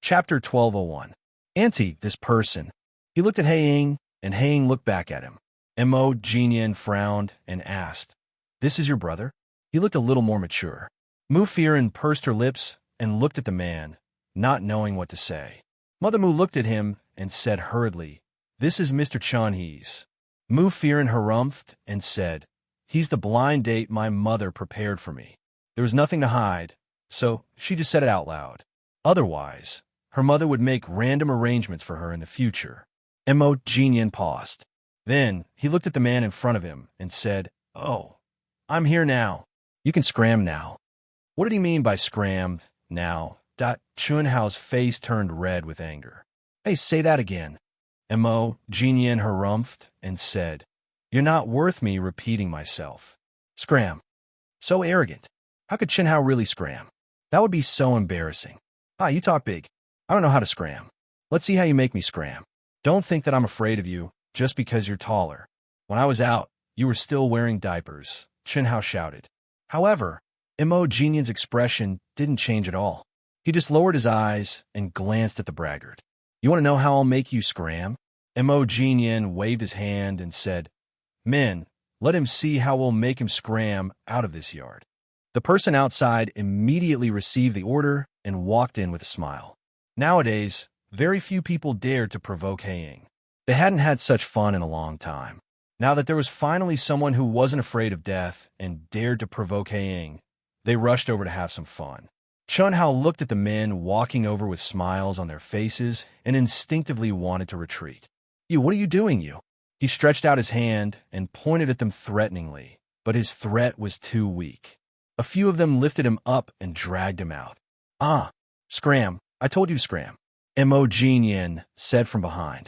Chapter 1201. Auntie, this person. He looked at Haiying, and Haiying looked back at him. Mo Jinyan frowned and asked, "This is your brother?" He looked a little more mature. Mu Firen pursed her lips and looked at the man, not knowing what to say. Mother Mu looked at him and said hurriedly, "This is Mr. Chanhe's." Mu Firen harumphed and said, "He's the blind date my mother prepared for me." There was nothing to hide, so she just said it out loud. Otherwise, her mother would make random arrangements for her in the future. Mo Jinyan paused. Then he looked at the man in front of him and said, "Oh, I'm here now. You can scram now." What did he mean by scram now? Chunhao's face turned red with anger. "Hey, say that again." Mo Jinyan harumphed and said, "You're not worth me repeating myself." Scram. So arrogant. How could Chunhao really scram? That would be so embarrassing. You talk big. I don't know how to scram. Let's see how you make me scram. Don't think that I'm afraid of you just because you're taller. When I was out, you were still wearing diapers, Chunhao shouted. However, Mo Jinyan's expression didn't change at all. He just lowered his eyes and glanced at the braggart. "You want to know how I'll make you scram?" Mo Jinyan waved his hand and said, "Men, let him see how we'll make him scram out of this yard." The person outside immediately received the order and walked in with a smile. Nowadays, very few people dared to provoke Haiying. They hadn't had such fun in a long time. Now that there was finally someone who wasn't afraid of death and dared to provoke Haiying, they rushed over to have some fun. Chunhao looked at the men walking over with smiles on their faces and instinctively wanted to retreat. What are you doing, you?" He stretched out his hand and pointed at them threateningly, but his threat was too weak. A few of them lifted him up and dragged him out. Scram. I told you scram," Mo Jinyan said from behind.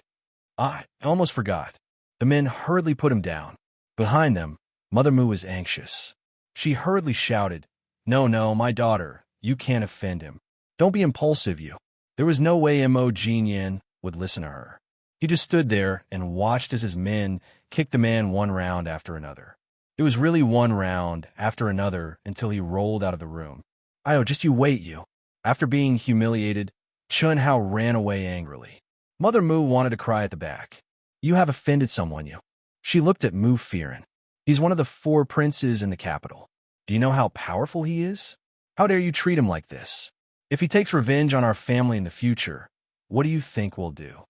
"I almost forgot." The men hurriedly put him down. Behind them, Mother Mu was anxious. She hurriedly shouted, No, my daughter, you can't offend him. Don't be impulsive, you." There was no way Mo Jinyan would listen to her. He just stood there and watched as his men kicked the man one round after another. It was really one round after another until he rolled out of the room. Just you wait, you." After being humiliated, Chunhao ran away angrily. Mother Mu wanted to cry at the back. "You have offended someone, you." She looked at Mu Firen. "He's one of the 4 princes in the capital. Do you know how powerful he is? How dare you treat him like this? If he takes revenge on our family in the future, what do you think we'll do?"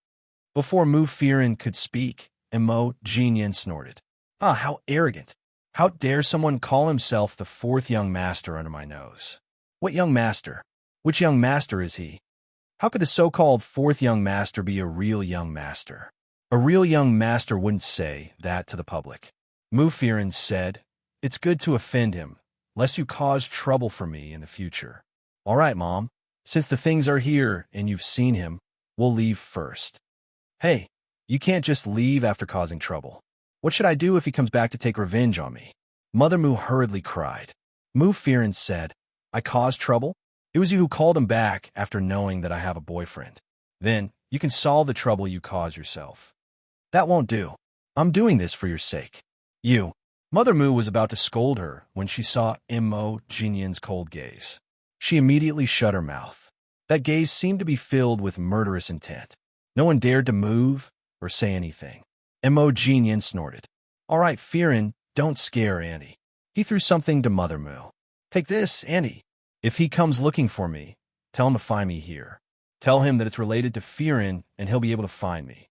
Before Mu Firen could speak, Mo Jinyan snorted. How arrogant. How dare someone call himself the 4th young master under my nose? What young master? Which young master is he? How could the so-called 4th young master be a real young master? A real young master wouldn't say that to the public. Mu Firen said, "It's good to offend him, lest you cause trouble for me in the future." "All right, Mom. Since the things are here and you've seen him, we'll leave first." "Hey, you can't just leave after causing trouble. What should I do if he comes back to take revenge on me?" Mother Mu hurriedly cried. Mu Firen said, "I caused trouble? It was you who called him back after knowing that I have a boyfriend. Then you can solve the trouble you caused yourself." "That won't do. I'm doing this for your sake." "You." Mother Mu was about to scold her when she saw Mo Jinyan's cold gaze. She immediately shut her mouth. That gaze seemed to be filled with murderous intent. No one dared to move or say anything. Mo Jinyan snorted. "All right, Firen, don't scare Auntie." He threw something to Mother Mu. "Take this, Auntie. If he comes looking for me, tell him to find me here. Tell him that it's related to Firen and he'll be able to find me."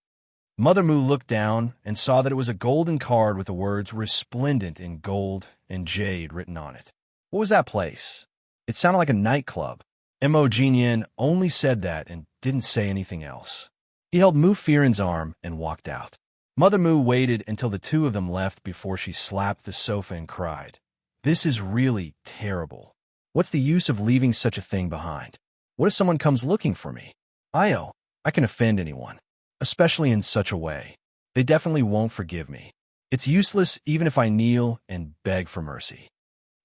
Mother Mu looked down and saw that it was a golden card with the words resplendent in gold and jade written on it. What was that place? It sounded like a nightclub. Mo Jinyan only said that and didn't say anything else. He held Mu Firen's arm and walked out. Mother Mu waited until the two of them left before she slapped the sofa and cried, "This is really terrible. What's the use of leaving such a thing behind? What if someone comes looking for me? I can offend anyone, especially in such a way. They definitely won't forgive me. It's useless even if I kneel and beg for mercy."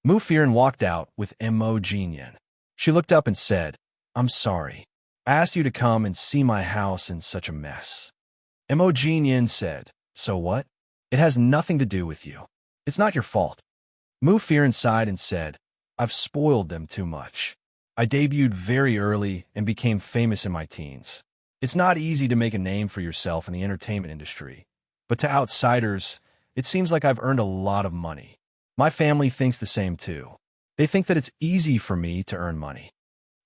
Mu Firen walked out with Mo Jinyan. She looked up and said, "I'm sorry. I asked you to come and see my house in such a mess." Mo Jinyan said, "So what? It has nothing to do with you. It's not your fault." Mu Firen sighed and said, "I've spoiled them too much. I debuted very early and became famous in my teens. It's not easy to make a name for yourself in the entertainment industry, but to outsiders, it seems like I've earned a lot of money. My family thinks the same too. They think that it's easy for me to earn money.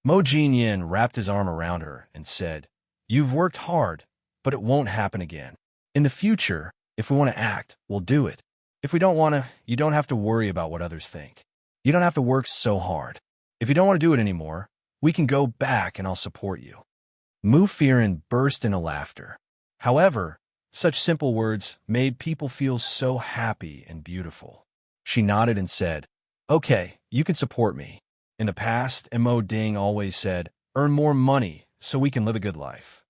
Mo Jinyin wrapped his arm around her and said, "You've worked hard, but it won't happen again. In the future, if we want to act, we'll do it. If we don't want to, you don't have to worry about what others think. You don't have to work so hard. If you don't want to do it anymore, we can go back and I'll support you." Mu Firen burst into laughter. However, such simple words made people feel so happy and beautiful. She nodded and said, "Okay, you can support me." In the past, Mo Ding always said, "Earn more money so we can live a good life."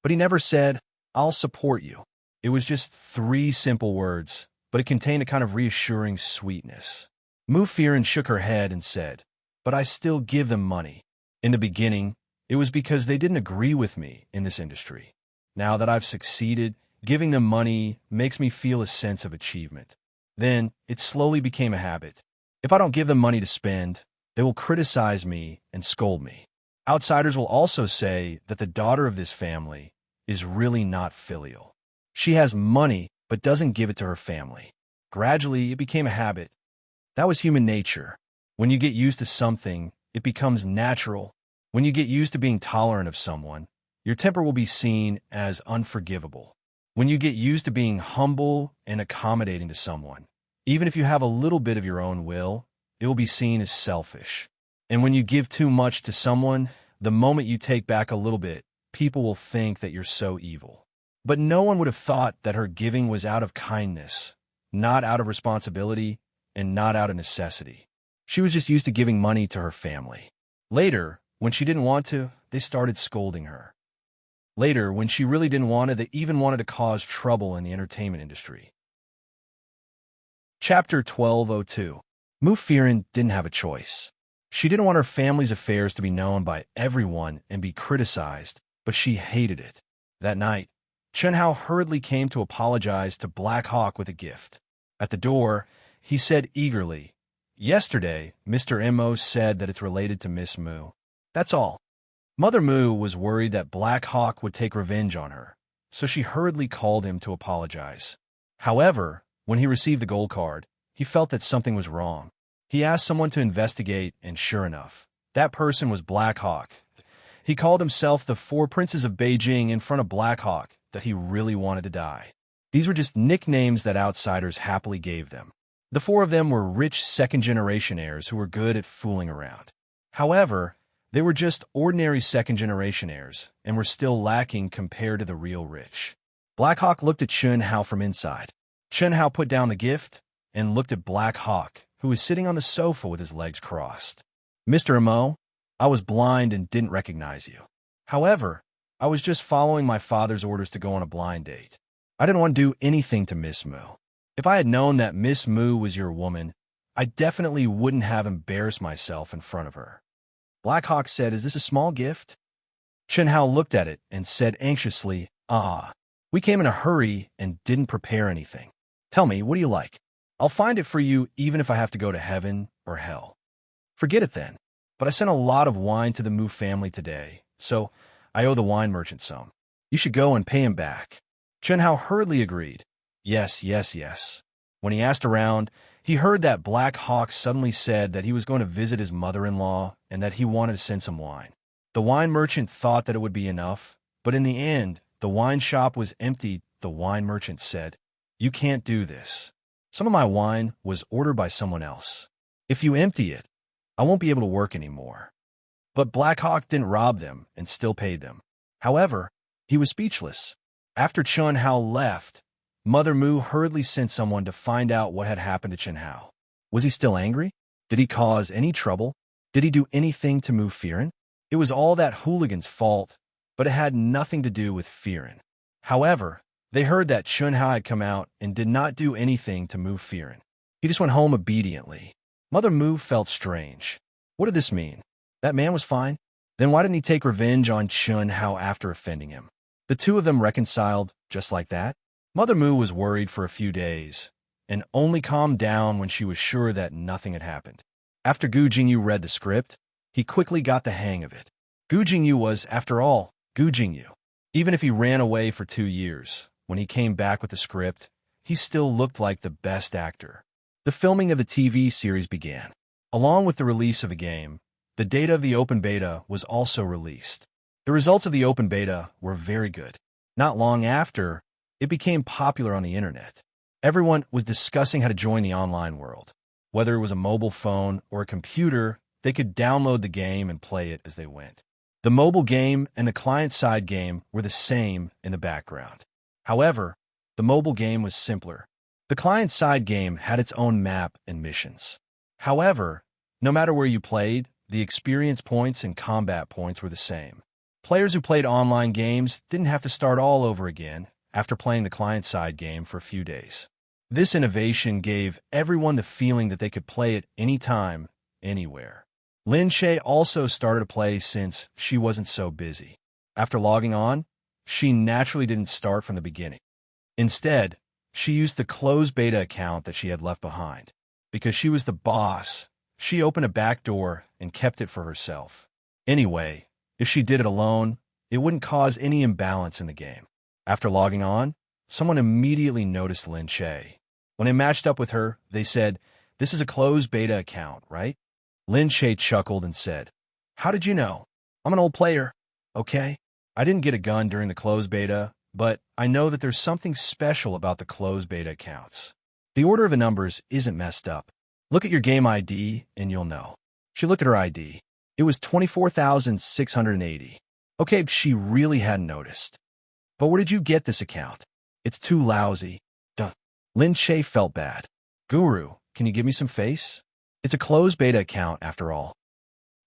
But he never said, "I'll support you." It was just 3 simple words, but it contained a kind of reassuring sweetness. Mu Firen shook her head and said, "But I still give them money. In the beginning, it was because they didn't agree with me in this industry. Now that I've succeeded, giving them money makes me feel a sense of achievement. Then, it slowly became a habit. If I don't give them money to spend, they will criticize me and scold me. Outsiders will also say that the daughter of this family is really not filial. She has money, but doesn't give it to her family." Gradually, it became a habit. That was human nature. When you get used to something, it becomes natural. When you get used to being tolerant of someone, your temper will be seen as unforgivable. When you get used to being humble and accommodating to someone, even if you have a little bit of your own will, it will be seen as selfish. And when you give too much to someone, the moment you take back a little bit, people will think that you're so evil. But no one would have thought that her giving was out of kindness, not out of responsibility, and not out of necessity. She was just used to giving money to her family. Later, when she didn't want to, they started scolding her. Later, when she really didn't want to, they even wanted to cause trouble in the entertainment industry. Chapter 1202. Mu Firen didn't have a choice. She didn't want her family's affairs to be known by everyone and be criticized, but she hated it. That night, Chen Hao hurriedly came to apologize to Black Hawk with a gift. At the door, he said eagerly, "Yesterday, Mr. Mo said that it's related to Miss Mu. That's all." Mother Mu was worried that Black Hawk would take revenge on her, so she hurriedly called him to apologize. However, when he received the gold card, he felt that something was wrong. He asked someone to investigate, and sure enough, that person was Black Hawk. He called himself the 4 Princes of Beijing in front of Black Hawk that he really wanted to die. These were just nicknames that outsiders happily gave them. The 4 of them were rich second-generation heirs who were good at fooling around. However, they were just ordinary second-generation heirs and were still lacking compared to the real rich. Black Hawk looked at Chen Hao from inside. Chen Hao put down the gift and looked at Black Hawk, who was sitting on the sofa with his legs crossed. "Mr. Mo, I was blind and didn't recognize you. However, I was just following my father's orders to go on a blind date. I didn't want to do anything to Miss Mu. If I had known that Miss Mu was your woman, I definitely wouldn't have embarrassed myself in front of her." Black Hawk said, "Is this a small gift?" Chen Hao looked at it and said anxiously, We came in a hurry and didn't prepare anything. Tell me, what do you like? I'll find it for you even if I have to go to heaven or hell." "Forget it then. But I sent a lot of wine to the Mu family today, so I owe the wine merchant some. You should go and pay him back." Chen Hao hurriedly agreed. Yes. When he asked around, he heard that Black Hawk suddenly said that he was going to visit his mother-in-law and that he wanted to send some wine. The wine merchant thought that it would be enough, but in the end, the wine shop was empty. The wine merchant said, "You can't do this. Some of my wine was ordered by someone else. If you empty it, I won't be able to work anymore." But Black Hawk didn't rob them and still paid them. However, he was speechless. After Chen Hao left, Mother Mu hurriedly sent someone to find out what had happened to Chen Hao. Was he still angry? Did he cause any trouble? Did he do anything to Mu Firen? It was all that hooligan's fault, but it had nothing to do with Firen. However, they heard that Chen Hao had come out and did not do anything to Mu Firen. He just went home obediently. Mother Mu felt strange. What did this mean? That man was fine? Then why didn't he take revenge on Chen Hao after offending him? The 2 of them reconciled just like that? Mother Mu was worried for a few days, and only calmed down when she was sure that nothing had happened. After Gu Jingyu read the script, He quickly got the hang of it. Gu Jingyu was, after all, Gu Jingyu. Even if he ran away for 2 years, when he came back with the script, he still looked like the best actor. The filming of the TV series began. Along with the release of the game, the data of the open beta was also released. The results of the open beta were very good. Not long after, it became popular on the internet. Everyone was discussing how to join the online world. Whether it was a mobile phone or a computer, they could download the game and play it as they went. The mobile game and the client-side game were the same in the background. However, the mobile game was simpler. The client-side game had its own map and missions. However, no matter where you played, the experience points and combat points were the same. Players who played online games didn't have to start all over again after playing the client-side game for a few days. This innovation gave everyone the feeling that they could play it anytime, anywhere. Lin Shay also started to play since she wasn't so busy. After logging on, she naturally didn't start from the beginning. Instead, she used the closed beta account that she had left behind. Because she was the boss, she opened a back door and kept it for herself. Anyway, if she did it alone, it wouldn't cause any imbalance in the game. After logging on, someone immediately noticed Lin Shay. When they matched up with her, they said, "This is a closed beta account, right?" Lin Shay chuckled and said, "How did you know? I'm an old player, okay? I didn't get a gun during the closed beta, but I know that there's something special about the closed beta accounts. The order of the numbers isn't messed up. Look at your game ID and you'll know." She looked at her ID. It was 24,680. Okay, she really hadn't noticed. "But where did you get this account? It's too lousy." Duh. Lin Shay felt bad. "Guru, can you give me some face? It's a closed beta account after all.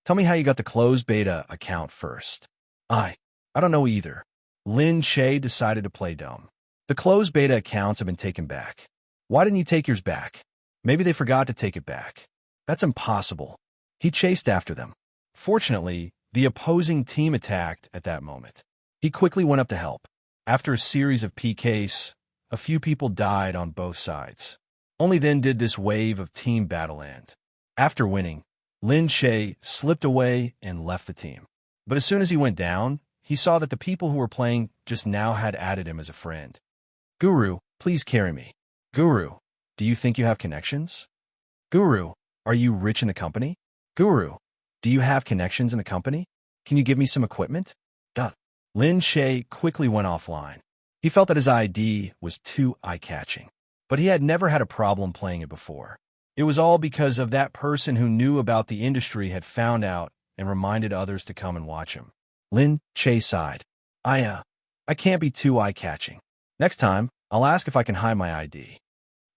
Tell me how you got the closed beta account first." I don't know either." Lin Shay decided to play dumb. "The closed beta accounts have been taken back. Why didn't you take yours back? Maybe they forgot to take it back." "That's impossible." He chased after them. Fortunately, the opposing team attacked at that moment. He quickly went up to help. After a series of PKs, a few people died on both sides. Only then did this wave of team battle end. After winning, Lin Shay slipped away and left the team. But as soon as he went down, he saw that the people who were playing just now had added him as a friend. "Guru, please carry me." "Guru, do you think you have connections?" "Guru, are you rich in the company?" "Guru, do you have connections in the company? Can you give me some equipment?" Duh. Lin Shay quickly went offline. He felt that his ID was too eye-catching, but he had never had a problem playing it before. It was all because of that person who knew about the industry had found out and reminded others to come and watch him. Lin Shay sighed. I can't be too eye-catching. Next time, I'll ask if I can hide my ID."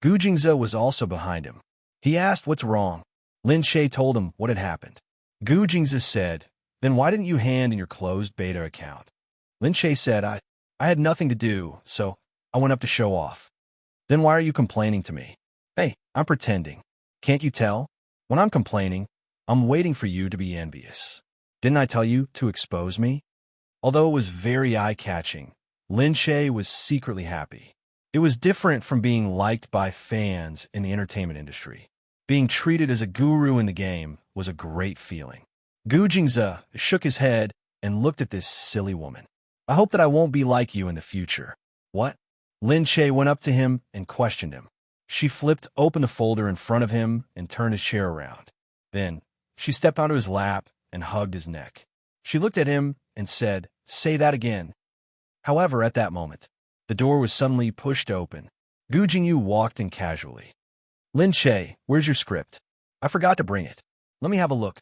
Gu Jingze was also behind him. He asked what's wrong. Lin Shay told him what had happened. Gu Jingze said, "Then why didn't you hand in your closed beta account?" Lin Shay said, I had nothing to do, so I went up to show off." "Then why are you complaining to me?" "Hey, I'm pretending. Can't you tell? When I'm complaining, I'm waiting for you to be envious. Didn't I tell you to expose me?" Although it was very eye-catching, Lin Shay was secretly happy. It was different from being liked by fans in the entertainment industry. Being treated as a guru in the game was a great feeling. Gu Jingze shook his head and looked at this silly woman. "I hope that I won't be like you in the future." "What?" Lin Shay went up to him and questioned him. She flipped open the folder in front of him and turned his chair around. Then, she stepped onto his lap and hugged his neck. She looked at him and said, "Say that again." However, at that moment, the door was suddenly pushed open. Gu Jingyu walked in casually. "Lin Shay, where's your script? I forgot to bring it. Let me have a look."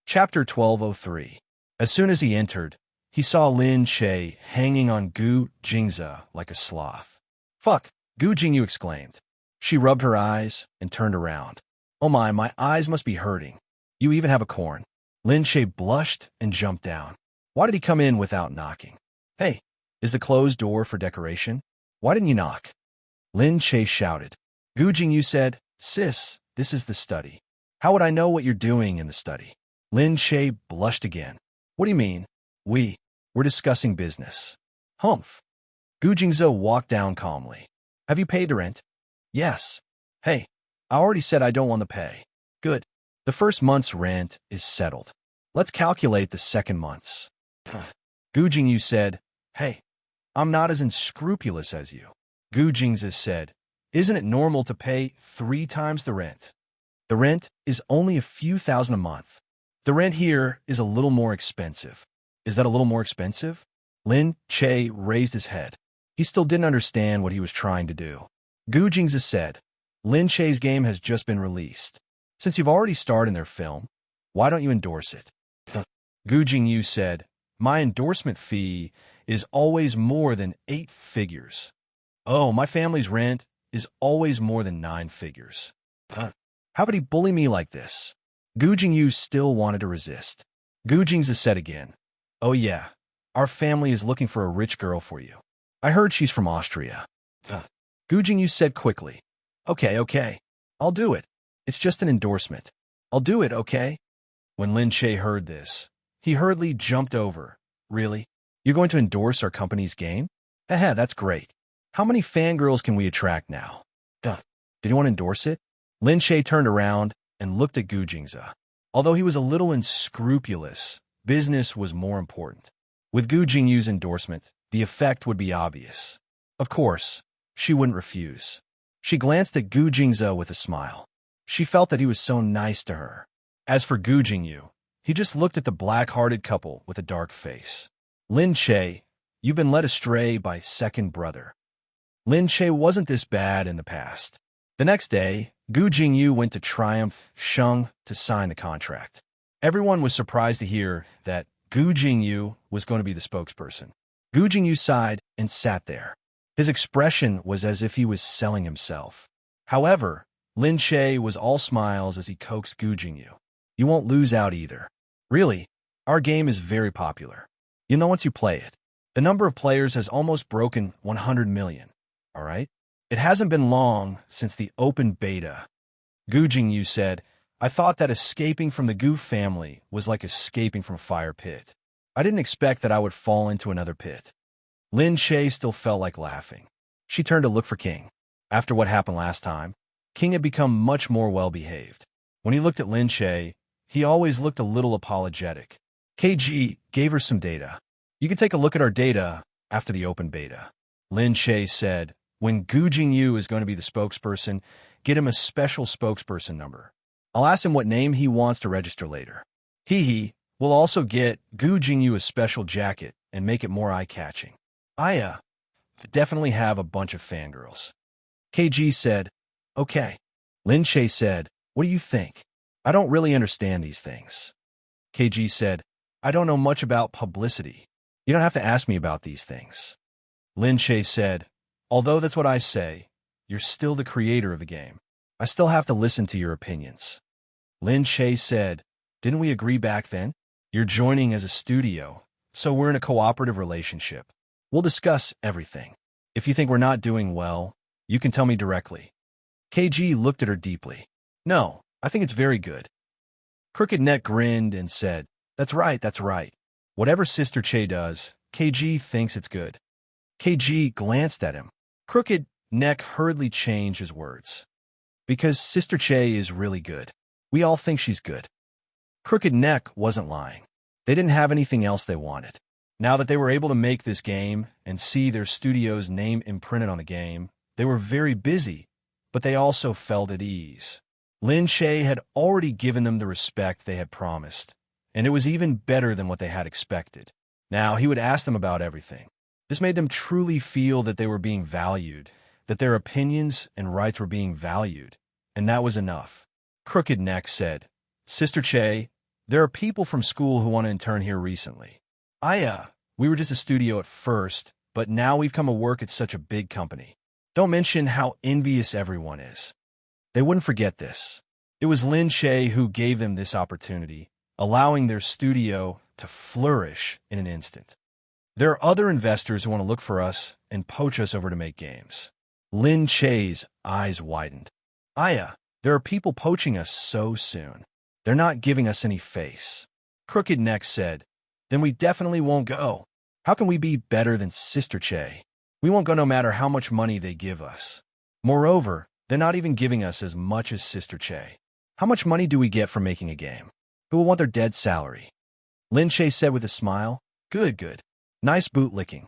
Chapter 1203. As soon as he entered, he saw Lin Shay hanging on Gu Jingze like a sloth. "Fuck!" Gu Jingyu exclaimed. She rubbed her eyes and turned around. "Oh my eyes must be hurting. You even have a corn." Lin Shay blushed and jumped down. Why did he come in without knocking? "Hey, is the closed door for decoration? Why didn't you knock?" Lin Shay shouted. Gu Jingyu said, "Sis, this is the study. How would I know what you're doing in the study?" Lin Shay blushed again. "What do you mean? We're discussing business." "Humph." Gu Jingze walked down calmly. "Have you paid the rent?" "Yes." "Hey, I already said I don't want to pay." "Good. The first month's rent is settled. Let's calculate the second month's. Gu Jingyu said, "Hey, I'm not as unscrupulous as you." Gu Jingzi said, "Isn't it normal to pay 3 times the rent? The rent is only a few thousand a month. The rent here is a little more expensive." "Is that a little more expensive?" Lin Che raised his head. He still didn't understand what he was trying to do. Gu Jingzi said, "Lin Che's game has just been released. Since you've already starred in their film, why don't you endorse it?" Gu Jingyu said, "My endorsement fee is always more than 8 figures. Oh, my family's rent is always more than 9 figures. How could he bully me like this?" Gu Jingyu still wanted to resist. Gu Jingzi said again, "Oh yeah, our family is looking for a rich girl for you. I heard she's from Austria." Gu Jingyu said quickly, Okay, I'll do it. It's just an endorsement. I'll do it, okay?" When Lin Che heard this, he hurriedly jumped over. "Really? You're going to endorse our company's game? Haha, that's great. How many fangirls can we attract now?" Did you want to endorse it?" Lin Che turned around and looked at Gu Jingzi. Although he was a little unscrupulous, business was more important. With Gu Jingyu's endorsement, the effect would be obvious. Of course, she wouldn't refuse. She glanced at Gu Jingzi with a smile. She felt that he was so nice to her. As for Gu Jingyu, he just looked at the black-hearted couple with a dark face. "Lin Che, you've been led astray by second brother." Lin Che wasn't this bad in the past. The next day, Gu Jingyu went to Triumph Sheng to sign the contract. Everyone was surprised to hear that Gu Jingyu was going to be the spokesperson. Gu Jingyu sighed and sat there. His expression was as if he was selling himself. However, Lin Che was all smiles as he coaxed Gu Jingyu. "You won't lose out either. Really, our game is very popular. You know once you play it. The number of players has almost broken 100 million. All right? It hasn't been long since the open beta." Gu Jingyu said, "I thought that escaping from the Gu family was like escaping from a fire pit. I didn't expect that I would fall into another pit." Lin Che still felt like laughing. She turned to look for King. After what happened last time, King had become much more well-behaved. When he looked at Lin Che, he always looked a little apologetic. KG gave her some data. "You can take a look at our data after the open beta." Lin Che said, "When Gu Jingyu is going to be the spokesperson, get him a special spokesperson number. I'll ask him what name he wants to register later. He will also get Gu Jingyu a special jacket and make it more eye-catching. I definitely have a bunch of fangirls." KG said, "Okay." Lin Che said, "What do you think? I don't really understand these things." KG said, "I don't know much about publicity. You don't have to ask me about these things." Lin Che said, "Although that's what I say, you're still the creator of the game. I still have to listen to your opinions." Lin Che said, "Didn't we agree back then? You're joining as a studio, so we're in a cooperative relationship. We'll discuss everything. If you think we're not doing well, you can tell me directly." KG looked at her deeply. "No, I think it's very good." Crooked Neck grinned and said, That's right. Whatever Sister Che does, KG thinks it's good." KG glanced at him. Crooked Neck hurriedly changed his words. "Because Sister Che is really good. We all think she's good." Crooked Neck wasn't lying. They didn't have anything else they wanted. Now that they were able to make this game and see their studio's name imprinted on the game, they were very busy, but they also felt at ease. Lin Che had already given them the respect they had promised, and it was even better than what they had expected. Now he would ask them about everything. This made them truly feel that they were being valued, that their opinions and rights were being valued, and that was enough. Crooked Neck said, "Sister Che, there are people from school who want to intern here recently. We were just a studio at first, but now we've come to work at such a big company. Don't mention how envious everyone is." They wouldn't forget this. It was Lin Che who gave them this opportunity, allowing their studio to flourish in an instant. "There are other investors who want to look for us and poach us over to make games." Lin Che's eyes widened. There are people poaching us so soon. They're not giving us any face." Crooked Neck said, "Then we definitely won't go. How can we be better than Sister Che? We won't go no matter how much money they give us. Moreover, they're not even giving us as much as Sister Che." How much money do we get for making a game? Who will want their dead salary? Lin Che said with a smile. Good, good. Nice boot licking.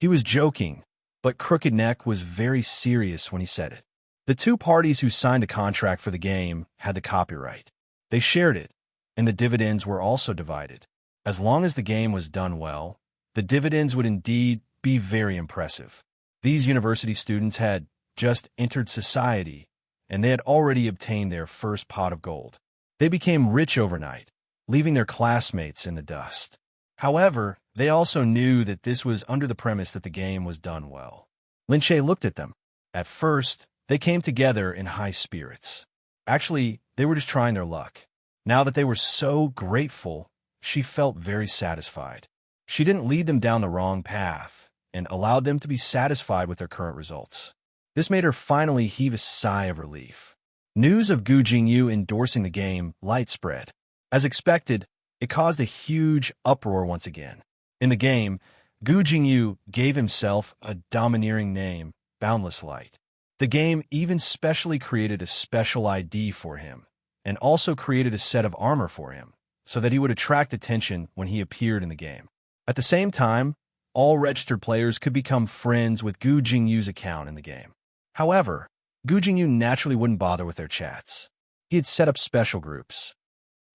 He was joking, but Crooked Neck was very serious when he said it. The two parties who signed a contract for the game had the copyright. They shared it, and the dividends were also divided. As long as the game was done well, the dividends would indeed be very impressive. These university students had just entered society, and they had already obtained their first pot of gold. They became rich overnight, leaving their classmates in the dust. However, they also knew that this was under the premise that the game was done well. Lin Che looked at them. At first, they came together in high spirits. Actually, they were just trying their luck. Now that they were so grateful, she felt very satisfied. She didn't lead them down the wrong path and allowed them to be satisfied with their current results. This made her finally heave a sigh of relief. News of Gu Jingyu endorsing the game light spread. As expected, it caused a huge uproar once again. In the game, Gu Jingyu gave himself a domineering name, Boundless Light. The game even specially created a special ID for him, and also created a set of armor for him, so that he would attract attention when he appeared in the game. At the same time, all registered players could become friends with Gu Jingyu's account in the game. However, Gu Jingyu naturally wouldn't bother with their chats. He had set up special groups.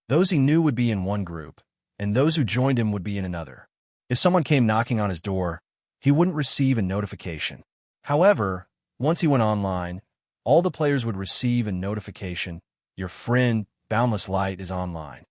Those he knew would be in one group, and those who joined him would be in another. If someone came knocking on his door, he wouldn't receive a notification. However, once he went online, all the players would receive a notification. Your friend, Boundless Light, is online.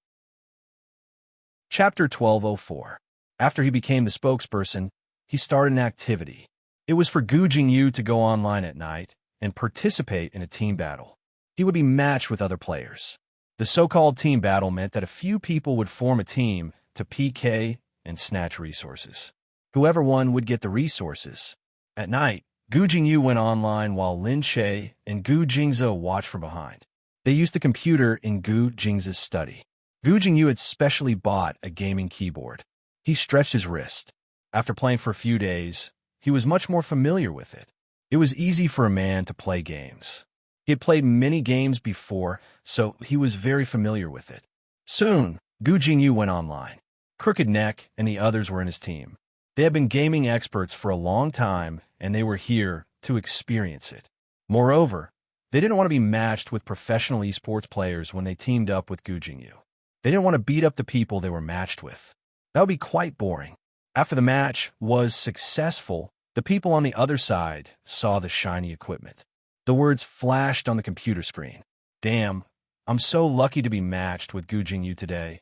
Chapter 1204. After he became the spokesperson, he started an activity. It was for Gu Jingyu to go online at night and participate in a team battle. He would be matched with other players. The so-called team battle meant that a few people would form a team to PK and snatch resources. Whoever won would get the resources. At night, Gu Jingyu went online while Lin Che and Gu Jingze watched from behind. They used the computer in Gu Jingze's study. Gu Jingyu had specially bought a gaming keyboard. He stretched his wrist. After playing for a few days, he was much more familiar with it. It was easy for a man to play games. He had played many games before, so he was very familiar with it. Soon, Gu Jingyu went online. Crooked Neck and the others were in his team. They had been gaming experts for a long time, and they were here to experience it. Moreover, they didn't want to be matched with professional esports players when they teamed up with Gu Jingyu. They didn't want to beat up the people they were matched with. That would be quite boring. After the match was successful, the people on the other side saw the shiny equipment. The words flashed on the computer screen. Damn, I'm so lucky to be matched with Gu Jingyu today.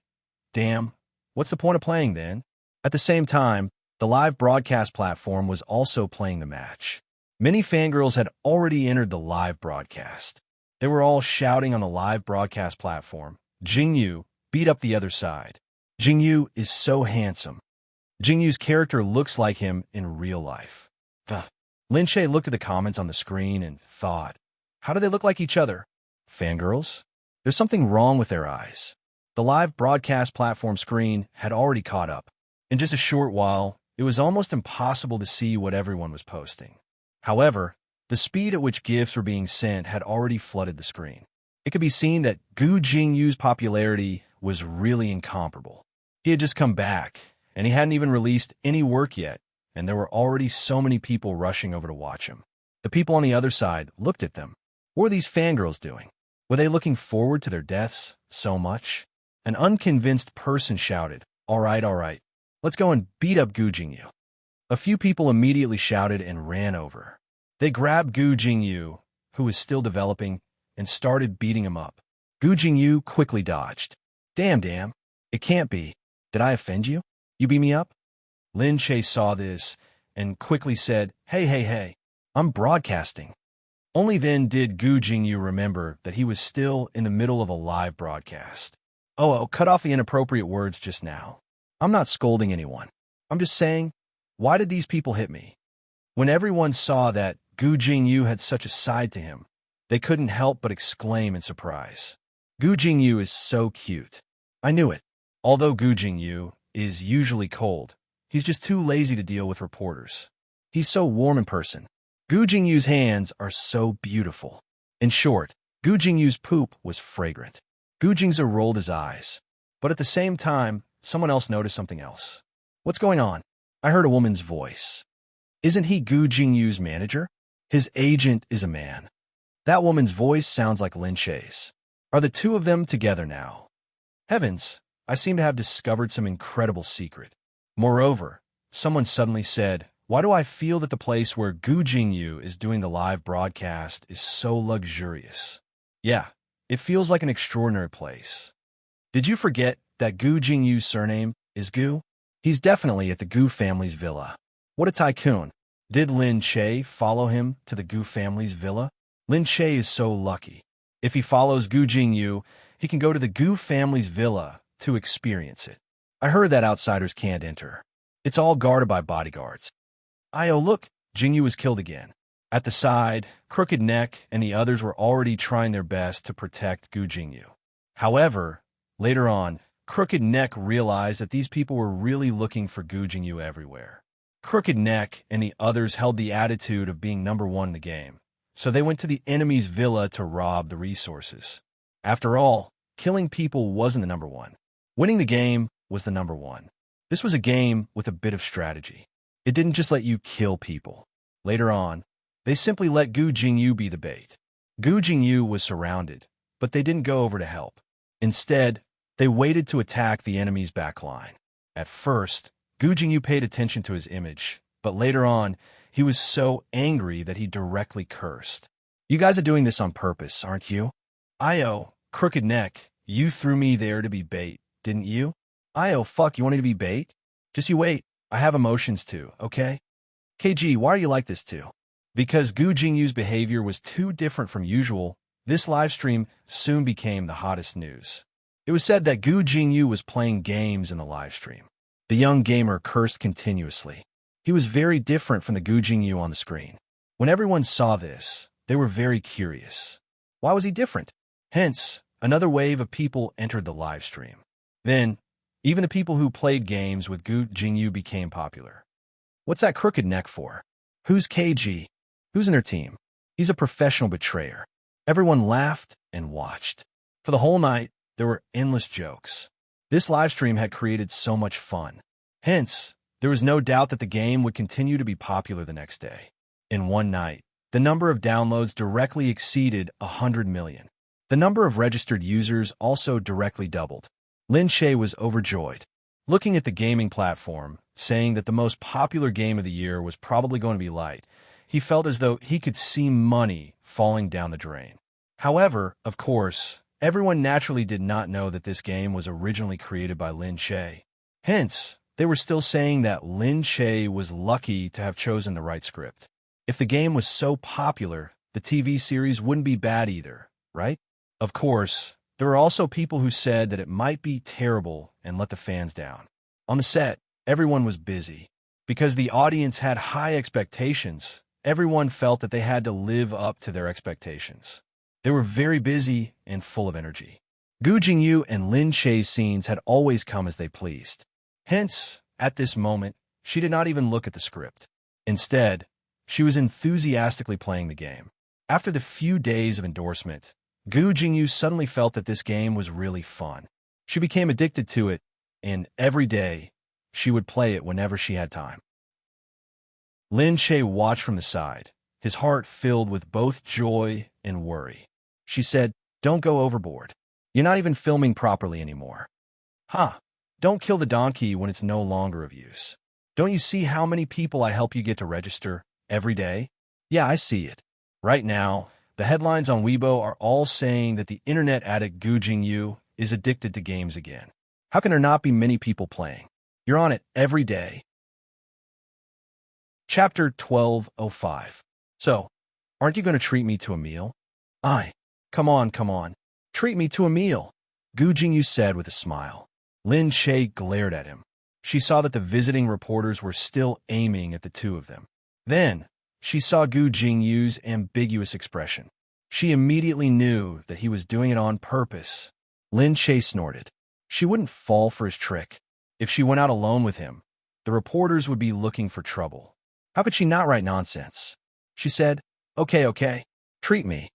Damn, what's the point of playing then? At the same time, the live broadcast platform was also playing the match. Many fangirls had already entered the live broadcast. They were all shouting on the live broadcast platform, Jingyu, beat up the other side. Jingyu is so handsome. Jingyu's character looks like him in real life. Lin Che looked at the comments on the screen and thought, how do they look like each other? Fangirls? There's something wrong with their eyes. The live broadcast platform screen had already caught up. In just a short while, it was almost impossible to see what everyone was posting. However, the speed at which gifs were being sent had already flooded the screen. It could be seen that Gu Jingyu's popularity was really incomparable. He had just come back, and he hadn't even released any work yet, and there were already so many people rushing over to watch him. The people on the other side looked at them. What were these fangirls doing? Were they looking forward to their deaths so much? An unconvinced person shouted, all right, let's go and beat up Gu Jingyu. A few people immediately shouted and ran over. They grabbed Gu Jingyu, who was still developing, and started beating him up. Gu Jingyu quickly dodged. Damn, it can't be. Did I offend you? You beat me up? Lin Che saw this and quickly said, Hey, I'm broadcasting. Only then did Gu Jingyu remember that he was still in the middle of a live broadcast. Oh, cut off the inappropriate words just now. I'm not scolding anyone. I'm just saying, why did these people hit me? When everyone saw that Gu Jingyu had such a side to him, they couldn't help but exclaim in surprise. Gu Jingyu is so cute. I knew it. Although Gu Jingyu is usually cold, he's just too lazy to deal with reporters. He's so warm in person. Gu Jingyu's hands are so beautiful. In short, Gu Jingyu's poop was fragrant. Gu Jingzi rolled his eyes. But at the same time, someone else noticed something else. What's going on? I heard a woman's voice. Isn't he Gu Jingyu's manager? His agent is a man. That woman's voice sounds like Lin Che's. Are the two of them together now? Heavens, I seem to have discovered some incredible secret. Moreover, someone suddenly said, why do I feel that the place where Gu Jingyu is doing the live broadcast is so luxurious? Yeah, it feels like an extraordinary place. Did you forget that Gu Jingyu's surname is Gu? He's definitely at the Gu family's villa. What a tycoon. Did Lin Che follow him to the Gu family's villa? Lin Che is so lucky. If he follows Gu Jingyu, he can go to the Gu family's villa to experience it. I heard that outsiders can't enter. It's all guarded by bodyguards. Oh look, Jingyu was killed again. At the side, Crooked Neck and the others were already trying their best to protect Gu Jingyu. However, later on, Crooked Neck realized that these people were really looking for Gu Jingyu everywhere. Crooked Neck and the others held the attitude of being number one in the game, so they went to the enemy's villa to rob the resources. After all, killing people wasn't the number one. Winning the game was the number one. This was a game with a bit of strategy. It didn't just let you kill people. Later on, they simply let Gu Jingyu be the bait. Gu Jingyu was surrounded, but they didn't go over to help. Instead, they waited to attack the enemy's backline. At first, Gu Jingyu paid attention to his image, but later on, he was so angry that he directly cursed. You guys are doing this on purpose, aren't you? Crooked Neck, you threw me there to be bait, didn't you? Fuck, you wanted to be bait? Just you wait, I have emotions too, okay? KG, why are you like this too? Because Gu Jingyu's behavior was too different from usual, this livestream soon became the hottest news. It was said that Gu Jingyu was playing games in the livestream. The young gamer cursed continuously. He was very different from the Gu Jingyu on the screen. When everyone saw this, they were very curious. Why was he different? Hence, another wave of people entered the livestream. Then, even the people who played games with Gu Jingyu became popular. What's that Crooked Neck for? Who's KG? Who's in her team? He's a professional betrayer. Everyone laughed and watched. For the whole night, there were endless jokes. This livestream had created so much fun. Hence, there was no doubt that the game would continue to be popular the next day. In one night, the number of downloads directly exceeded 100 million. The number of registered users also directly doubled. Lin Che was overjoyed. Looking at the gaming platform, saying that the most popular game of the year was probably going to be Light, he felt as though he could see money falling down the drain. However, of course, everyone naturally did not know that this game was originally created by Lin Che. Hence, they were still saying that Lin Che was lucky to have chosen the right script. If the game was so popular, the TV series wouldn't be bad either, right? Of course, there were also people who said that it might be terrible and let the fans down. On the set, everyone was busy. Because the audience had high expectations, everyone felt that they had to live up to their expectations. They were very busy and full of energy. Gu Jingyu and Lin Che's scenes had always come as they pleased. Hence, at this moment, she did not even look at the script. Instead, she was enthusiastically playing the game. After the few days of endorsement, Gu Jingyu suddenly felt that this game was really fun. She became addicted to it, and every day, she would play it whenever she had time. Lin Che watched from the side, his heart filled with both joy and worry. She said, "Don't go overboard. You're not even filming properly anymore. Don't kill the donkey when it's no longer of use. Don't you see how many people I help you get to register every day? Yeah, I see it. Right now, the headlines on Weibo are all saying that the internet addict Gu Jingyu is addicted to games again. How can there not be many people playing? You're on it every day." Chapter 1205. So, aren't you going to treat me to a meal? Come on. Treat me to a meal, Gu Jingyu said with a smile. Lin Che glared at him. She saw that the visiting reporters were still aiming at the two of them. Then, she saw Gu Jingyu's ambiguous expression. She immediately knew that he was doing it on purpose. Lin Che snorted. She wouldn't fall for his trick. If she went out alone with him, the reporters would be looking for trouble. How could she not write nonsense? She said, Okay, treat me.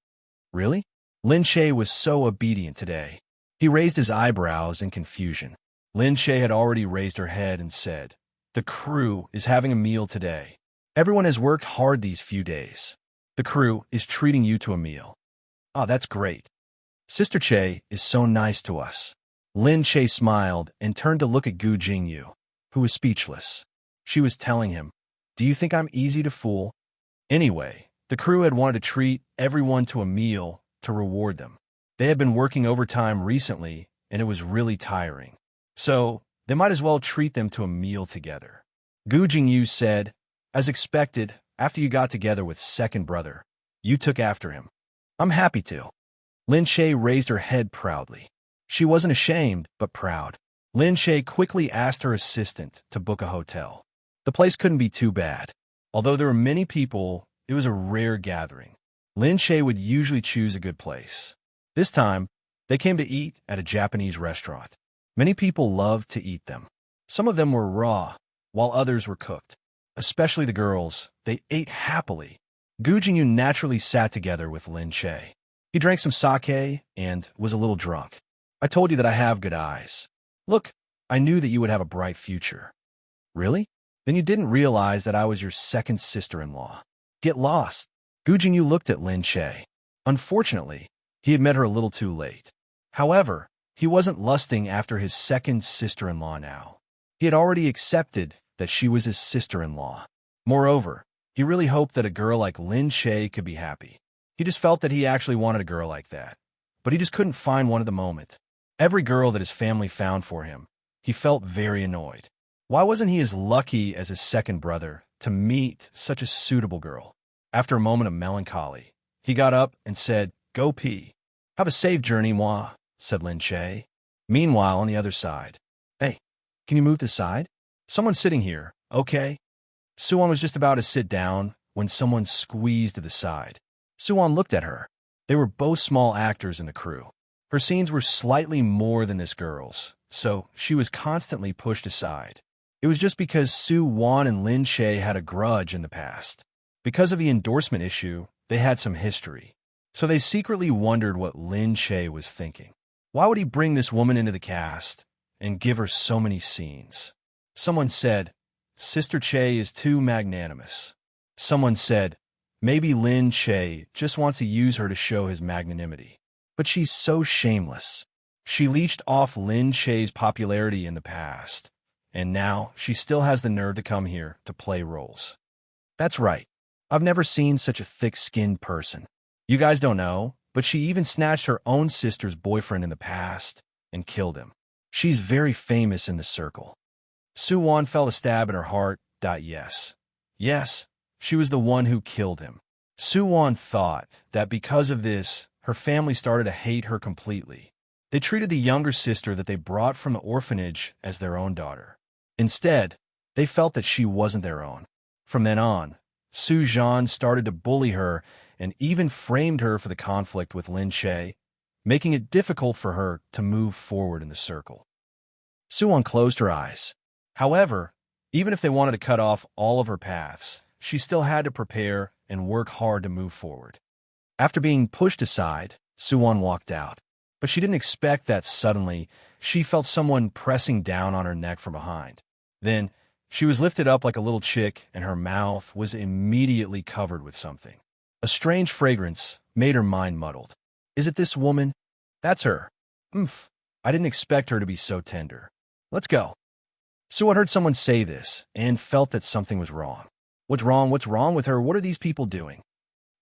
Really? Lin Shay was so obedient today. He raised his eyebrows in confusion. Lin Shay had already raised her head and said, "The crew is having a meal today. Everyone has worked hard these few days. The crew is treating you to a meal." "Ah, that's great. Sister Che is so nice to us." Lin Shay smiled and turned to look at Gu Jingyu, who was speechless. She was telling him, "Do you think I'm easy to fool?" Anyway, the crew had wanted to treat everyone to a meal to reward them. They had been working overtime recently, and it was really tiring. So, they might as well treat them to a meal together. Gu Jingyu said, "As expected, after you got together with second brother, you took after him. I'm happy to." Lin Shay raised her head proudly. She wasn't ashamed, but proud. Lin Shay quickly asked her assistant to book a hotel. The place couldn't be too bad. Although there were many people, it was a rare gathering. Lin Shay would usually choose a good place. This time, they came to eat at a Japanese restaurant. Many people loved to eat them. Some of them were raw, while others were cooked. Especially the girls, they ate happily. Gu Jingyu naturally sat together with Lin Shay. He drank some sake and was a little drunk. "I told you that I have good eyes. Look, I knew that you would have a bright future." "Really? Then you didn't realize that I was your second sister-in-law. Get lost." Gu Jingyu looked at Lin Shay. Unfortunately, he had met her a little too late. However, he wasn't lusting after his second sister-in-law now. He had already accepted that she was his sister-in-law. Moreover, he really hoped that a girl like Lin Shay could be happy. He just felt that he actually wanted a girl like that. But he just couldn't find one at the moment. Every girl that his family found for him, he felt very annoyed. Why wasn't he as lucky as his second brother to meet such a suitable girl? After a moment of melancholy, he got up and said, "Go pee." "Have a safe journey, moi," said Lin Shay. Meanwhile, on the other side, "Hey, can you move to the side? Someone's sitting here, okay?" Suwon was just about to sit down when someone squeezed to the side. Suwon looked at her. They were both small actors in the crew. Her scenes were slightly more than this girl's, so she was constantly pushed aside. It was just because Suwon and Lin Shay had a grudge in the past. Because of the endorsement issue, they had some history. So they secretly wondered what Lin Shay was thinking. Why would he bring this woman into the cast and give her so many scenes? Someone said, "Sister Che is too magnanimous." Someone said, "Maybe Lin Shay just wants to use her to show his magnanimity." But she's so shameless. She leached off Lin Shay's popularity in the past, and now she still has the nerve to come here to play roles. That's right. I've never seen such a thick-skinned person. You guys don't know, but she even snatched her own sister's boyfriend in the past and killed him. She's very famous in the circle. Suwon felt a stab in her heart. Yes. Yes, she was the one who killed him. Suwon thought that because of this, her family started to hate her completely. They treated the younger sister that they brought from the orphanage as their own daughter. Instead, they felt that she wasn't their own. From then on, Su Zhan started to bully her and even framed her for the conflict with Lin Shay, making it difficult for her to move forward in the circle. Suwon closed her eyes. However, even if they wanted to cut off all of her paths, she still had to prepare and work hard to move forward. After being pushed aside, Suwon walked out. But she didn't expect that suddenly she felt someone pressing down on her neck from behind. Then, she was lifted up like a little chick, and her mouth was immediately covered with something. A strange fragrance made her mind muddled. Is it this woman? That's her. Oomph. I didn't expect her to be so tender. Let's go. Suwon heard someone say this and felt that something was wrong. What's wrong? What's wrong with her? What are these people doing?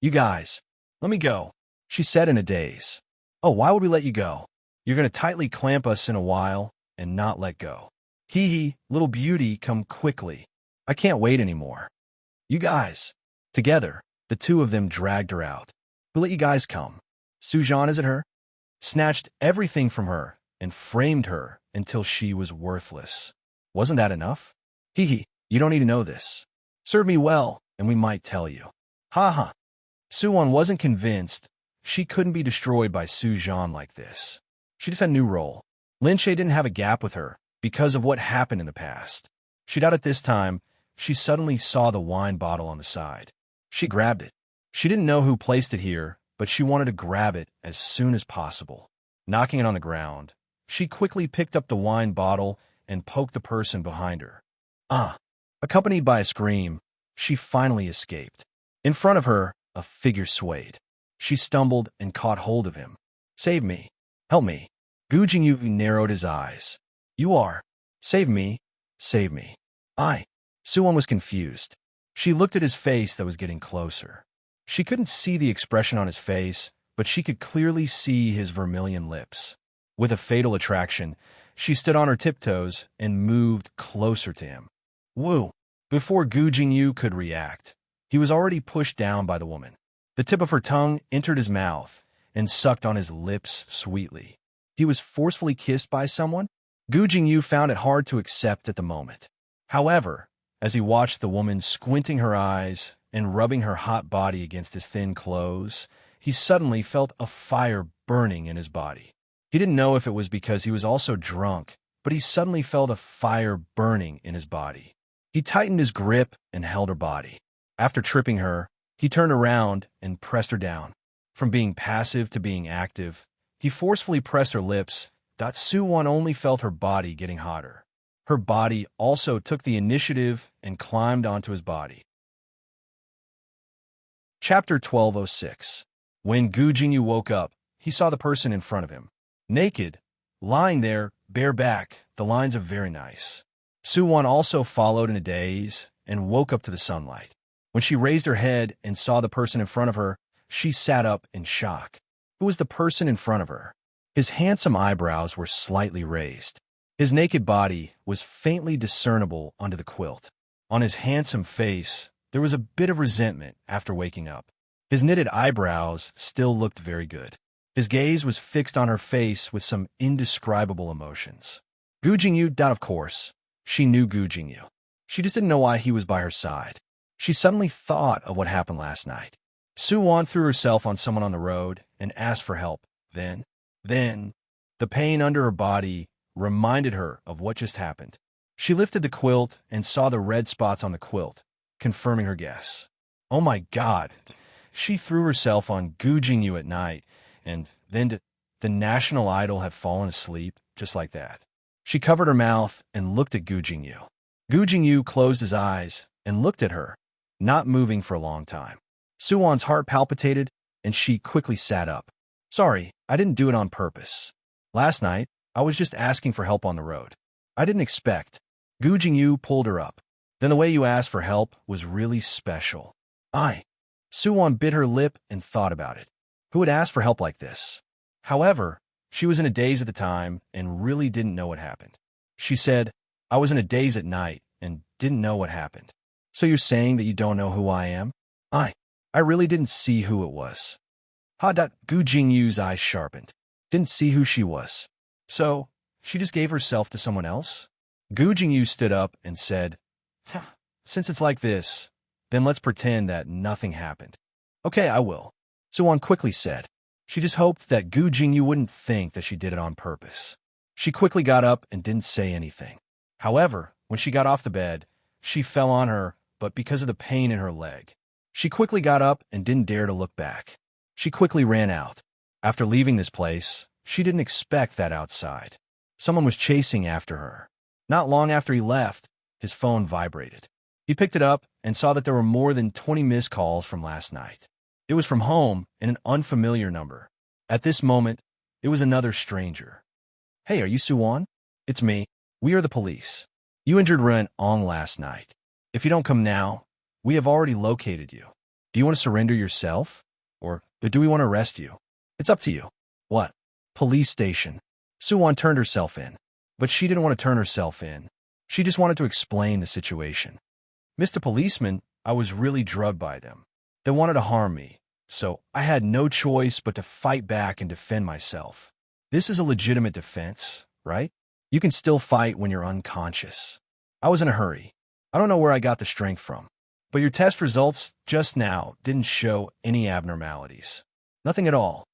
You guys, let me go, she said in a daze. Oh, why would we let you go? You're going to tightly clamp us in a while and not let go. Hee hee, little beauty, come quickly. I can't wait anymore. You guys. Together, the two of them dragged her out. Who let you guys come? Su Zhan, is it her? Snatched everything from her and framed her until she was worthless. Wasn't that enough? Hee hee, you don't need to know this. Serve me well, and we might tell you. Ha ha. Suwon wasn't convinced. She couldn't be destroyed by Su Zhan like this. She just had a new role. Lin Shay didn't have a gap with her because of what happened in the past. She doubt at this time, she suddenly saw the wine bottle on the side. She grabbed it. She didn't know who placed it here, but she wanted to grab it as soon as possible. Knocking it on the ground, she quickly picked up the wine bottle and poked the person behind her. Ah! Accompanied by a scream, she finally escaped. In front of her, a figure swayed. She stumbled and caught hold of him. "Save me! Help me!" Gu Jingyu narrowed his eyes. "You are? Save me! Save me!" Suwon was confused. She looked at his face that was getting closer. She couldn't see the expression on his face, but she could clearly see his vermilion lips. With a fatal attraction, she stood on her tiptoes and moved closer to him. Woo! Before Gu Jingyu could react, he was already pushed down by the woman. The tip of her tongue entered his mouth and sucked on his lips sweetly. He was forcefully kissed by someone? Gu Jingyu found it hard to accept at the moment. However, as he watched the woman squinting her eyes and rubbing her hot body against his thin clothes, he suddenly felt a fire burning in his body. He didn't know if it was because he was also drunk, but he suddenly felt a fire burning in his body. He tightened his grip and held her body. After tripping her, he turned around and pressed her down. From being passive to being active, he forcefully pressed her lips. Suwon only felt her body getting hotter. Her body also took the initiative and climbed onto his body. Chapter 1206. When Gu Jingyu woke up, he saw the person in front of him. Naked, lying there, bareback, the lines of very nice. Suwon also followed in a daze and woke up to the sunlight. When she raised her head and saw the person in front of her, she sat up in shock. Who was the person in front of her? His handsome eyebrows were slightly raised. His naked body was faintly discernible under the quilt. On his handsome face, there was a bit of resentment after waking up. His knitted eyebrows still looked very good. His gaze was fixed on her face with some indescribable emotions. Gu Jingyu, of course. She knew Gu Jingyu. She just didn't know why he was by her side. She suddenly thought of what happened last night. Suwon threw herself on someone on the road and asked for help. Then, the pain under her body reminded her of what just happened. She lifted the quilt and saw the red spots on the quilt, confirming her guess. Oh my God! She threw herself on Gu Jingyu at night, and then the national idol had fallen asleep just like that. She covered her mouth and looked at Gu Jingyu. Gu Jingyu closed his eyes and looked at her, not moving for a long time. Suwon's heart palpitated, and she quickly sat up. "Sorry, I didn't do it on purpose. Last night, I was just asking for help on the road. I didn't expect." Gu Jingyu pulled her up. "Then the way you asked for help was really special." Suwon bit her lip and thought about it. Who would ask for help like this? However, she was in a daze at the time and really didn't know what happened. She said, "I was in a daze at night and didn't know what happened." "So you're saying that you don't know who I am?" I really didn't see who it was." Gu Jingyu's eyes sharpened. Didn't see who she was. So, she just gave herself to someone else? Gu Jingyu stood up and said, "Since it's like this, then let's pretend that nothing happened." "Okay, I will," Suwon quickly said. She just hoped that Gu Jingyu wouldn't think that she did it on purpose. She quickly got up and didn't say anything. However, when she got off the bed, she fell on her, but because of the pain in her leg. She quickly got up and didn't dare to look back. She quickly ran out. After leaving this place, she didn't expect that outside. Someone was chasing after her. Not long after he left, his phone vibrated. He picked it up and saw that there were more than 20 missed calls from last night. It was from home and an unfamiliar number. At this moment, it was another stranger. "Hey, are you Suwon?" "It's me. We are the police. You injured Ren Ong last night. If you don't come now, we have already located you. Do you want to surrender yourself? Or do we want to arrest you? It's up to you." "What?" "Police station." Suwon turned herself in. But she didn't want to turn herself in. She just wanted to explain the situation. "Mr. Policeman, I was really drugged by them. They wanted to harm me, so I had no choice but to fight back and defend myself. This is a legitimate defense, right? You can still fight when you're unconscious. I was in a hurry. I don't know where I got the strength from. But your test results just now didn't show any abnormalities. Nothing at all.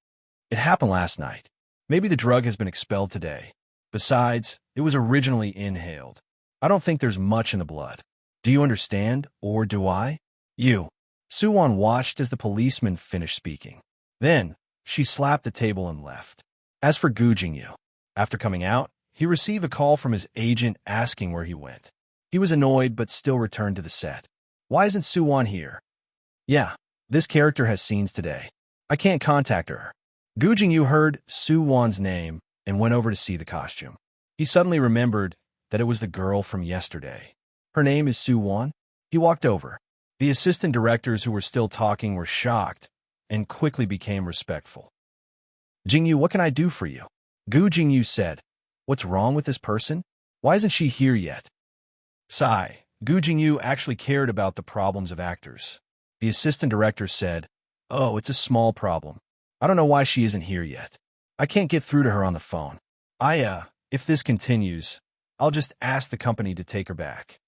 It happened last night. Maybe the drug has been expelled today. Besides, it was originally inhaled. I don't think there's much in the blood. Do you understand, or do I?" "You." Suwon watched as the policeman finished speaking. Then, she slapped the table and left. As for Gu Jingyu, after coming out, he received a call from his agent asking where he went. He was annoyed but still returned to the set. Why isn't Su-won here? Yeah, this character has scenes today. I can't contact her. Gu Jingyu heard Su-won's name and went over to see the costume. He suddenly remembered that it was the girl from yesterday. Her name is Su-won? He walked over. The assistant directors who were still talking were shocked and quickly became respectful. Jingyu, what can I do for you? Gu Jingyu said. What's wrong with this person? Why isn't she here yet? Sigh. Gu Jingyu actually cared about the problems of actors. The assistant director said, Oh, it's a small problem. I don't know why she isn't here yet. I can't get through to her on the phone. If this continues, I'll just ask the company to take her back.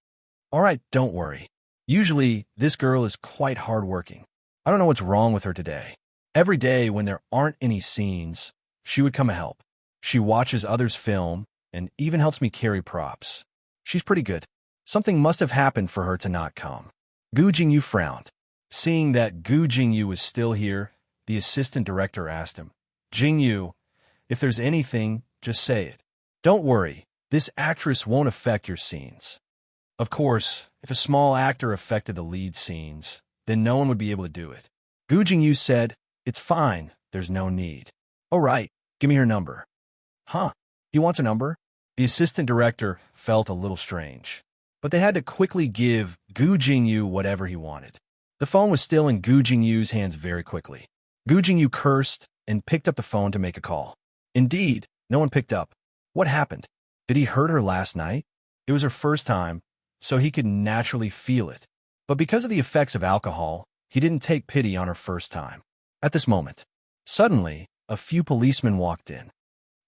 All right, don't worry. Usually, this girl is quite hardworking. I don't know what's wrong with her today. Every day when there aren't any scenes, she would come and help. She watches others film and even helps me carry props. She's pretty good. Something must have happened for her to not come. Gu Jingyu frowned. Seeing that Gu Jingyu was still here, the assistant director asked him, Jingyu, if there's anything, just say it. Don't worry, this actress won't affect your scenes. Of course, if a small actor affected the lead scenes, then no one would be able to do it. Gu Jingyu said, It's fine, there's no need. All right, give me her number. Huh? He wants a number? The assistant director felt a little strange, but they had to quickly give Gu Jingyu whatever he wanted. The phone was still in Gu Jingyu's hands very quickly. Gu Jingyu cursed and picked up the phone to make a call. Indeed, no one picked up. What happened? Did he hurt her last night? It was her first time, so he could naturally feel it. But because of the effects of alcohol, he didn't take pity on her first time. At this moment, suddenly, a few policemen walked in.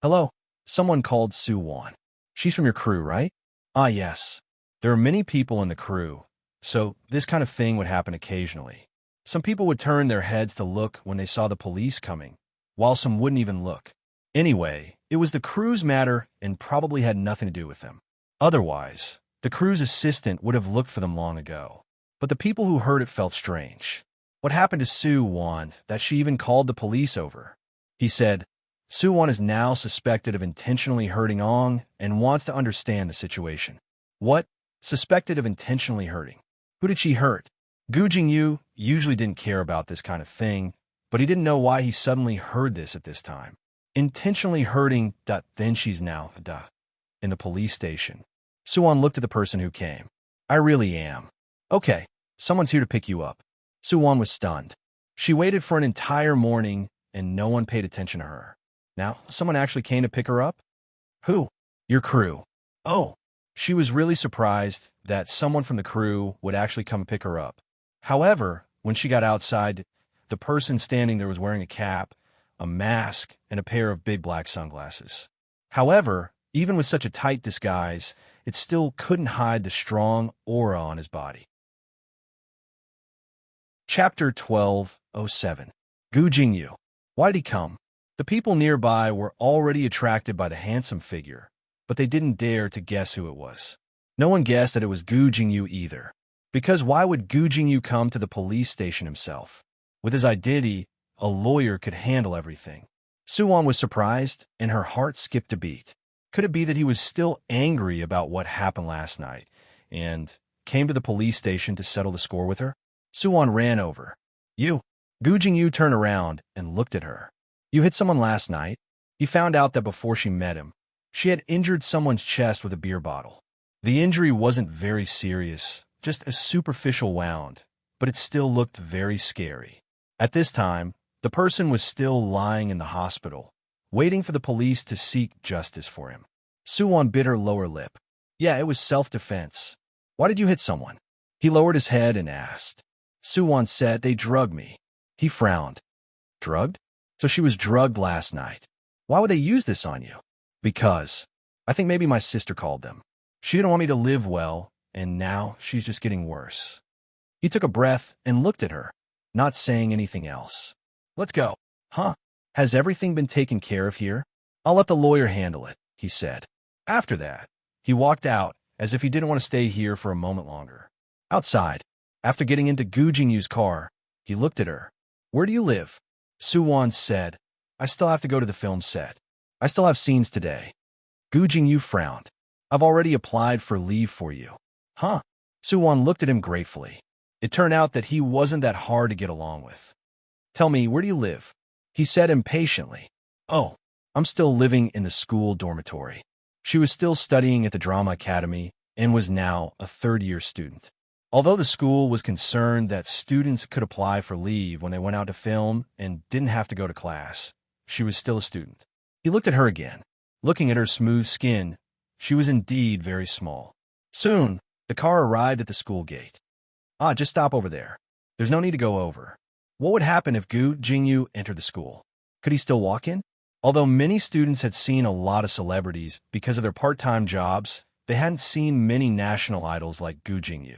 Hello, someone called Su-won. She's from your crew, right? Ah, yes. There are many people in the crew, so this kind of thing would happen occasionally. Some people would turn their heads to look when they saw the police coming, while some wouldn't even look. Anyway, it was the crew's matter and probably had nothing to do with them. Otherwise, the crew's assistant would have looked for them long ago. But the people who heard it felt strange. What happened to Su-won that she even called the police over? He said, Su-won is now suspected of intentionally hurting Ong and wants to understand the situation. What? Suspected of intentionally hurting? Who did she hurt? Gu Jingyu usually didn't care about this kind of thing, but he didn't know why he suddenly heard this at this time. Intentionally hurting, then she's now, in the police station. Su-won looked at the person who came. I really am. Okay, someone's here to pick you up. Su-won was stunned. She waited for an entire morning, and no one paid attention to her. Now, someone actually came to pick her up? Who? Your crew. Oh, she was really surprised that someone from the crew would actually come pick her up. However, when she got outside, the person standing there was wearing a cap, a mask, and a pair of big black sunglasses. However, even with such a tight disguise, it still couldn't hide the strong aura on his body. Chapter 12:07. Gu Jingyu. Why'd he come? The people nearby were already attracted by the handsome figure, but they didn't dare to guess who it was. No one guessed that it was Gu Jingyu either, because why would Gu Jingyu come to the police station himself? With his identity, a lawyer could handle everything. Su-won was surprised, and her heart skipped a beat. Could it be that he was still angry about what happened last night, and came to the police station to settle the score with her? Su-won ran over. You. Gu Jingyu turned around and looked at her. You hit someone last night? He found out that before she met him, she had injured someone's chest with a beer bottle. The injury wasn't very serious, just a superficial wound, but it still looked very scary. At this time, the person was still lying in the hospital, waiting for the police to seek justice for him. Su-won bit her lower lip. Yeah, it was self-defense. Why did you hit someone? He lowered his head and asked. Su-won said they drugged me. He frowned. Drugged? So she was drugged last night. Why would they use this on you? Because I think maybe my sister called them. She didn't want me to live well, and now she's just getting worse. He took a breath and looked at her, not saying anything else. Let's go. Huh? Has everything been taken care of here? I'll let the lawyer handle it, he said. After that, he walked out as if he didn't want to stay here for a moment longer. Outside, after getting into Gu Jingyu's car, he looked at her. Where do you live? Suwon said, I still have to go to the film set. I still have scenes today. Gu Jingyu frowned. I've already applied for leave for you. Huh? Suwon looked at him gratefully. It turned out that he wasn't that hard to get along with. Tell me, where do you live? He said impatiently. Oh, I'm still living in the school dormitory. She was still studying at the drama academy and was now a third-year student. Although the school was concerned that students could apply for leave when they went out to film and didn't have to go to class, she was still a student. He looked at her again. Looking at her smooth skin, she was indeed very small. Soon, the car arrived at the school gate. Just stop over there. There's no need to go over. What would happen if Gu Jingyu entered the school? Could he still walk in? Although many students had seen a lot of celebrities because of their part-time jobs, they hadn't seen many national idols like Gu Jingyu.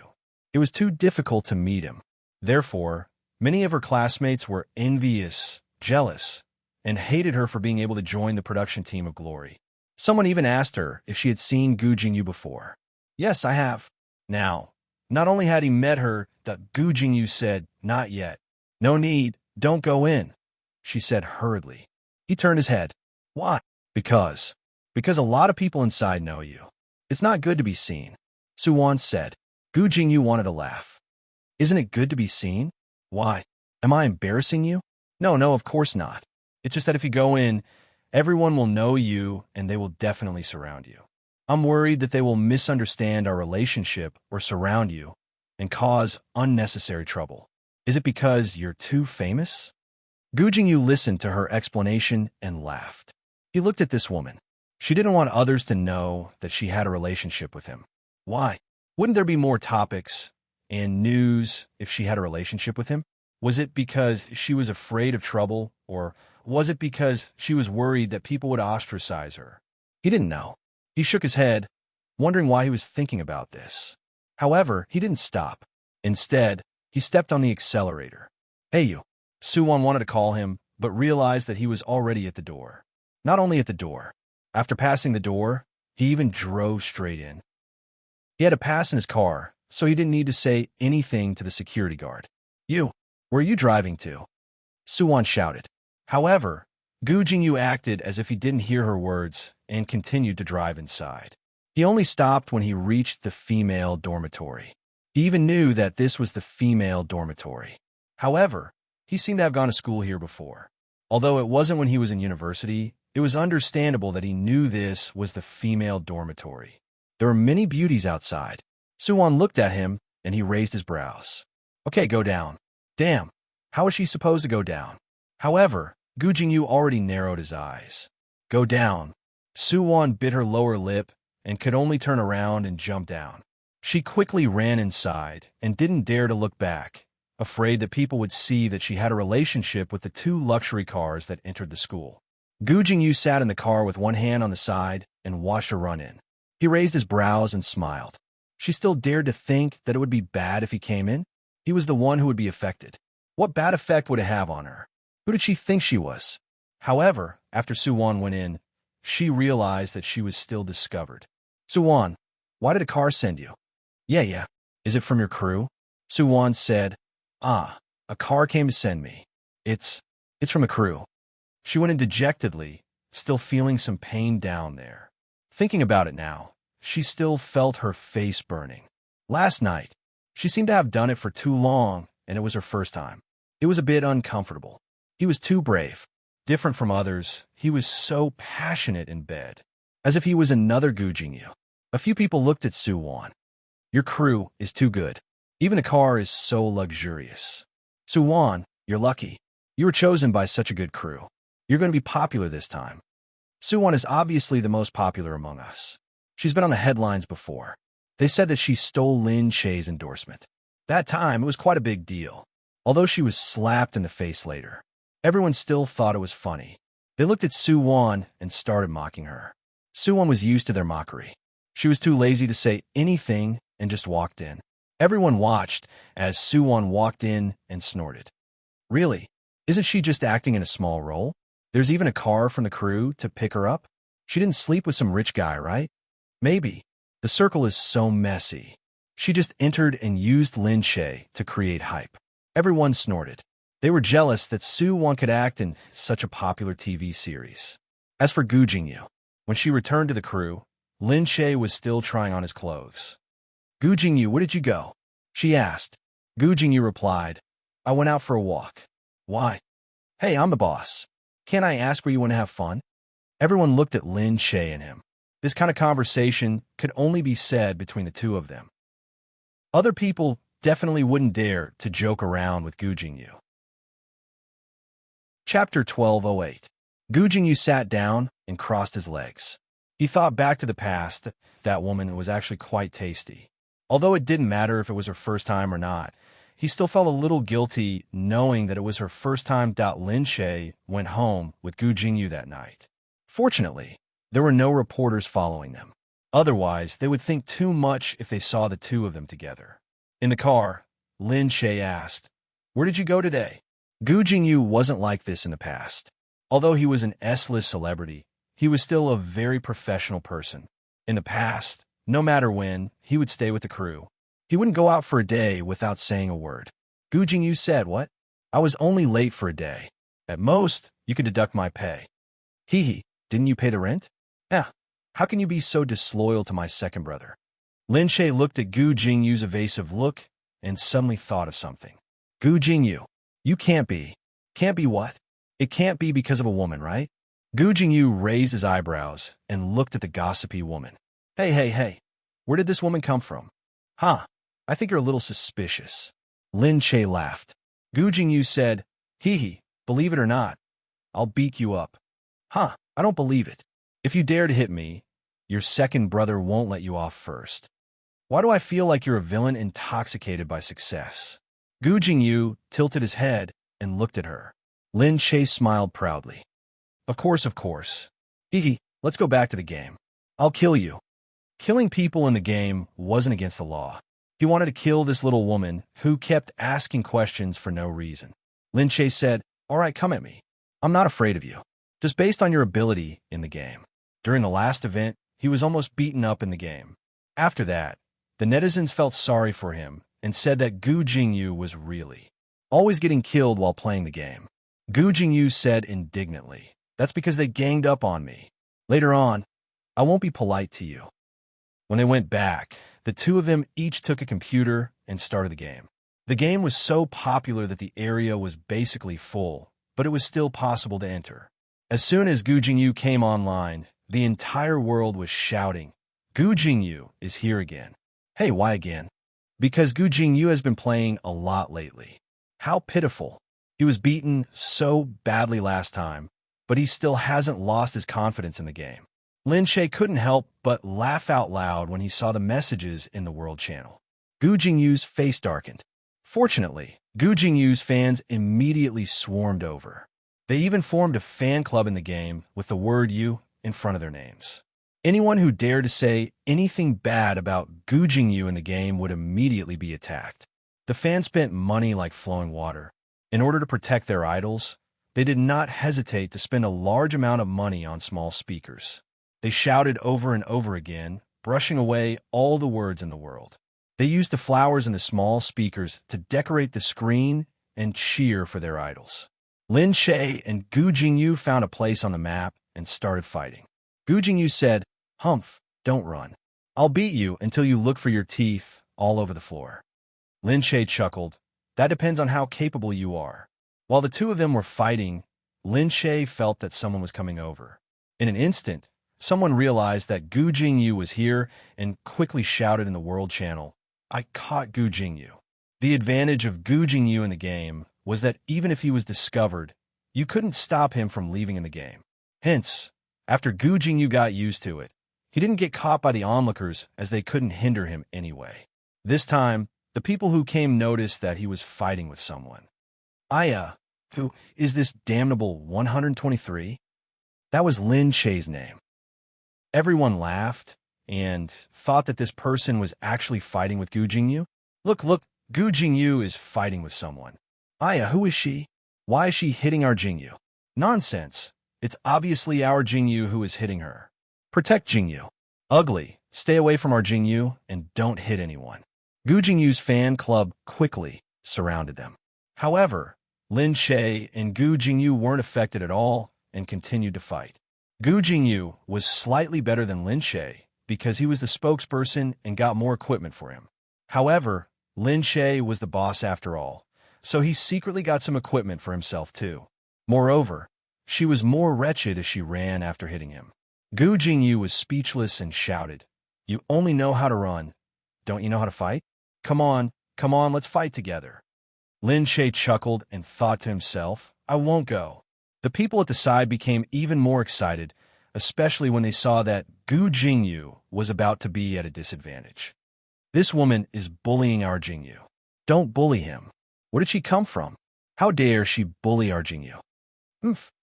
It was too difficult to meet him. Therefore, many of her classmates were envious, jealous, and hated her for being able to join the production team of Glory. Someone even asked her if she had seen Gu Jingyu before. Yes, I have. Now, not only had he met her, but Gu Jingyu said, not yet. No need, don't go in, she said hurriedly. He turned his head. Why? Because a lot of people inside know you. It's not good to be seen, Suwon said. Gu Jingyu wanted to laugh. Isn't it good to be seen? Why? Am I embarrassing you? No, of course not. It's just that if you go in, everyone will know you and they will definitely surround you. I'm worried that they will misunderstand our relationship or surround you and cause unnecessary trouble. Is it because you're too famous? Gu Jingyu listened to her explanation and laughed. He looked at this woman. She didn't want others to know that she had a relationship with him. Why? Wouldn't there be more topics and news if she had a relationship with him? Was it because she was afraid of trouble, or was it because she was worried that people would ostracize her? He didn't know. He shook his head, wondering why he was thinking about this. However, he didn't stop. Instead, he stepped on the accelerator. Hey you. Suwon wanted to call him, but realized that he was already at the door. Not only at the door. After passing the door, he even drove straight in. He had a pass in his car, so he didn't need to say anything to the security guard. You, where are you driving to? Suwon shouted. However, Gu Jingyu acted as if he didn't hear her words and continued to drive inside. He only stopped when he reached the female dormitory. He even knew that this was the female dormitory. However, he seemed to have gone to school here before. Although it wasn't when he was in university, it was understandable that he knew this was the female dormitory. There were many beauties outside. Suwon looked at him, and he raised his brows. Okay, go down. Damn, how is she supposed to go down? However, Gu Jingyu already narrowed his eyes. Go down. Suwon bit her lower lip and could only turn around and jump down. She quickly ran inside and didn't dare to look back, afraid that people would see that she had a relationship with the two luxury cars that entered the school. Gu Jingyu sat in the car with one hand on the side and watched her run in. He raised his brows and smiled. She still dared to think that it would be bad if he came in. He was the one who would be affected. What bad effect would it have on her? Who did she think she was? However, after Suwon went in, she realized that she was still discovered. Suwon, why did a car send you? Yeah. Is it from your crew? Suwon said, a car came to send me. It's from a crew. She went in dejectedly, still feeling some pain down there. Thinking about it now, she still felt her face burning. Last night, she seemed to have done it for too long, and it was her first time. It was a bit uncomfortable. He was too brave. Different from others, he was so passionate in bed, as if he was another Gu Jingyu. A few people looked at Suwon. Your crew is too good. Even the car is so luxurious. Suwon, you're lucky. You were chosen by such a good crew. You're going to be popular this time. Suwon is obviously the most popular among us. She's been on the headlines before. They said that she stole Lin Che's endorsement. That time, it was quite a big deal. Although she was slapped in the face later, everyone still thought it was funny. They looked at Suwon and started mocking her. Suwon was used to their mockery. She was too lazy to say anything and just walked in. Everyone watched as Suwon walked in and snorted. Really? Isn't she just acting in a small role? There's even a car from the crew to pick her up? She didn't sleep with some rich guy, right? Maybe. The circle is so messy. She just entered and used Lin Che to create hype. Everyone snorted. They were jealous that Su Wan could act in such a popular TV series. As for Gu Jingyu, when she returned to the crew, Lin Che was still trying on his clothes. Gu Jingyu, where did you go? She asked. Gu Jingyu replied, I went out for a walk. Why? Hey, I'm the boss. Can't I ask where you want to have fun? Everyone looked at Lin Che and him. This kind of conversation could only be said between the two of them. Other people definitely wouldn't dare to joke around with Gu Jingyu. Chapter 1208. Gu Jingyu sat down and crossed his legs. He thought back to the past. That woman was actually quite tasty. Although it didn't matter if it was her first time or not, he still felt a little guilty knowing that it was her first time. Lin Che went home with Gu Jingyu that night. Fortunately, there were no reporters following them. Otherwise, they would think too much if they saw the two of them together. In the car, Lin Che asked, Where did you go today? Gu Jingyu wasn't like this in the past. Although he was an S-list celebrity, he was still a very professional person. In the past, no matter when, he would stay with the crew. He wouldn't go out for a day without saying a word. Gu Jingyu said, What? I was only late for a day. At most, you could deduct my pay. Hee, didn't you pay the rent? Yeah. How can you be so disloyal to my second brother? Lin Che looked at Gu Jingyu's evasive look and suddenly thought of something. Gu Jingyu, you can't be. Can't be what? It can't be because of a woman, right? Gu Jingyu raised his eyebrows and looked at the gossipy woman. Hey. Where did this woman come from? Huh, I think you're a little suspicious. Lin Che laughed. Gu Jingyu said, Hee, believe it or not, I'll beat you up. Huh, I don't believe it. If you dare to hit me, your second brother won't let you off first. Why do I feel like you're a villain intoxicated by success? Gu Jingyu tilted his head and looked at her. Lin Che smiled proudly. Of course. Hee, let's go back to the game. I'll kill you. Killing people in the game wasn't against the law. He wanted to kill this little woman who kept asking questions for no reason. Lin Che said, All right, come at me. I'm not afraid of you. Just based on your ability in the game. During the last event, he was almost beaten up in the game. After that, the netizens felt sorry for him and said that Gu Jingyu was really always getting killed while playing the game. Gu Jingyu said indignantly, That's because they ganged up on me. Later on, I won't be polite to you. When they went back, the two of them each took a computer and started the game. The game was so popular that the area was basically full, but it was still possible to enter. As soon as Gu Jingyu came online, the entire world was shouting, Gu Jingyu is here again. Hey, why again? Because Gu Jingyu has been playing a lot lately. How pitiful. He was beaten so badly last time, but he still hasn't lost his confidence in the game. Lin Che couldn't help but laugh out loud when he saw the messages in the World Channel. Gu Jingyu's face darkened. Fortunately, Gu Jingyu's fans immediately swarmed over. They even formed a fan club in the game with the word "you" in front of their names. Anyone who dared to say anything bad about Gu Jingyu in the game would immediately be attacked. The fans spent money like flowing water. In order to protect their idols, they did not hesitate to spend a large amount of money on small speakers. They shouted over and over again, brushing away all the words in the world. They used the flowers and the small speakers to decorate the screen and cheer for their idols. Lin Che and Gu Jingyu found a place on the map and started fighting. Gu Jingyu said, Humph, don't run. I'll beat you until you look for your teeth all over the floor. Lin Che chuckled. That depends on how capable you are. While the two of them were fighting, Lin Che felt that someone was coming over. In an instant, someone realized that Gu Jingyu was here and quickly shouted in the World Channel, I caught Gu Jingyu. The advantage of Gu Jingyu in the game was that even if he was discovered, you couldn't stop him from leaving in the game. Hence, after Gu Jingyu got used to it, he didn't get caught by the onlookers as they couldn't hinder him anyway. This time, the people who came noticed that he was fighting with someone. Who is this damnable 123? That was Lin Che's name. Everyone laughed and thought that this person was actually fighting with Gu Jingyu. Look, Gu Jingyu is fighting with someone. Who is she? Why is she hitting our Jingyu? Nonsense. It's obviously our Jingyu who is hitting her. Protect Jingyu. Ugly. Stay away from our Jingyu and don't hit anyone. Gu Jingyu's fan club quickly surrounded them. However, Lin Che and Gu Jingyu weren't affected at all and continued to fight. Gu Jingyu was slightly better than Lin Che because he was the spokesperson and got more equipment for him. However, Lin Che was the boss after all, so he secretly got some equipment for himself too. Moreover, she was more wretched as she ran after hitting him. Gu Jingyu was speechless and shouted, "You only know how to run. Don't you know how to fight? Come on, let's fight together." Lin Che chuckled and thought to himself, "I won't go." The people at the side became even more excited, especially when they saw that Gu Jingyu was about to be at a disadvantage. "This woman is bullying our Jingyu. Don't bully him. Where did she come from? How dare she bully our Jingyu?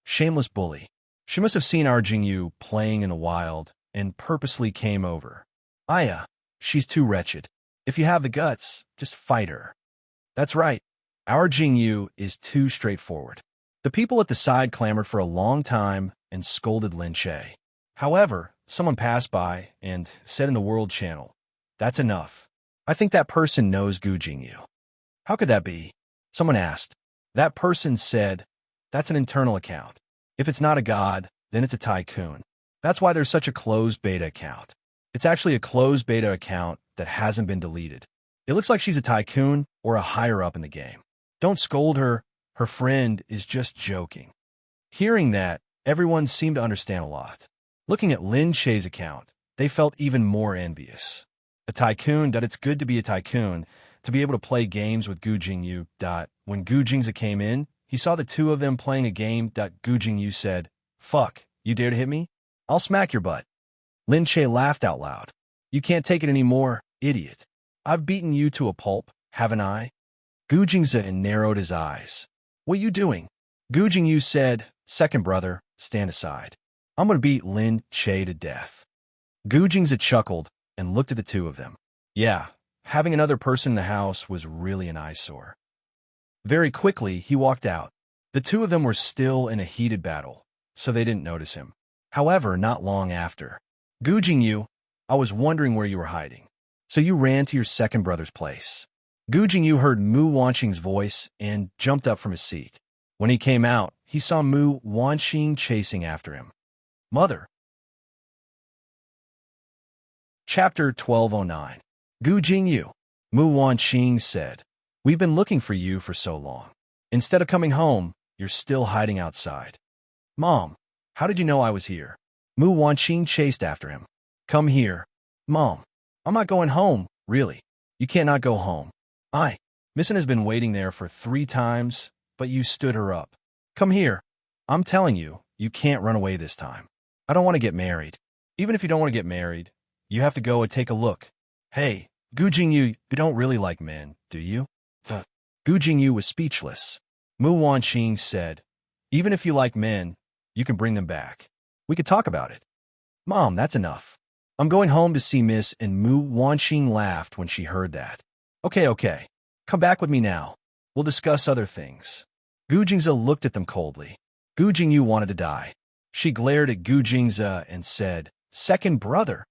Shameless bully. She must have seen our Jingyu playing in the wild and purposely came over. Aya, she's too wretched. If you have the guts, just fight her." That's right. Our Jingyu is too straightforward. The people at the side clamored for a long time and scolded Lin Che. However, someone passed by and said in the World Channel, "That's enough. I think that person knows Gu Jingyu." "How could that be?" Someone asked. That person said, "That's an internal account. If it's not a god, then it's a tycoon. That's why there's such a closed beta account. It's actually a closed beta account that hasn't been deleted. It looks like she's a tycoon or a higher up in the game. Don't scold her. Her friend is just joking." Hearing that, everyone seemed to understand a lot. Looking at Lin Che's account, they felt even more envious. A tycoon, that it's good to be a tycoon, to be able to play games with Gu Jingyu. When Gu Jingza came in, he saw the two of them playing a game. Gu Jingyu said, "Fuck, you dare to hit me? I'll smack your butt." Lin Che laughed out loud. "You can't take it anymore, idiot. I've beaten you to a pulp, haven't I?" Gu Jingza narrowed his eyes. "What you doing?" Gu Jingyu said, "Second brother, stand aside. I'm going to beat Lin Che to death." Gu Jingza chuckled and looked at the two of them. Yeah, having another person in the house was really an eyesore. Very quickly, he walked out. The two of them were still in a heated battle, so they didn't notice him. However, not long after, "Gu Jingyu, I was wondering where you were hiding. So you ran to your second brother's place." Gu Jingyu heard Mu Wanqing's voice and jumped up from his seat. When he came out, he saw Mu Wanqing chasing after him. "Mother." Chapter 1209. Gu Jingyu. Mu Wanqing said, "We've been looking for you for so long. Instead of coming home, you're still hiding outside." "Mom, how did you know I was here?" Mu Wanqing chased after him. "Come here." "Mom, I'm not going home, really. You can't not go home. Missin has been waiting there for 3 times, but you stood her up. Come here. I'm telling you, you can't run away this time. I don't want to get married. Even if you don't want to get married, you have to go and take a look. Hey, Gu Jingyu, you don't really like men, do you?" Gu Jingyu was speechless. Mu Wanqing said, "Even if you like men, you can bring them back. We could talk about it." "Mom, that's enough. I'm going home to see Miss," and Mu Wanqing laughed when she heard that. Okay. Come back with me now. We'll discuss other things." Gu Jingza looked at them coldly. Gu Jingyu wanted to die. She glared at Gu Jingza and said, "Second brother."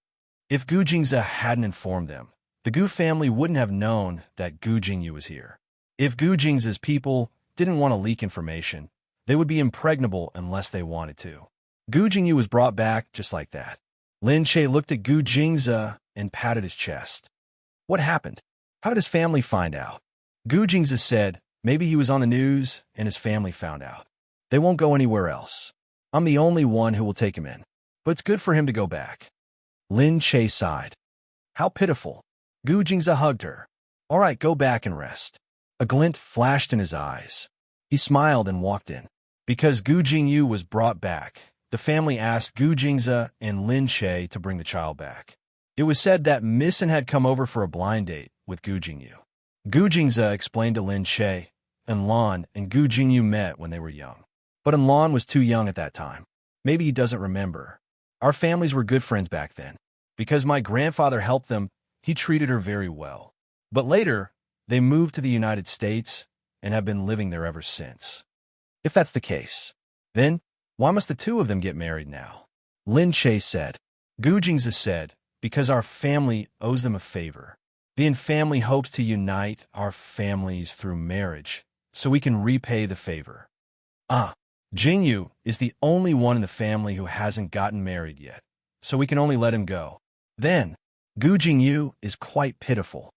If Gu Jingza hadn't informed them, the Gu family wouldn't have known that Gu Jingyu was here. If Gu Jingza's people didn't want to leak information, they would be impregnable unless they wanted to. Gu Jingyu was brought back just like that. Lin Che looked at Gu Jingza and patted his chest. "What happened? How did his family find out?" Gu Jingza said, "Maybe he was on the news and his family found out. They won't go anywhere else. I'm the only one who will take him in. But it's good for him to go back." Lin Che sighed. "How pitiful." Gu Jingza hugged her. "All right, go back and rest." A glint flashed in his eyes. He smiled and walked in. Because Gu Jingyu was brought back, the family asked Gu Jingza and Lin Che to bring the child back. It was said that Missin had come over for a blind date with Gu Jingyu. Gu Jingza explained to Lin Che, Enlan and Gu Jingyu met when they were young. But Enlan was too young at that time. Maybe he doesn't remember. Our families were good friends back then. Because my grandfather helped them, he treated her very well. But later, they moved to the United States and have been living there ever since. If that's the case, then why must the two of them get married now? Lin Che said. Gu Jingza said, "Because our family owes them a favor. The family hopes to unite our families through marriage, so we can repay the favor. Ah, Jingyu is the only one in the family who hasn't gotten married yet, so we can only let him go. Then, Gu Jingyu is quite pitiful.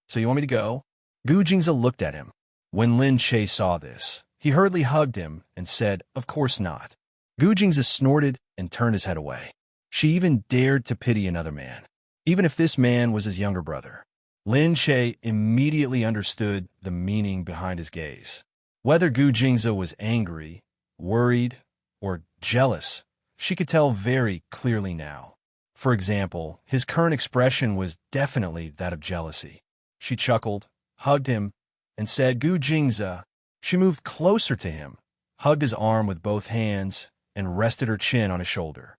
So you want me to go? Gu Jingzi looked at him. When Lin Che saw this, he hurriedly hugged him and said, "Of course not." Gu Jingzi snorted and turned his head away. She even dared to pity another man, even if this man was his younger brother. Lin Che immediately understood the meaning behind his gaze. Whether Gu Jingzi was angry, worried, or jealous, she could tell very clearly now. For example, his current expression was definitely that of jealousy. She chuckled, hugged him, and said, "Gu Jingzi." She moved closer to him, hugged his arm with both hands, and rested her chin on his shoulder.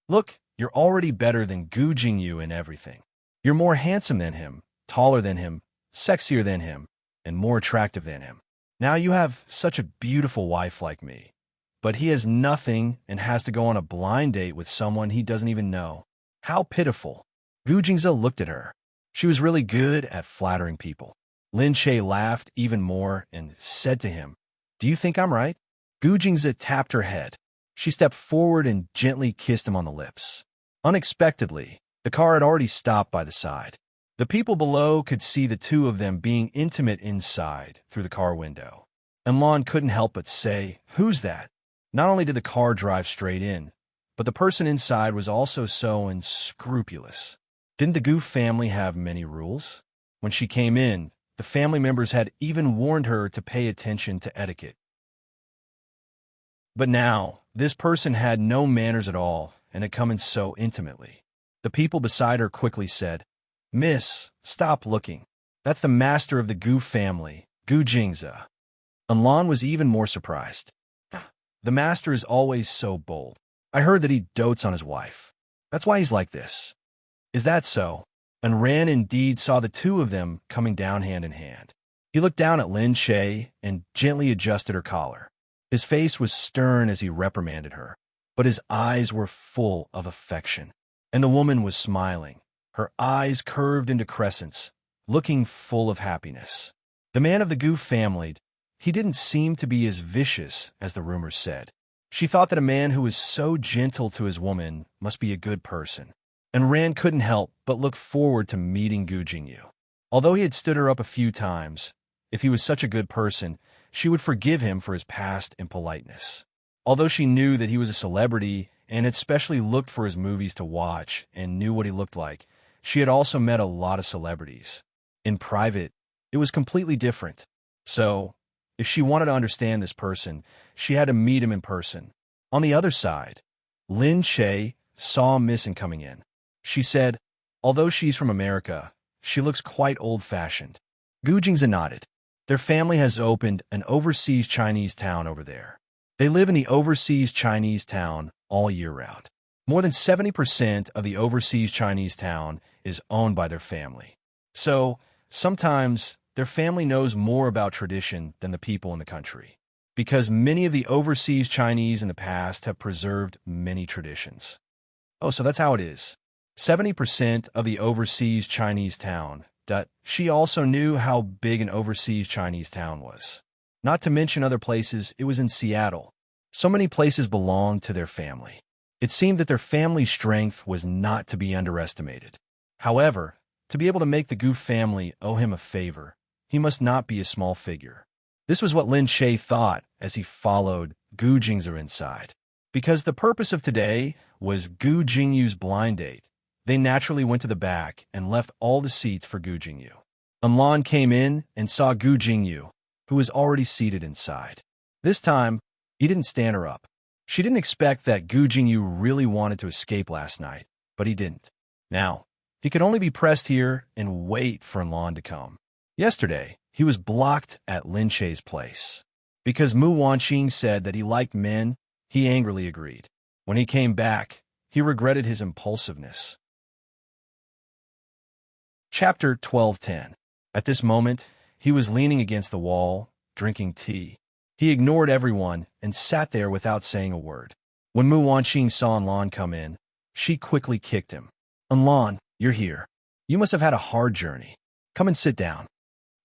"Look, you're already better than Gu Jingyu in everything. You're more handsome than him, taller than him, sexier than him, and more attractive than him. Now you have such a beautiful wife like me. But he has nothing and has to go on a blind date with someone he doesn't even know. How pitiful." Gu Jingzi looked at her. She was really good at flattering people. Lin Che laughed even more and said to him, "Do you think I'm right?" Gu Jingzi tapped her head. She stepped forward and gently kissed him on the lips. Unexpectedly, the car had already stopped by the side. The people below could see the two of them being intimate inside through the car window. And Lon couldn't help but say, "Who's that?" Not only did the car drive straight in, but the person inside was also so unscrupulous. Didn't the Gu family have many rules? When she came in, the family members had even warned her to pay attention to etiquette. But now, this person had no manners at all and had come in so intimately. The people beside her quickly said, "Miss, stop looking. That's the master of the Gu family, Gu Jingzi." And Lon was even more surprised. "The master is always so bold. I heard that he dotes on his wife. That's why he's like this." "Is that so?" And Ran indeed saw the two of them coming down hand in hand. He looked down at Lin Che and gently adjusted her collar. His face was stern as he reprimanded her, but his eyes were full of affection. And the woman was smiling, her eyes curved into crescents, looking full of happiness. The man of the Gu family, he didn't seem to be as vicious as the rumors said. She thought that a man who was so gentle to his woman must be a good person. And Ran couldn't help but look forward to meeting Gu Jingyu. Although he had stood her up a few times, if he was such a good person, she would forgive him for his past impoliteness. Although she knew that he was a celebrity and had specially looked for his movies to watch and knew what he looked like, she had also met a lot of celebrities. In private, it was completely different. So, if she wanted to understand this person, she had to meet him in person. On the other side, Lin Che saw Missing coming in. She said, although she's from America, she looks quite old-fashioned. Gu Jingzi nodded. Their family has opened an overseas Chinese town over there. They live in the overseas Chinese town all year round. More than 70% of the overseas Chinese town is owned by their family. So, sometimes their family knows more about tradition than the people in the country, because many of the overseas Chinese in the past have preserved many traditions. Oh, so that's how it is. 70% of the overseas Chinese town. She also knew how big an overseas Chinese town was. Not to mention other places, it was in Seattle. So many places belonged to their family. It seemed that their family's strength was not to be underestimated. However, to be able to make the Gu family owe him a favor, he must not be a small figure. This was what Lin Che thought as he followed Gu Jingzi inside. Because the purpose of today was Gu Jingyu's blind date, they naturally went to the back and left all the seats for Gu Jingyu. Lan came in and saw Gu Jingyu, who was already seated inside. This time, he didn't stand her up. She didn't expect that Gu Jingyu really wanted to escape last night, but he didn't. Now, he could only be pressed here and wait for Lan to come. Yesterday, he was blocked at Lin Che's place. Because Mu Wanqing said that he liked men, he angrily agreed. When he came back, he regretted his impulsiveness. Chapter 12:10. At this moment, he was leaning against the wall, drinking tea. He ignored everyone and sat there without saying a word. When Mu Wanqing saw Lan come in, she quickly kicked him. Lan, you're here. You must have had a hard journey. Come and sit down.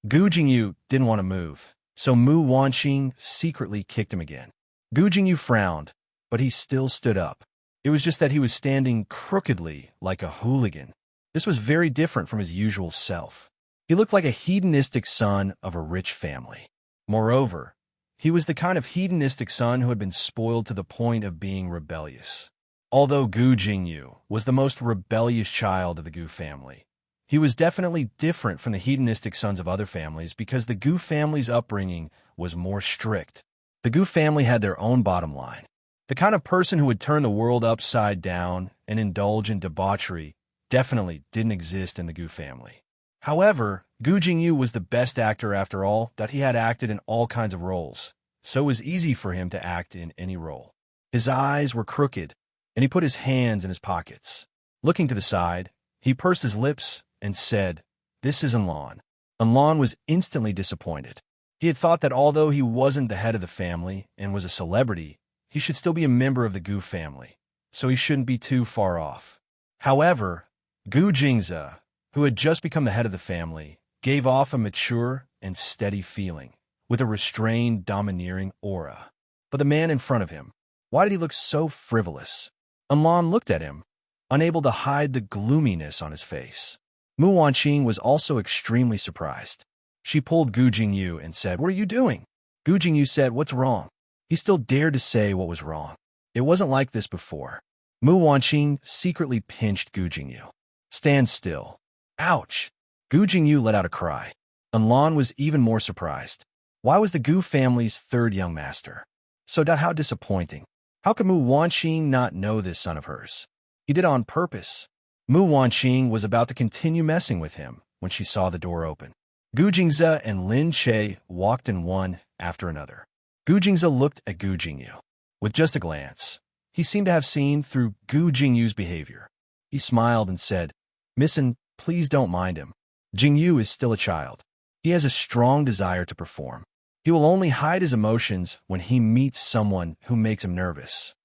Gu Jingyu didn't want to move, So Mu Wanqing secretly kicked him again. Gu Jingyu frowned, but he still stood up. It was just that he was standing crookedly like a hooligan. This was very different from his usual self. He looked like a hedonistic son of a rich family. Moreover, he was the kind of hedonistic son who had been spoiled to the point of being rebellious. Although Gu Jingyu was the most rebellious child of the Gu family, he was definitely different from the hedonistic sons of other families because the Gu family's upbringing was more strict. The Gu family had their own bottom line. The kind of person who would turn the world upside down and indulge in debauchery definitely didn't exist in the Gu family. However, Gu Jingyu was the best actor after all, that he had acted in all kinds of roles, so it was easy for him to act in any role. His eyes were crooked, and he put his hands in his pockets. Looking to the side, he pursed his lips and said, "This is Enlon." Enlon was instantly disappointed. He had thought that although he wasn't the head of the family and was a celebrity, he should still be a member of the Gu family, so he shouldn't be too far off. However, Gu Jingze, who had just become the head of the family, gave off a mature and steady feeling, with a restrained, domineering aura. But the man in front of him, why did he look so frivolous? Enlon looked at him, unable to hide the gloominess on his face. Mu Wanqing was also extremely surprised. She pulled Gu Jingyu and said, "What are you doing?" Gu Jingyu said, "What's wrong?" He still dared to say what was wrong. It wasn't like this before. Mu Wanqing secretly pinched Gu Jingyu. "Stand still." Ouch! Gu Jingyu let out a cry. Enlon was even more surprised. Why was the Gu family's third young master? How disappointing. How could Mu Wanqing not know this son of hers? He did it on purpose. Mu Wanqing was about to continue messing with him when she saw the door open. Gu Jingze and Lin Che walked in one after another. Gu Jingze looked at Gu Jingyu. With just a glance, he seemed to have seen through Gu Jingyu's behavior. He smiled and said, "Missin, please don't mind him. Jingyu is still a child. He has a strong desire to perform. He will only hide his emotions when he meets someone who makes him nervous."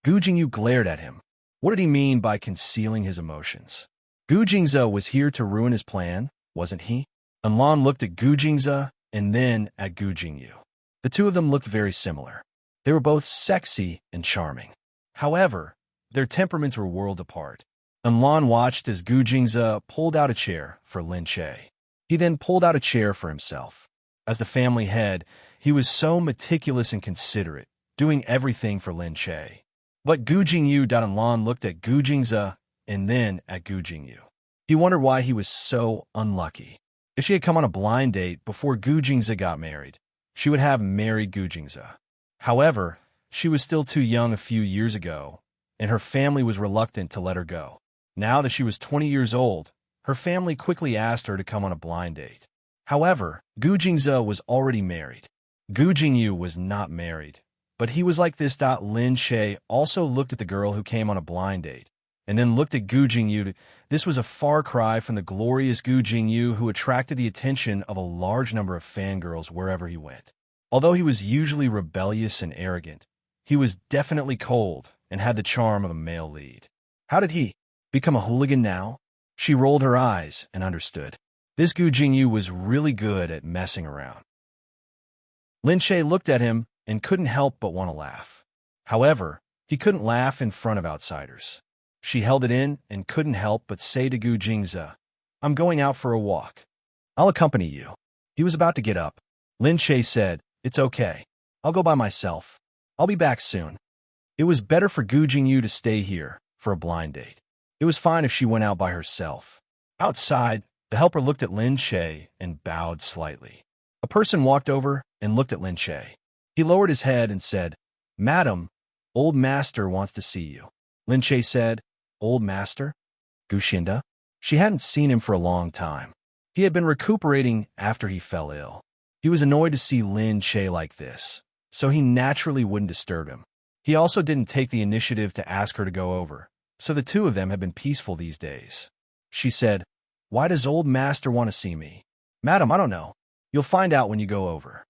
Gu Jingyu glared at him. What did he mean by concealing his emotions? Gu Jingze was here to ruin his plan, wasn't he? Enlon looked at Gu Jingze and then at Gu Jingyu. The two of them looked very similar. They were both sexy and charming. However, their temperaments were worlds apart. Enlon watched as Gu Jingze pulled out a chair for Lin Che. He then pulled out a chair for himself. As the family head, he was so meticulous and considerate, doing everything for Lin Che. But Gu Jingyu Enlon looked at Gu Jingze and then at Gu Jingyu. He wondered why he was so unlucky. If she had come on a blind date before Gu Jingze got married, she would have married Gu Jingze. However, she was still too young a few years ago, and her family was reluctant to let her go. Now that she was 20 years old, her family quickly asked her to come on a blind date. However, Gu Jingze was already married. Gu Jingyu was not married, but he was like this. Lin Che also looked at the girl who came on a blind date, and then looked at Gu Jingyu. This was a far cry from the glorious Gu Jingyu who attracted the attention of a large number of fangirls wherever he went. Although he was usually rebellious and arrogant, he was definitely cold and had the charm of a male lead. How did he become a hooligan now? She rolled her eyes and understood. This Gu Jingyu was really good at messing around. Lin Che looked at him and couldn't help but want to laugh. However, he couldn't laugh in front of outsiders. She held it in and couldn't help but say to Gu Jingze, "I'm going out for a walk. I'll accompany you." He was about to get up. Lin Che said, "It's okay. I'll go by myself. I'll be back soon." It was better for Gu Jingyu to stay here for a blind date. It was fine if she went out by herself. Outside, the helper looked at Lin Che and bowed slightly. A person walked over and looked at Lin Che. He lowered his head and said, "Madam, old master wants to see you." Lin Che said, "Old master? Gu Xinda?" She hadn't seen him for a long time. He had been recuperating after he fell ill. He was annoyed to see Lin Che like this, so he naturally wouldn't disturb him. He also didn't take the initiative to ask her to go over, so the two of them had been peaceful these days. She said, "Why does old master want to see me?" "Madam, I don't know. You'll find out when you go over."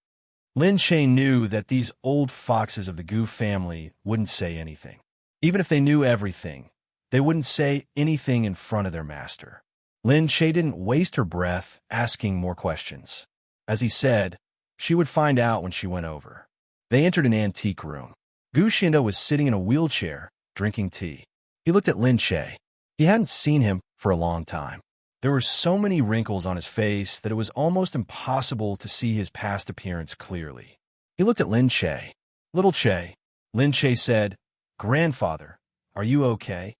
Lin Che knew that these old foxes of the Gu family wouldn't say anything. Even if they knew everything, they wouldn't say anything in front of their master. Lin Che didn't waste her breath asking more questions. As he said, She would find out when she went over. They entered an antique room. Gu Xinda was sitting in a wheelchair, drinking tea. He looked at Lin Che. He hadn't seen him for a long time. There were so many wrinkles on his face that it was almost impossible to see his past appearance clearly. He looked at Lin Che. "Little Che," Lin Che said, "Grandfather, are you okay?"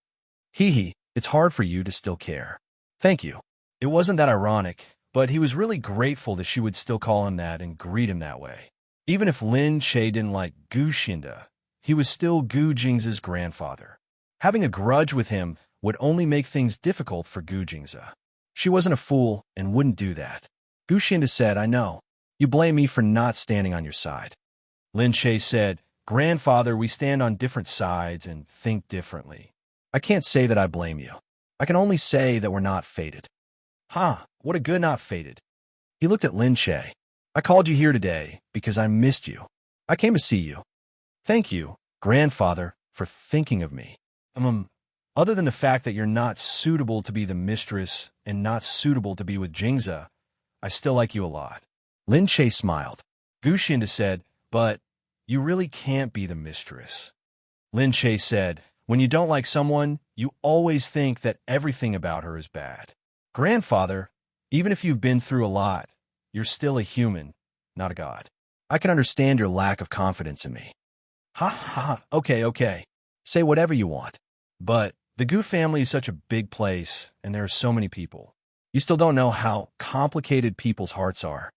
Hee, it's hard for you to still care." "Thank you." It wasn't that ironic, but he was really grateful that she would still call him that and greet him that way. Even if Lin Che didn't like Gu Xinda, he was still Gu Jingza's grandfather. Having a grudge with him would only make things difficult for Gu Jingza. She wasn't a fool and wouldn't do that. Gu Xinda said, "I know. You blame me for not standing on your side." Lin Che said, "Grandfather, we stand on different sides and think differently. I can't say that I blame you. I can only say that we're not fated." "Huh, what a good not fated." He looked at Lin Che. "I called you here today because I missed you. I came to see you." "Thank you, Grandfather, for thinking of me. Other than the fact that you're not suitable to be the mistress and not suitable to be with Jingza, I still like you a lot." Lin Che smiled. Gu Xinda said, "But you really can't be the mistress." Lin Che said, "When you don't like someone, you always think that everything about her is bad. Grandfather, even if you've been through a lot, you're still a human, not a god. I can understand your lack of confidence in me." "Ha ha, okay. Say whatever you want. But the Gu family is such a big place, and there are so many people. You still don't know how complicated people's hearts are."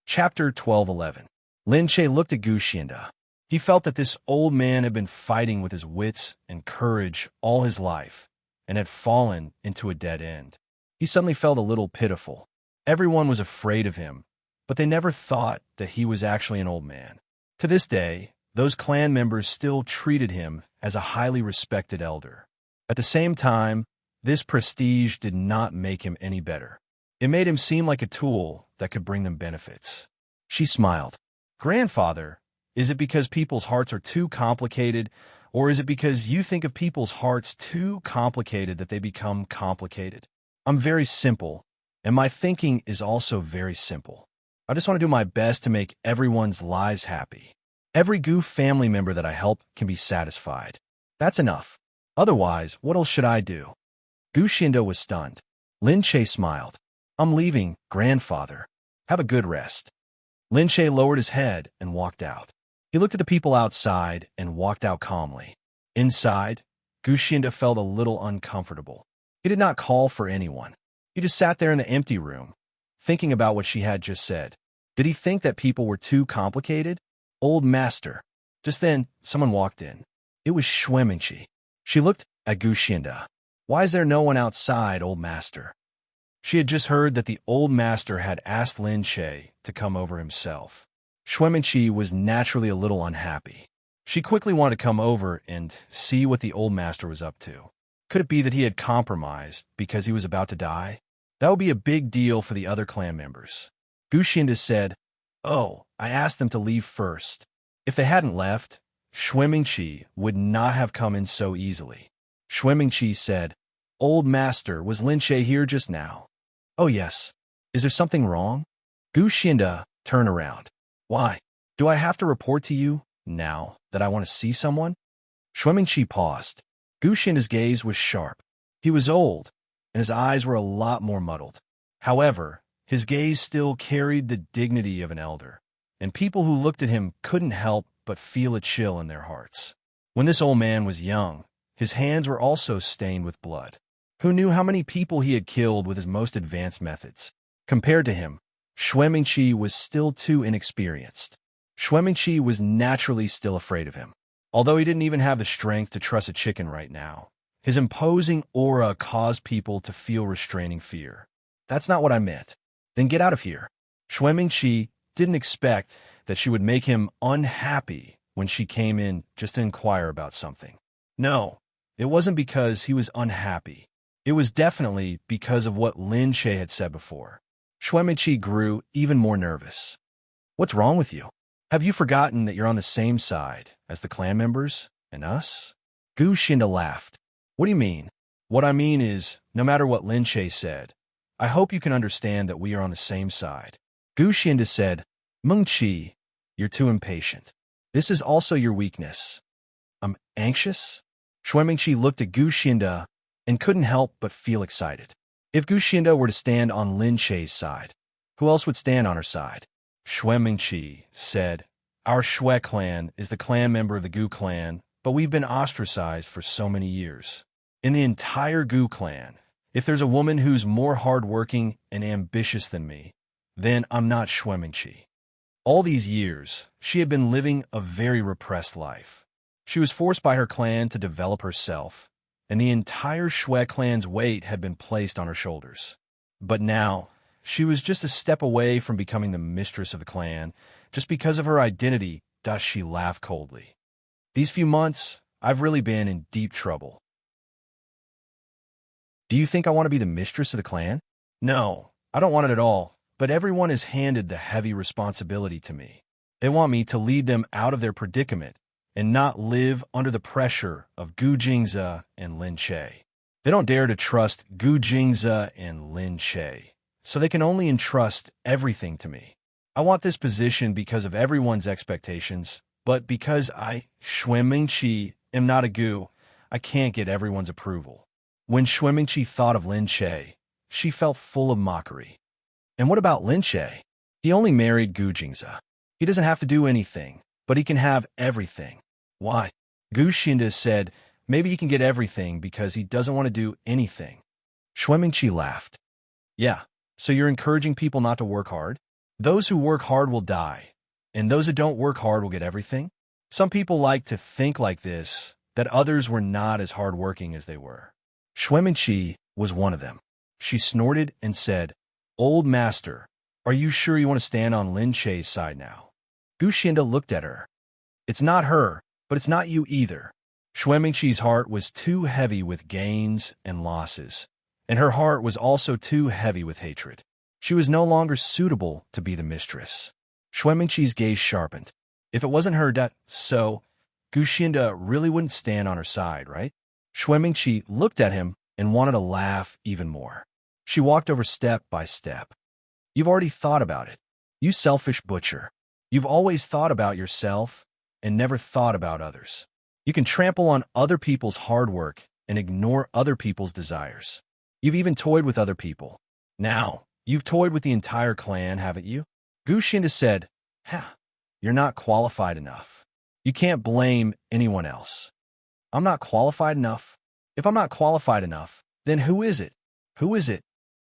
Chapter 12:11. Lin Che looked at Gu Xinda. He felt that this old man had been fighting with his wits and courage all his life, and had fallen into a dead end. He suddenly felt a little pitiful. Everyone was afraid of him, but they never thought that he was actually an old man. To this day, those clan members still treated him as a highly respected elder. At the same time, this prestige did not make him any better. It made him seem like a tool that could bring them benefits. She smiled. "Grandfather, is it because people's hearts are too complicated, or is it because you think of people's hearts too complicated that they become complicated? I'm very simple, and my thinking is also very simple. I just want to do my best to make everyone's lives happy. Every Gu family member that I help can be satisfied. That's enough. Otherwise, what else should I do?" Gu Xinda was stunned. Lin Che smiled. "I'm leaving, Grandfather. Have a good rest." Lin Che lowered his head and walked out. He looked at the people outside and walked out calmly. Inside, Gu Xinda felt a little uncomfortable. He did not call for anyone. He just sat there in the empty room, thinking about what she had just said. Did he think that people were too complicated? Old master. Just then, someone walked in. It was Xuemingqi. She looked at Gu Xinda. "Why is there no one outside, old master?" She had just heard that the old master had asked Lin Che to come over himself. Xuemingqi was naturally a little unhappy. She quickly wanted to come over and see what the old master was up to. Could it be that he had compromised because he was about to die? That would be a big deal for the other clan members. Gu Xinda said, "Oh, I asked them to leave first." If they hadn't left, Xuemingqi would not have come in so easily. Xuemingqi said, "Old master, was Lin Che here just now?" "Oh yes. Is there something wrong?" Gu Xinda turned around. "Why? Do I have to report to you now that I want to see someone?" Xuemingqi paused. Gu Xinda's gaze was sharp. He was old, and his eyes were a lot more muddled. However, his gaze still carried the dignity of an elder, and people who looked at him couldn't help but feel a chill in their hearts. When this old man was young, his hands were also stained with blood. Who knew how many people he had killed with his most advanced methods? Compared to him, Xuemingqi was still too inexperienced. Xuemingqi was naturally still afraid of him. Although he didn't even have the strength to trust a chicken right now, his imposing aura caused people to feel restraining fear. "That's not what I meant." "Then get out of here." Xuemingqi didn't expect that she would make him unhappy when she came in just to inquire about something. No, it wasn't because he was unhappy. It was definitely because of what Lin Che had said before. Xuemingqi grew even more nervous. "What's wrong with you? Have you forgotten that you're on the same side as the clan members and us?" Gu Xinda laughed. "What do you mean?" "What I mean is, no matter what Lin Che said, I hope you can understand that we are on the same side. Gu Xinda said, Mengqi, you're too impatient. This is also your weakness. I'm anxious? Shui Mingqi looked at Gu Xinda and couldn't help but feel excited. If Gu Xinda were to stand on Lin Che's side, who else would stand on her side? Shui Mingqi said, Our Shui clan is the clan member of the Gu clan, but we've been ostracized for so many years. In the entire Gu clan, if there's a woman who's more hardworking and ambitious than me, then I'm not Shui Mingqi. All these years, she had been living a very repressed life. She was forced by her clan to develop herself, and the entire Shui clan's weight had been placed on her shoulders. But now, she was just a step away from becoming the mistress of the clan, just because of her identity. Does she laugh coldly? These few months, I've really been in deep trouble. Do you think I want to be the mistress of the clan? No, I don't want it at all, but everyone has handed the heavy responsibility to me. They want me to lead them out of their predicament and not live under the pressure of Gu Jingze and Lin Che. They don't dare to trust Gu Jingze and Lin Che, so they can only entrust everything to me. I want this position because of everyone's expectations, but because I, Shui Mingqi, am not a Gu, I can't get everyone's approval. When Shui Mingqi thought of Lin Che, she felt full of mockery. And what about Lin Che? He only married Gu Jingze. He doesn't have to do anything, but he can have everything. Why? Gu Xinda said, maybe he can get everything because he doesn't want to do anything. Shui Mingqi laughed. Yeah, so you're encouraging people not to work hard? Those who work hard will die, and those that don't work hard will get everything? Some people like to think like this, that others were not as hardworking as they were. Shui Mingqi was one of them. She snorted and said, Old master, are you sure you want to stand on Lin Che's side now? Gu Xinda looked at her. It's not her, but it's not you either. Shui Mingqi's heart was too heavy with gains and losses, and her heart was also too heavy with hatred. She was no longer suitable to be the mistress. Shui Mingqi's gaze sharpened. If it wasn't her so Gu Xinda really wouldn't stand on her side, right? Shui Mingqi looked at him and wanted to laugh even more. She walked over step by step. You've already thought about it. You selfish butcher. You've always thought about yourself and never thought about others. You can trample on other people's hard work and ignore other people's desires. You've even toyed with other people. Now, you've toyed with the entire clan, haven't you? Gu Xinda said, you're not qualified enough. You can't blame anyone else. I'm not qualified enough? If I'm not qualified enough, then who is it? Who is it?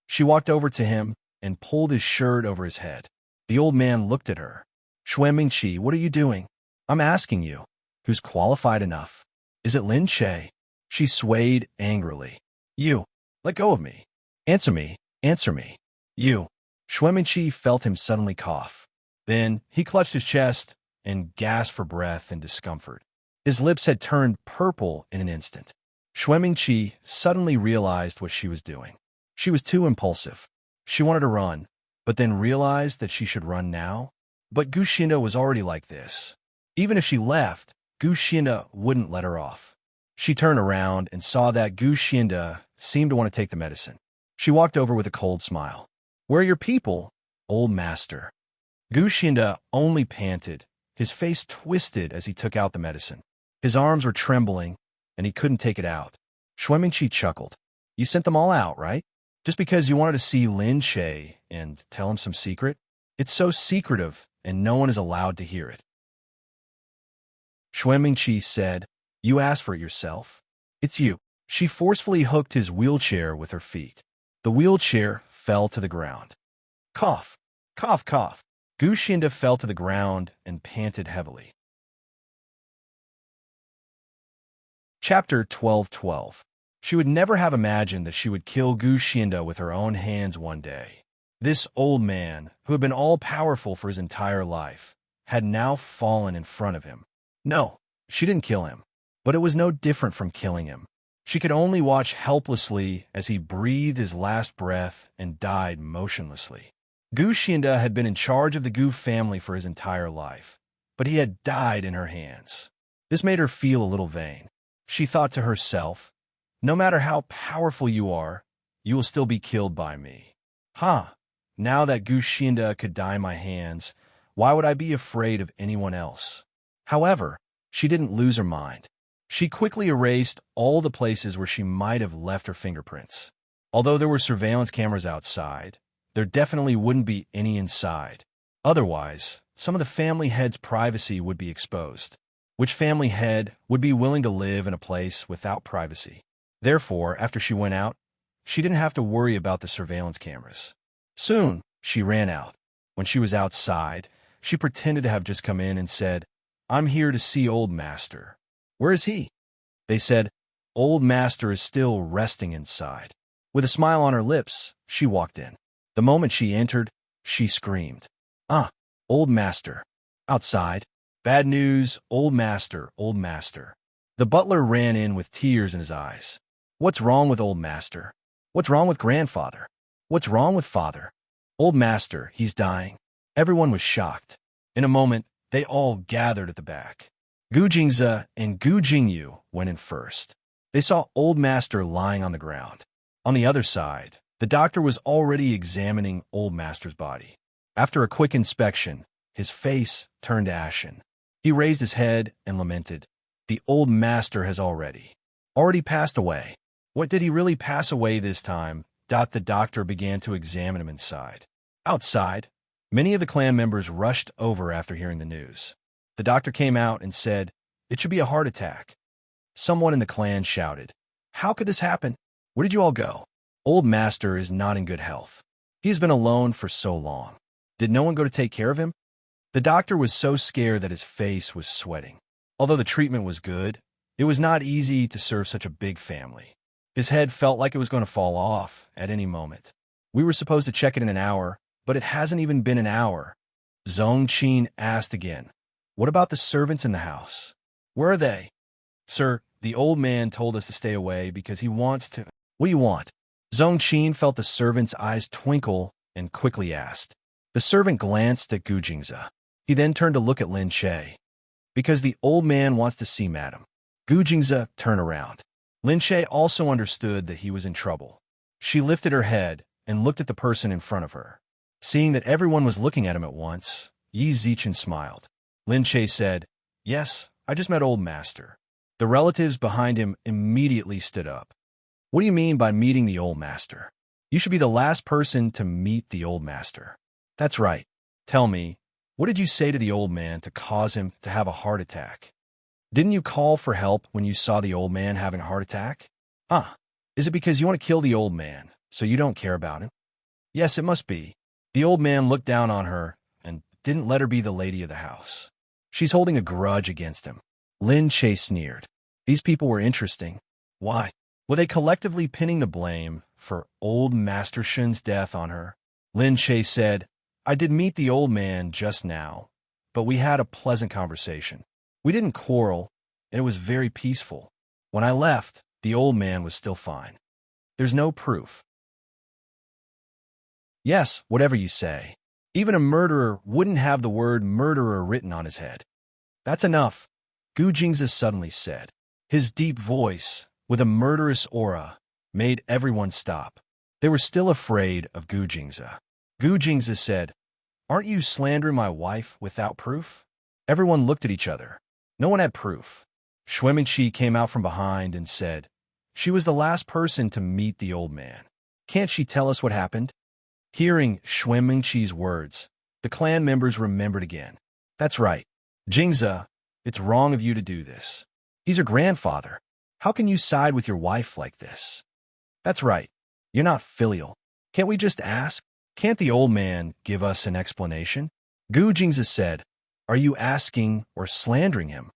She walked over to him and pulled his shirt over his head. The old man looked at her. Shui Mingqi, what are you doing? I'm asking you. Who's qualified enough? Is it Lin Che? She swayed angrily. You. Let go of me. Answer me. Answer me. You. Shui Mingqi felt him suddenly cough. Then he clutched his chest and gasped for breath in discomfort. His lips had turned purple in an instant. Shui Mingqi suddenly realized what she was doing. She was too impulsive. She wanted to run, but then realized that she should run now. But Gu Xinda was already like this. Even if she left, Gu Xinda wouldn't let her off. She turned around and saw that Gu Xinda seemed to want to take the medicine. She walked over with a cold smile. Where are your people, old master? Gu Xinda only panted. His face twisted as he took out the medicine. His arms were trembling, and he couldn't take it out. Shui Mingqi chuckled. You sent them all out, right? Just because you wanted to see Lin Che and tell him some secret? It's so secretive, and no one is allowed to hear it. Shui Mingqi said, You asked for it yourself. It's you. She forcefully hooked his wheelchair with her feet. The wheelchair fell to the ground. Cough, cough, cough. Gu Xinda fell to the ground and panted heavily. Chapter 12:12. She would never have imagined that she would kill Gu Xinda with her own hands one day. This old man, who had been all-powerful for his entire life, had now fallen in front of him. No, she didn't kill him, but it was no different from killing him. She could only watch helplessly as he breathed his last breath and died motionlessly. Gu Xinda had been in charge of the Gu family for his entire life, but he had died in her hands. This made her feel a little vain. She thought to herself, no matter how powerful you are, you will still be killed by me. Huh. Now that Gushinda could die in my hands, why would I be afraid of anyone else? However, she didn't lose her mind. She quickly erased all the places where she might have left her fingerprints. Although there were surveillance cameras outside, there definitely wouldn't be any inside. Otherwise, some of the family head's privacy would be exposed. Which family head would be willing to live in a place without privacy? Therefore, after she went out, she didn't have to worry about the surveillance cameras. Soon, she ran out. When she was outside, she pretended to have just come in and said, "I'm here to see Old Master." "Where is he?" They said, "Old Master is still resting inside." With a smile on her lips, she walked in. The moment she entered, she screamed, "Ah, Old Master." Outside, "Bad news, Old Master, Old Master." The butler ran in with tears in his eyes. "What's wrong with Old Master? What's wrong with Grandfather? What's wrong with Father?" "Old Master, he's dying." Everyone was shocked. In a moment, they all gathered at the back. Gu Jingze and Gu Jingyu went in first. They saw Old Master lying on the ground. On the other side, the doctor was already examining Old Master's body. After a quick inspection, his face turned ashen. He raised his head and lamented, "The Old Master has already passed away." What did he really pass away this time? The doctor began to examine him inside. Outside, many of the clan members rushed over after hearing the news. The doctor came out and said, "It should be a heart attack." Someone in the clan shouted, "How could this happen? Where did you all go?" "Old Master is not in good health. He has been alone for so long. Did no one go to take care of him?" The doctor was so scared that his face was sweating. Although the treatment was good, it was not easy to serve such a big family. His head felt like it was going to fall off at any moment. "We were supposed to check it in an hour, but it hasn't even been an hour." Zhong Qin asked again, "What about the servants in the house? Where are they?" "Sir, the old man told us to stay away because he wants to—" "What do you want?" Zhong Qin felt the servant's eyes twinkle and quickly asked. The servant glanced at Gu Jingze. He then turned to look at Lin Che. "Because the old man wants to see Madam." Gu Jingze turned around. Lin Che also understood that he was in trouble. She lifted her head and looked at the person in front of her. Seeing that everyone was looking at him at once, Yi Zichen smiled. Lin Che said, "Yes, I just met Old Master." The relatives behind him immediately stood up. "What do you mean by meeting the Old Master? You should be the last person to meet the Old Master." "That's right. Tell me, what did you say to the old man to cause him to have a heart attack? Didn't you call for help when you saw the old man having a heart attack?" "Ah, is it because you want to kill the old man, so you don't care about him?" "Yes, it must be." The old man looked down on her and didn't let her be the lady of the house. "She's holding a grudge against him." Lin Che sneered. These people were interesting. Why? Were they collectively pinning the blame for Old Master Shun's death on her? Lin Che said, "I did meet the old man just now, but we had a pleasant conversation. We didn't quarrel, and it was very peaceful. When I left, the old man was still fine. There's no proof." "Yes, whatever you say. Even a murderer wouldn't have the word murderer written on his head." "That's enough," Gu Jingze suddenly said. His deep voice, with a murderous aura, made everyone stop. They were still afraid of Gu Jingze. Gu Jingze said, "Aren't you slandering my wife without proof?" Everyone looked at each other. No one had proof. Shui Mingqi came out from behind and said, "She was the last person to meet the old man. Can't she tell us what happened?" Hearing Shui Mingqi's words, the clan members remembered again. "That's right. Jingze, it's wrong of you to do this. He's your grandfather. How can you side with your wife like this?" "That's right. You're not filial. Can't we just ask? Can't the old man give us an explanation?" Gu Jingze said, "Are you asking or slandering him?"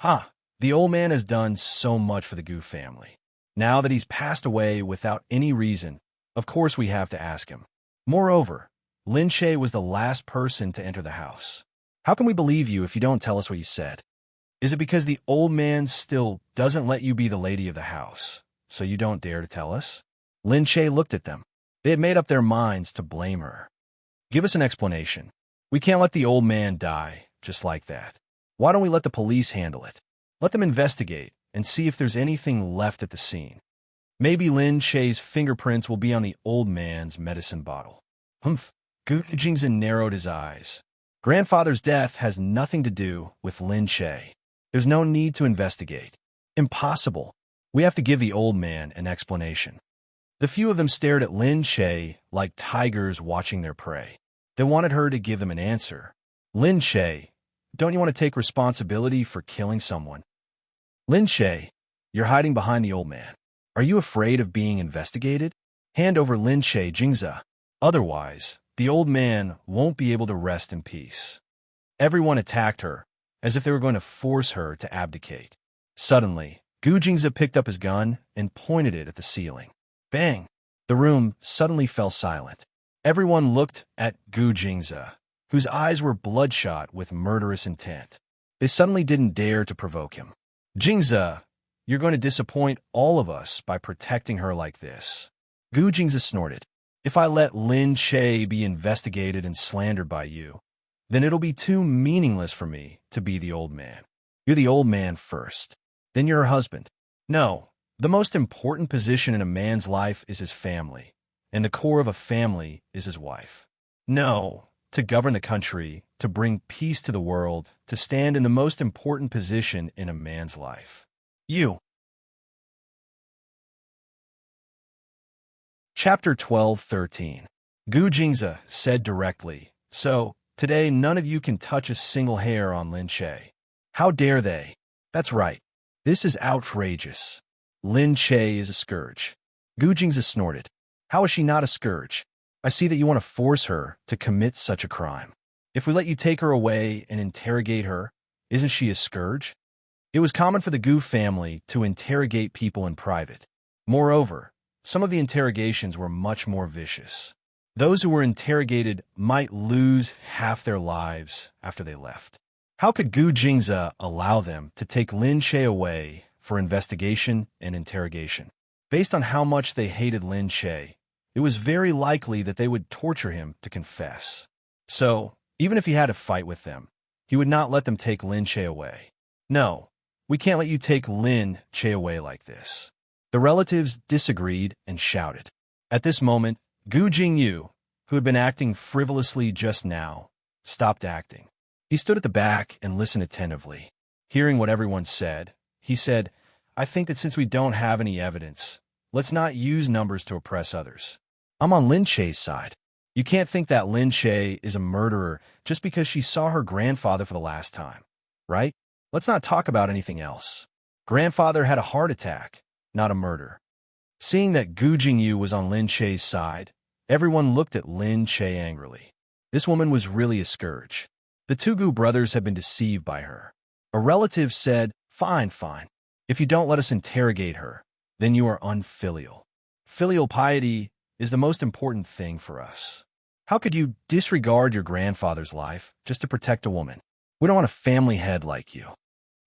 "Ha! The old man has done so much for the Gu family. Now that he's passed away without any reason, of course we have to ask him. Moreover, Lin Che was the last person to enter the house. How can we believe you if you don't tell us what you said? Is it because the old man still doesn't let you be the lady of the house, so you don't dare to tell us?" Lin Che looked at them. They had made up their minds to blame her. "Give us an explanation. We can't let the old man die just like that. Why don't we let the police handle it? Let them investigate and see if there's anything left at the scene." Maybe Lin Che's fingerprints will be on the old man's medicine bottle. Humph. Gu Jingzhen narrowed his eyes. Grandfather's death has nothing to do with Lin Che. There's no need to investigate. Impossible. We have to give the old man an explanation. The few of them stared at Lin Che like tigers watching their prey. They wanted her to give them an answer. Lin Che, don't you want to take responsibility for killing someone? Lin Che, you're hiding behind the old man. Are you afraid of being investigated? Hand over Lin Che Jingza. Otherwise, the old man won't be able to rest in peace. Everyone attacked her, as if they were going to force her to abdicate. Suddenly, Gu Jingza picked up his gun and pointed it at the ceiling. Bang! The room suddenly fell silent. Everyone looked at Gu Jingza, whose eyes were bloodshot with murderous intent. They suddenly didn't dare to provoke him. Jingza, you're going to disappoint all of us by protecting her like this. Gu Jingza snorted. If I let Lin Che be investigated and slandered by you, then it'll be too meaningless for me to be the old man. You're the old man first. Then you're her husband. No, the most important position in a man's life is his family, and the core of a family is his wife. No, to govern the country, to bring peace to the world, to stand in the most important position in a man's life. You. Chapter 12:13. Gu Jingza said directly, So, today none of you can touch a single hair on Lin Che. How dare they? That's right. This is outrageous. Lin Che is a scourge. Gu Jingza snorted. How is she not a scourge? I see that you want to force her to commit such a crime. If we let you take her away and interrogate her, isn't she a scourge? It was common for the Gu family to interrogate people in private. Moreover, some of the interrogations were much more vicious. Those who were interrogated might lose half their lives after they left. How could Gu Jingza allow them to take Lin Che away for investigation and interrogation? Based on how much they hated Lin Che, it was very likely that they would torture him to confess. So, even if he had a fight with them, he would not let them take Lin Che away. No, we can't let you take Lin Che away like this. The relatives disagreed and shouted. At this moment, Gu Jingyu, who had been acting frivolously just now, stopped acting. He stood at the back and listened attentively. Hearing what everyone said, he said, I think that since we don't have any evidence, let's not use numbers to oppress others. I'm on Lin Che's side. You can't think that Lin Che is a murderer just because she saw her grandfather for the last time, right? Let's not talk about anything else. Grandfather had a heart attack, not a murder. Seeing that Gu Jingyu was on Lin Che's side, everyone looked at Lin Che angrily. This woman was really a scourge. The two Gu brothers had been deceived by her. A relative said, Fine. If you don't let us interrogate her, then you are unfilial. Filial piety is the most important thing for us. How could you disregard your grandfather's life just to protect a woman? We don't want a family head like you.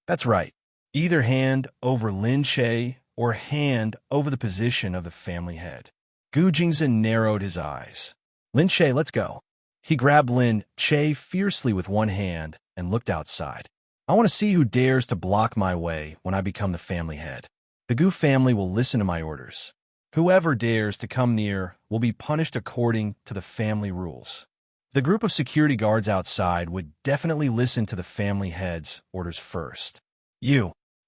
That's right. Either hand over Lin Che or hand over the position of the family head. Gu Jingzhen narrowed his eyes. Lin Che, let's go. He grabbed Lin Che fiercely with one hand and looked outside. I want to see who dares to block my way when I become the family head. The Gu family will listen to my orders. Whoever dares to come near will be punished according to the family rules. The group of security guards outside would definitely listen to the family head's orders first.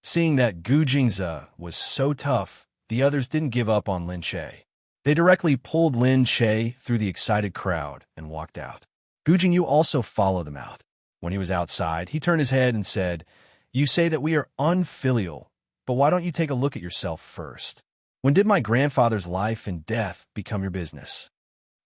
Seeing that Gu Jingza was so tough, the others didn't give up on Lin Che. They directly pulled Lin Che through the excited crowd and walked out. Gu Jingyu also followed them out. When he was outside, he turned his head and said, You say that we are unfilial, but why don't you take a look at yourself first? When did my grandfather's life and death become your business?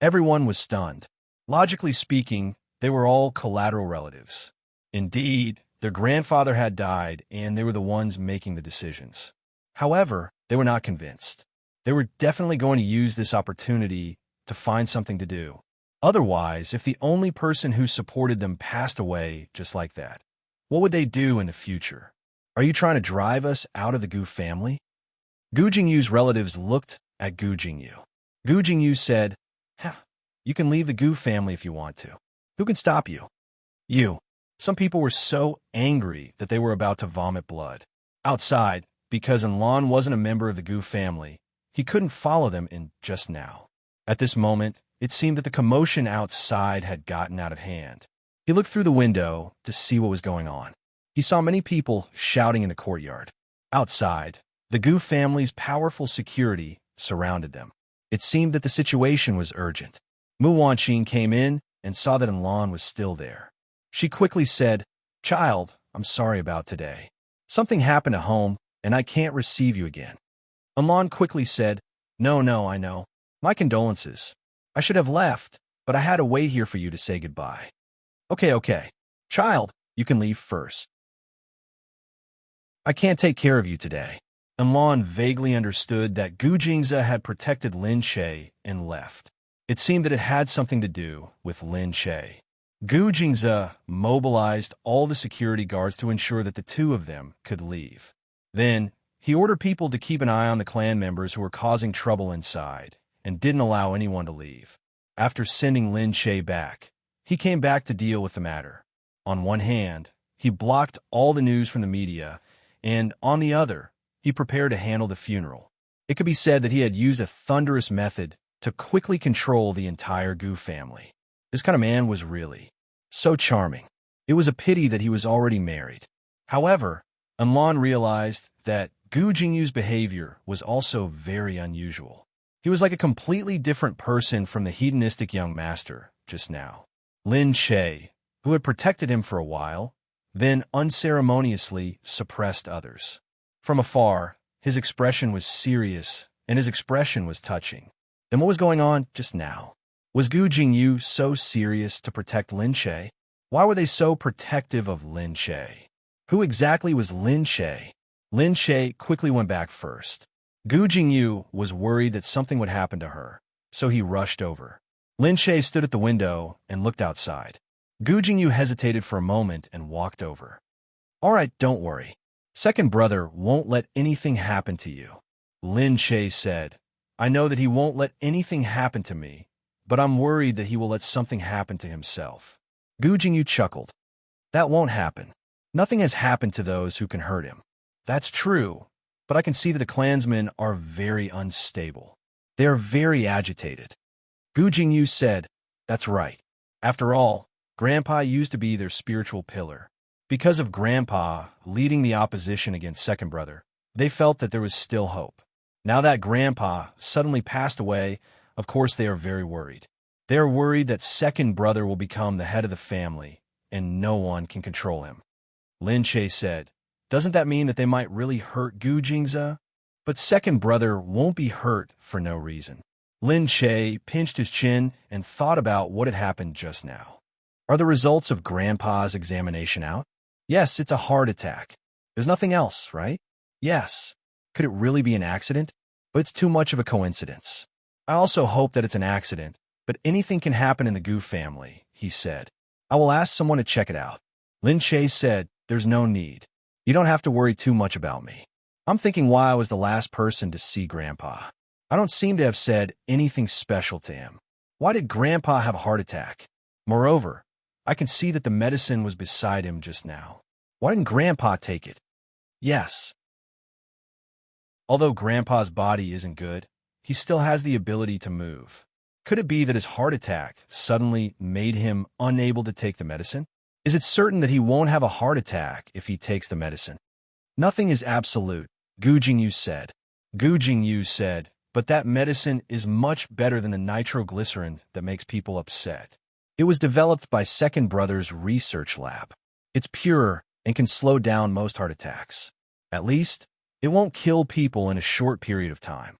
Everyone was stunned. Logically speaking, they were all collateral relatives. Indeed, their grandfather had died, and they were the ones making the decisions. However, they were not convinced. They were definitely going to use this opportunity to find something to do. Otherwise, if the only person who supported them passed away just like that, what would they do in the future? Are you trying to drive us out of the Gu family? Gu Jingyu's relatives looked at Gu Jingyu. Gu Jingyu said, You can leave the Gu family if you want to. Who can stop you? You. Some people were so angry that they were about to vomit blood. Outside, because Enlon wasn't a member of the Gu family, He couldn't follow them in just now. At this moment, it seemed that the commotion outside had gotten out of hand. He looked through the window to see what was going on. He saw many people shouting in the courtyard. Outside, the Gu family's powerful security surrounded them. It seemed that the situation was urgent. Mu Wanqing came in and saw that Enlan was still there. She quickly said, "Child, I'm sorry about today. Something happened at home, and I can't receive you again." Enlan quickly said, No, I know. My condolences. I should have left, but I had to wait here for you to say goodbye." Okay. Child, you can leave first. I can't take care of you today." Enlan vaguely understood that Gu Jingze had protected Lin Che and left. It seemed that it had something to do with Lin Che. Gu Jingze mobilized all the security guards to ensure that the two of them could leave. Then, he ordered people to keep an eye on the clan members who were causing trouble inside and didn't allow anyone to leave. After sending Lin Che back, he came back to deal with the matter. On one hand, he blocked all the news from the media, and on the other, he prepared to handle the funeral. It could be said that he had used a thunderous method to quickly control the entire Gu family. This kind of man was really so charming. It was a pity that he was already married. However, Enlan realized that Gu Jingyu's behavior was also very unusual. He was like a completely different person from the hedonistic young master just now. Lin Che, who had protected him for a while, then unceremoniously suppressed others. From afar, his expression was serious, and his expression was touching. Then what was going on just now? Was Gu Jingyu so serious to protect Lin Che? Why were they so protective of Lin Che? Who exactly was Lin Che? Lin Che quickly went back first. Gu Jingyu was worried that something would happen to her, so he rushed over. Lin Che stood at the window and looked outside. Gu Jingyu hesitated for a moment and walked over. "All right, don't worry. Second brother won't let anything happen to you." Lin Che said, "I know that he won't let anything happen to me, but I'm worried that he will let something happen to himself." Gu Jingyu chuckled. "That won't happen. Nothing has happened to those who can hurt him." "That's true, but I can see that the clansmen are very unstable. They are very agitated." Gu Jingyu said, "That's right. After all, Grandpa used to be their spiritual pillar. Because of Grandpa leading the opposition against second brother, they felt that there was still hope. Now that Grandpa suddenly passed away, of course they are very worried. They are worried that second brother will become the head of the family, and no one can control him." Lin Che said, "Doesn't that mean that they might really hurt Gu Jingze? But second brother won't be hurt for no reason." Lin Che pinched his chin and thought about what had happened just now. "Are the results of Grandpa's examination out?" "Yes, it's a heart attack. There's nothing else, right?" "Yes. Could it really be an accident? But it's too much of a coincidence." "I also hope that it's an accident, but anything can happen in the Gu family," he said. "I will ask someone to check it out." Lin Che said, "There's no need. You don't have to worry too much about me. I'm thinking why I was the last person to see Grandpa. I don't seem to have said anything special to him. Why did Grandpa have a heart attack? Moreover, I can see that the medicine was beside him just now. Why didn't Grandpa take it?" "Yes. Although Grandpa's body isn't good, he still has the ability to move. Could it be that his heart attack suddenly made him unable to take the medicine? Is it certain that he won't have a heart attack if he takes the medicine?" "Nothing is absolute," Gu Jingyu said. Gu Jingyu said, "But that medicine is much better than the nitroglycerin that makes people upset. It was developed by second brother's research lab. It's pure and can slow down most heart attacks. At least, it won't kill people in a short period of time."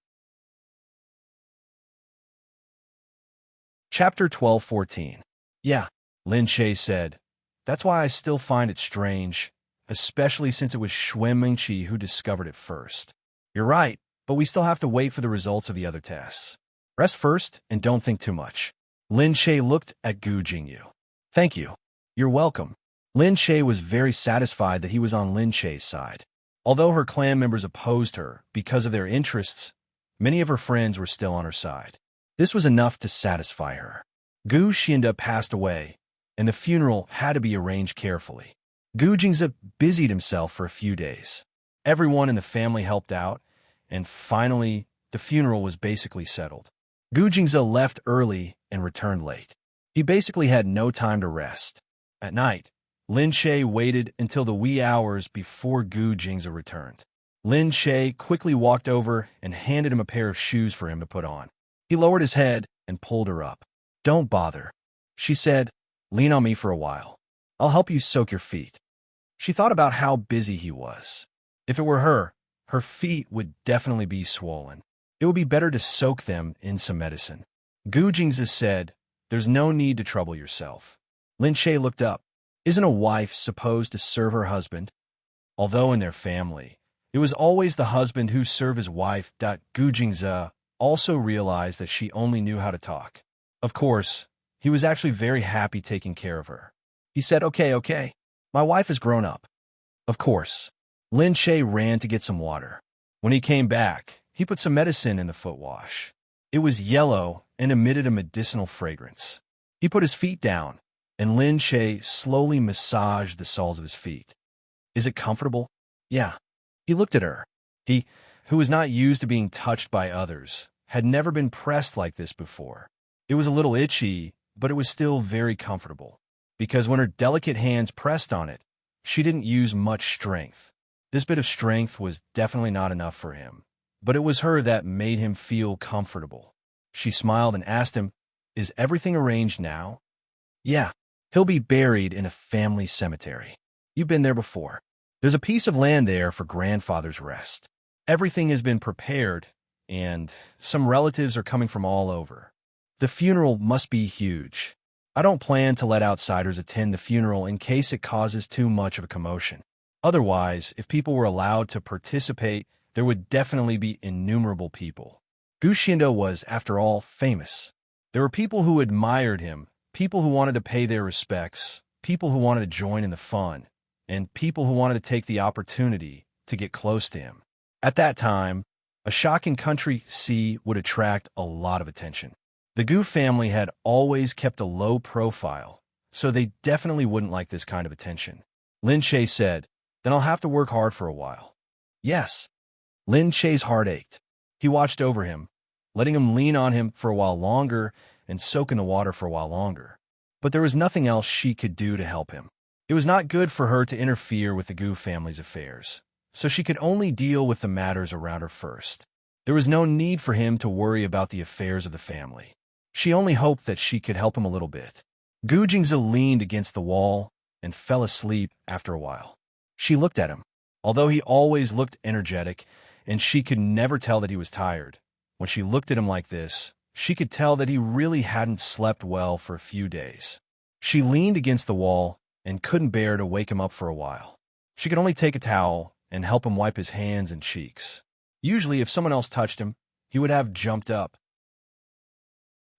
Chapter 12:14. "Yeah," Lin Che said. "That's why I still find it strange, especially since it was Xue Mingqi who discovered it first." "You're right, but we still have to wait for the results of the other tests. Rest first and don't think too much." Lin Che looked at Gu Jingyu. "Thank you. You're welcome." Lin Che was very satisfied that he was on Lin Che's side. Although her clan members opposed her because of their interests, many of her friends were still on her side. This was enough to satisfy her. Gu Xinda passed away, and the funeral had to be arranged carefully. Gu Jingze busied himself for a few days. Everyone in the family helped out, and finally, the funeral was basically settled. Gu Jingze left early and returned late. He basically had no time to rest. At night, Lin Shay waited until the wee hours before Gu Jingze returned. Lin Shay quickly walked over and handed him a pair of shoes for him to put on. He lowered his head and pulled her up. "Don't bother," she said. "Lean on me for a while. I'll help you soak your feet." She thought about how busy he was. If it were her, her feet would definitely be swollen. It would be better to soak them in some medicine. Gu Jingze said, "There's no need to trouble yourself." Lin Shay looked up. Isn't a wife supposed to serve her husband? Although in their family, it was always the husband who served his wife. Gu Jingze also realized that she only knew how to talk. Of course, he was actually very happy taking care of her. He said, Okay, my wife has grown up." Of course. Lin Shay ran to get some water. When he came back, he put some medicine in the foot wash. It was yellow and emitted a medicinal fragrance. He put his feet down, and Lin Shay slowly massaged the soles of his feet. "Is it comfortable?" "Yeah." He looked at her. He, who was not used to being touched by others, had never been pressed like this before. It was a little itchy, but it was still very comfortable, because when her delicate hands pressed on it, she didn't use much strength. This bit of strength was definitely not enough for him, but it was her that made him feel comfortable. She smiled and asked him, "Is everything arranged now?" "Yeah. He'll be buried in a family cemetery. You've been there before. There's a piece of land there for grandfather's rest. Everything has been prepared, and some relatives are coming from all over. The funeral must be huge. I don't plan to let outsiders attend the funeral in case it causes too much of a commotion. Otherwise, if people were allowed to participate, there would definitely be innumerable people." Gu Xindo was, after all, famous. There were people who admired him, people who wanted to pay their respects, people who wanted to join in the fun, and people who wanted to take the opportunity to get close to him. At that time, a shocking country C would attract a lot of attention. The Gu family had always kept a low profile, so they definitely wouldn't like this kind of attention. Lin Shay said, "Then I'll have to work hard for a while." "Yes." Lin Shay's heart ached. He watched over him, letting him lean on him for a while longer and soak in the water for a while longer. But there was nothing else she could do to help him. It was not good for her to interfere with the Gu family's affairs, so she could only deal with the matters around her first. There was no need for him to worry about the affairs of the family. She only hoped that she could help him a little bit. Gu Jingze leaned against the wall and fell asleep after a while. She looked at him. Although he always looked energetic, and she could never tell that he was tired, when she looked at him like this, she could tell that he really hadn't slept well for a few days. She leaned against the wall and couldn't bear to wake him up for a while. She could only take a towel and help him wipe his hands and cheeks. Usually, if someone else touched him, he would have jumped up.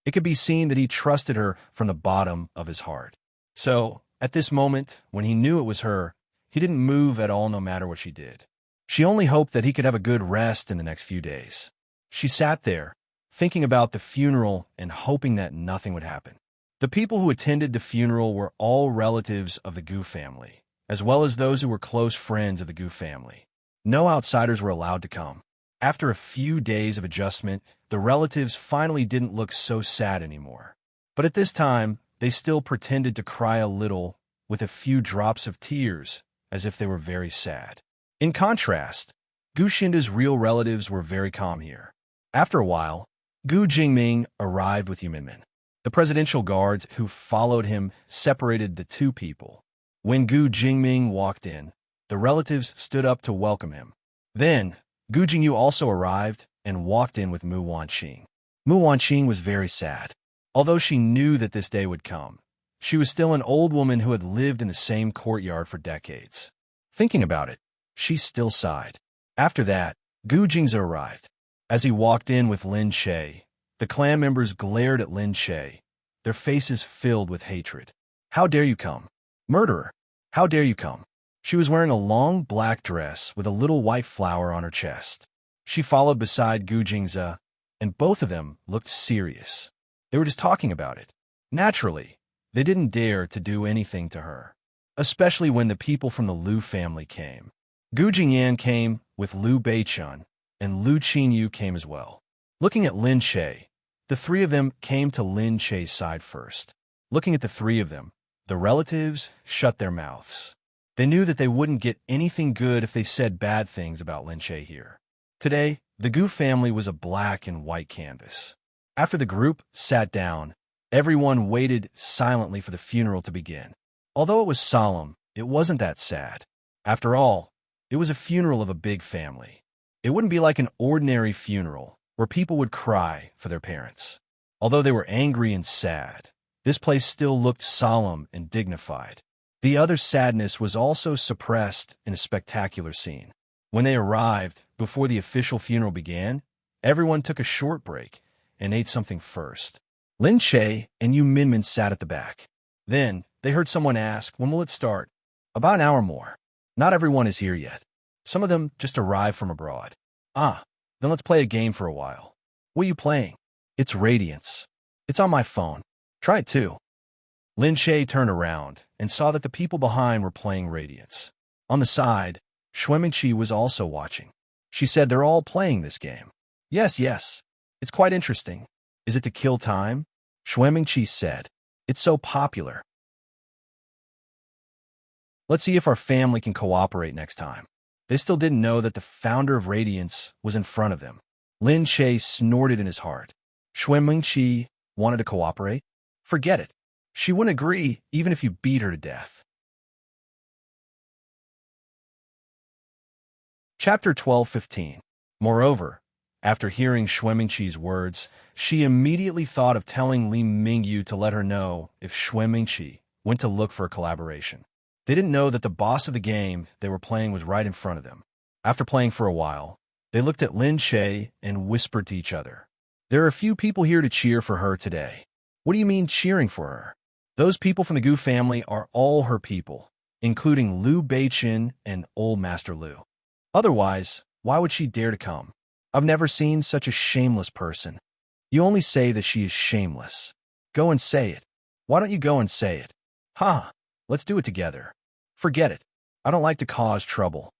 It could be seen that he trusted her from the bottom of his heart. So, at this moment, when he knew it was her, he didn't move at all no matter what she did. She only hoped that he could have a good rest in the next few days. She sat there, thinking about the funeral and hoping that nothing would happen. The people who attended the funeral were all relatives of the Gu family, as well as those who were close friends of the Gu family. No outsiders were allowed to come. After a few days of adjustment, the relatives finally didn't look so sad anymore. But at this time, they still pretended to cry a little with a few drops of tears, as if they were very sad. In contrast, Gu Xinda's real relatives were very calm here. After a while, Gu Jingming arrived with Yuminmin. The presidential guards who followed him separated the two people. When Gu Jingming walked in, the relatives stood up to welcome him. Then, Gu Jingyu also arrived and walked in with Mu Wanqing. Mu Wanqing was very sad. Although she knew that this day would come, she was still an old woman who had lived in the same courtyard for decades. Thinking about it, she still sighed. After that, Gu Jingze arrived. As he walked in with Lin Shay, the clan members glared at Lin Shay, their faces filled with hatred. "How dare you come? Murderer! How dare you come?" She was wearing a long black dress with a little white flower on her chest. She followed beside Gu Jingze, and both of them looked serious. They were just talking about it. Naturally, they didn't dare to do anything to her, especially when the people from the Lu family came. Gu Jingyan came with Lu Beichun, and Lu Qinyu came as well. Looking at Lin Che, the three of them came to Lin Che's side first. Looking at the three of them, the relatives shut their mouths. They knew that they wouldn't get anything good if they said bad things about Lin Che here. Today, the Gu family was a black and white canvas. After the group sat down, everyone waited silently for the funeral to begin. Although it was solemn, it wasn't that sad. After all, it was a funeral of a big family. It wouldn't be like an ordinary funeral where people would cry for their parents. Although they were angry and sad, this place still looked solemn and dignified. The other sadness was also suppressed in a spectacular scene. When they arrived, before the official funeral began, everyone took a short break and ate something first. Lin Che and Yu Minmin sat at the back. Then, they heard someone ask, "When will it start?" "About an hour more." "Not everyone is here yet. Some of them just arrived from abroad." "Ah, then let's play a game for a while." "What are you playing?" "It's Radiance. It's on my phone. Try it too." Lin Che turned around and saw that the people behind were playing Radiance. On the side, Xuemingqi was also watching. She said, "They're all playing this game." Yes. It's quite interesting." "Is it to kill time?" Xuemingqi said. "It's so popular. Let's see if our family can cooperate next time." They still didn't know that the founder of Radiance was in front of them. Lin Che snorted in his heart. Xuemingqi wanted to cooperate? Forget it. She wouldn't agree even if you beat her to death. Chapter 12:15. Moreover, after hearing Xuemingqi's words, she immediately thought of telling Li Mingyu to let her know if Xuemingqi went to look for a collaboration. They didn't know that the boss of the game they were playing was right in front of them. After playing for a while, they looked at Lin Che and whispered to each other, "There are a few people here to cheer for her today." "What do you mean cheering for her?" "Those people from the Gu family are all her people, including Liu Beichen and Old Master Liu. Otherwise, why would she dare to come? I've never seen such a shameless person." "You only say that she is shameless. Go and say it." "Why don't you go and say it?" "Ha! Let's do it together." "Forget it. I don't like to cause trouble."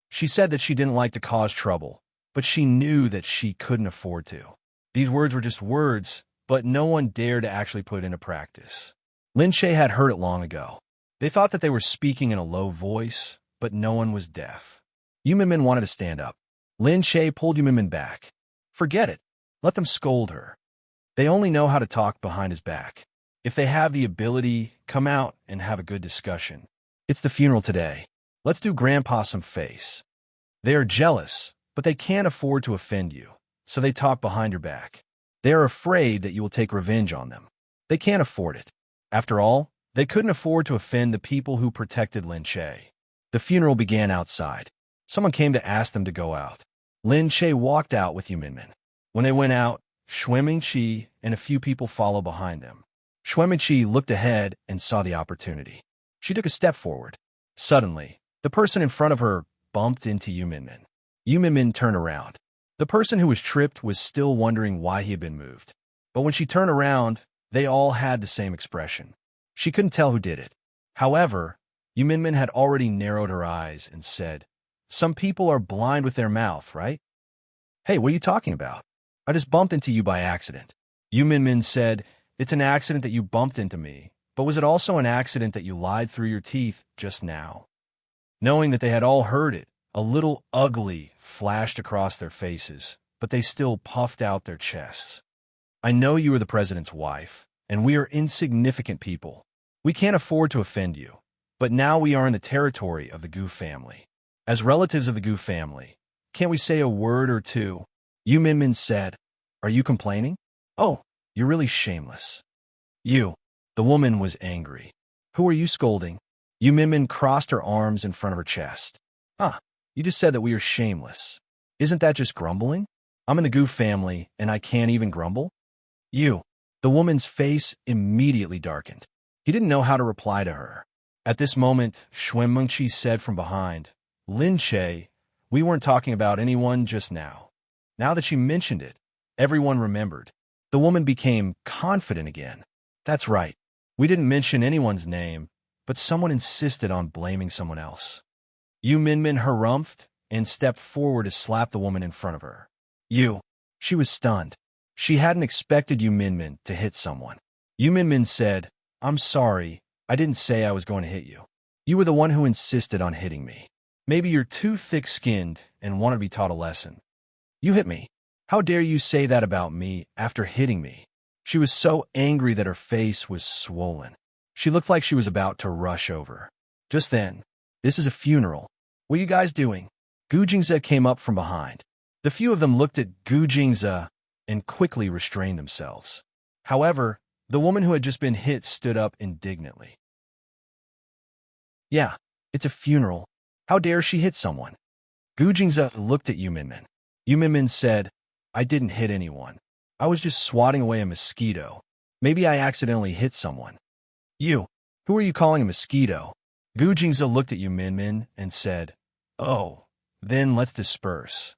She said that she didn't like to cause trouble, but she knew that she couldn't afford to. These words were just words, but no one dared to actually put it into practice. Lin Che had heard it long ago. They thought that they were speaking in a low voice, but no one was deaf. Yu Minmin wanted to stand up. Lin Che pulled Yu Minmin back. "Forget it. Let them scold her. They only know how to talk behind his back. If they have the ability, come out and have a good discussion. It's the funeral today. Let's do Grandpa some face." They are jealous, but they can't afford to offend you, so they talk behind your back. They are afraid that you will take revenge on them. They can't afford it. After all, they couldn't afford to offend the people who protected Lin Che. The funeral began outside. Someone came to ask them to go out. Lin Che walked out with Yu Minmin. When they went out, Xuemingqi and a few people followed behind them. Xuemingqi looked ahead and saw the opportunity. She took a step forward. Suddenly, the person in front of her bumped into Yu Minmin. Yu Minmin turned around. The person who was tripped was still wondering why he had been moved. But when she turned around, they all had the same expression. She couldn't tell who did it. However, Yu Minmin had already narrowed her eyes and said, "Some people are blind with their mouth, right?" "Hey, what are you talking about?" "I just bumped into you by accident." Yu Minmin said, "It's an accident that you bumped into me, but was it also an accident that you lied through your teeth just now?" Knowing that they had all heard it, a little ugly flashed across their faces, but they still puffed out their chests. "I know you are the president's wife, and we are insignificant people. We can't afford to offend you, but now we are in the territory of the Gu family. As relatives of the Gu family, can't we say a word or two?" Yu Minmin said, "Are you complaining? Oh, you're really shameless." "You." The woman was angry. "Who are you scolding?" Yu Minmin crossed her arms in front of her chest. "Ah, you just said that we are shameless. Isn't that just grumbling? I'm in the Gu family, and I can't even grumble?" "You." The woman's face immediately darkened. He didn't know how to reply to her. At this moment, Xuemingqi said from behind, "Lin Che, we weren't talking about anyone just now." Now that she mentioned it, everyone remembered. The woman became confident again. "That's right. We didn't mention anyone's name, but someone insisted on blaming someone else." Yu Minmin harumphed and stepped forward to slap the woman in front of her. "You." She was stunned. She hadn't expected Yu Minmin to hit someone. Yu Minmin said, "I'm sorry, I didn't say I was going to hit you. You were the one who insisted on hitting me. Maybe you're too thick-skinned and want to be taught a lesson. You hit me. How dare you say that about me after hitting me?" She was so angry that her face was swollen. She looked like she was about to rush over. Just then, "This is a funeral. What are you guys doing?" Gu Jingze came up from behind. The few of them looked at Gu Jingze and quickly restrained themselves. However, the woman who had just been hit stood up indignantly. "Yeah, it's a funeral. How dare she hit someone?" Gu Jingze looked at Yu Minmin. Yu Minmin said, "I didn't hit anyone. I was just swatting away a mosquito. Maybe I accidentally hit someone." "You, who are you calling a mosquito?" Gu Jingze looked at Yu Minmin and said, "Oh, then let's disperse."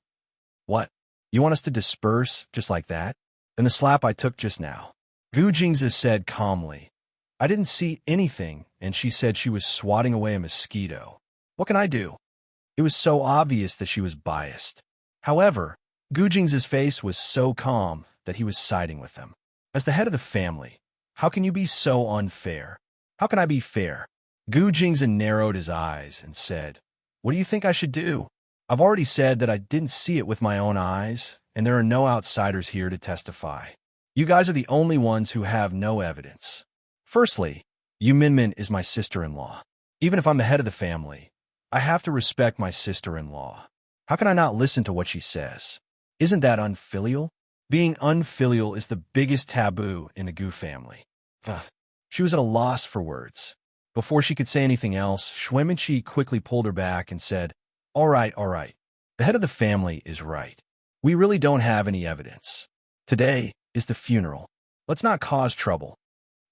"What? You want us to disperse just like that?" "Then the slap I took just now." Gu Jingze said calmly, "I didn't see anything, and she said she was swatting away a mosquito. What can I do?" It was so obvious that she was biased. However, Gu Jingze's face was so calm that he was siding with them. "As the head of the family, how can you be so unfair? How can I be fair?" Gu Jingze narrowed his eyes and said, "What do you think I should do? I've already said that I didn't see it with my own eyes, and there are no outsiders here to testify. You guys are the only ones who have no evidence. Firstly, Yu Minmin is my sister-in-law. Even if I'm the head of the family, I have to respect my sister-in-law. How can I not listen to what she says? Isn't that unfilial? Being unfilial is the biggest taboo in the Gu family." Ugh. She was at a loss for words. Before she could say anything else, Xueminqi quickly pulled her back and said, all right. The head of the family is right. We really don't have any evidence. Today is the funeral. Let's not cause trouble."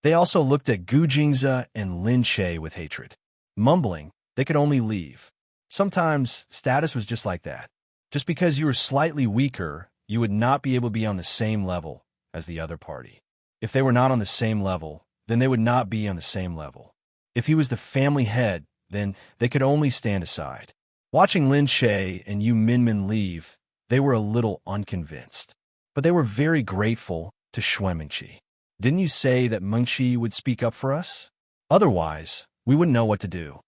They also looked at Gu Jingze and Lin Che with hatred. Mumbling, they could only leave. Sometimes, status was just like that. Just because you were slightly weaker, you would not be able to be on the same level as the other party. If they were not on the same level, then they would not be on the same level. If he was the family head, then they could only stand aside. Watching Lin Che and Yu Minmin leave, they were a little unconvinced. But they were very grateful to Xueminqi. "Didn't you say that Mengqi would speak up for us? Otherwise, we wouldn't know what to do."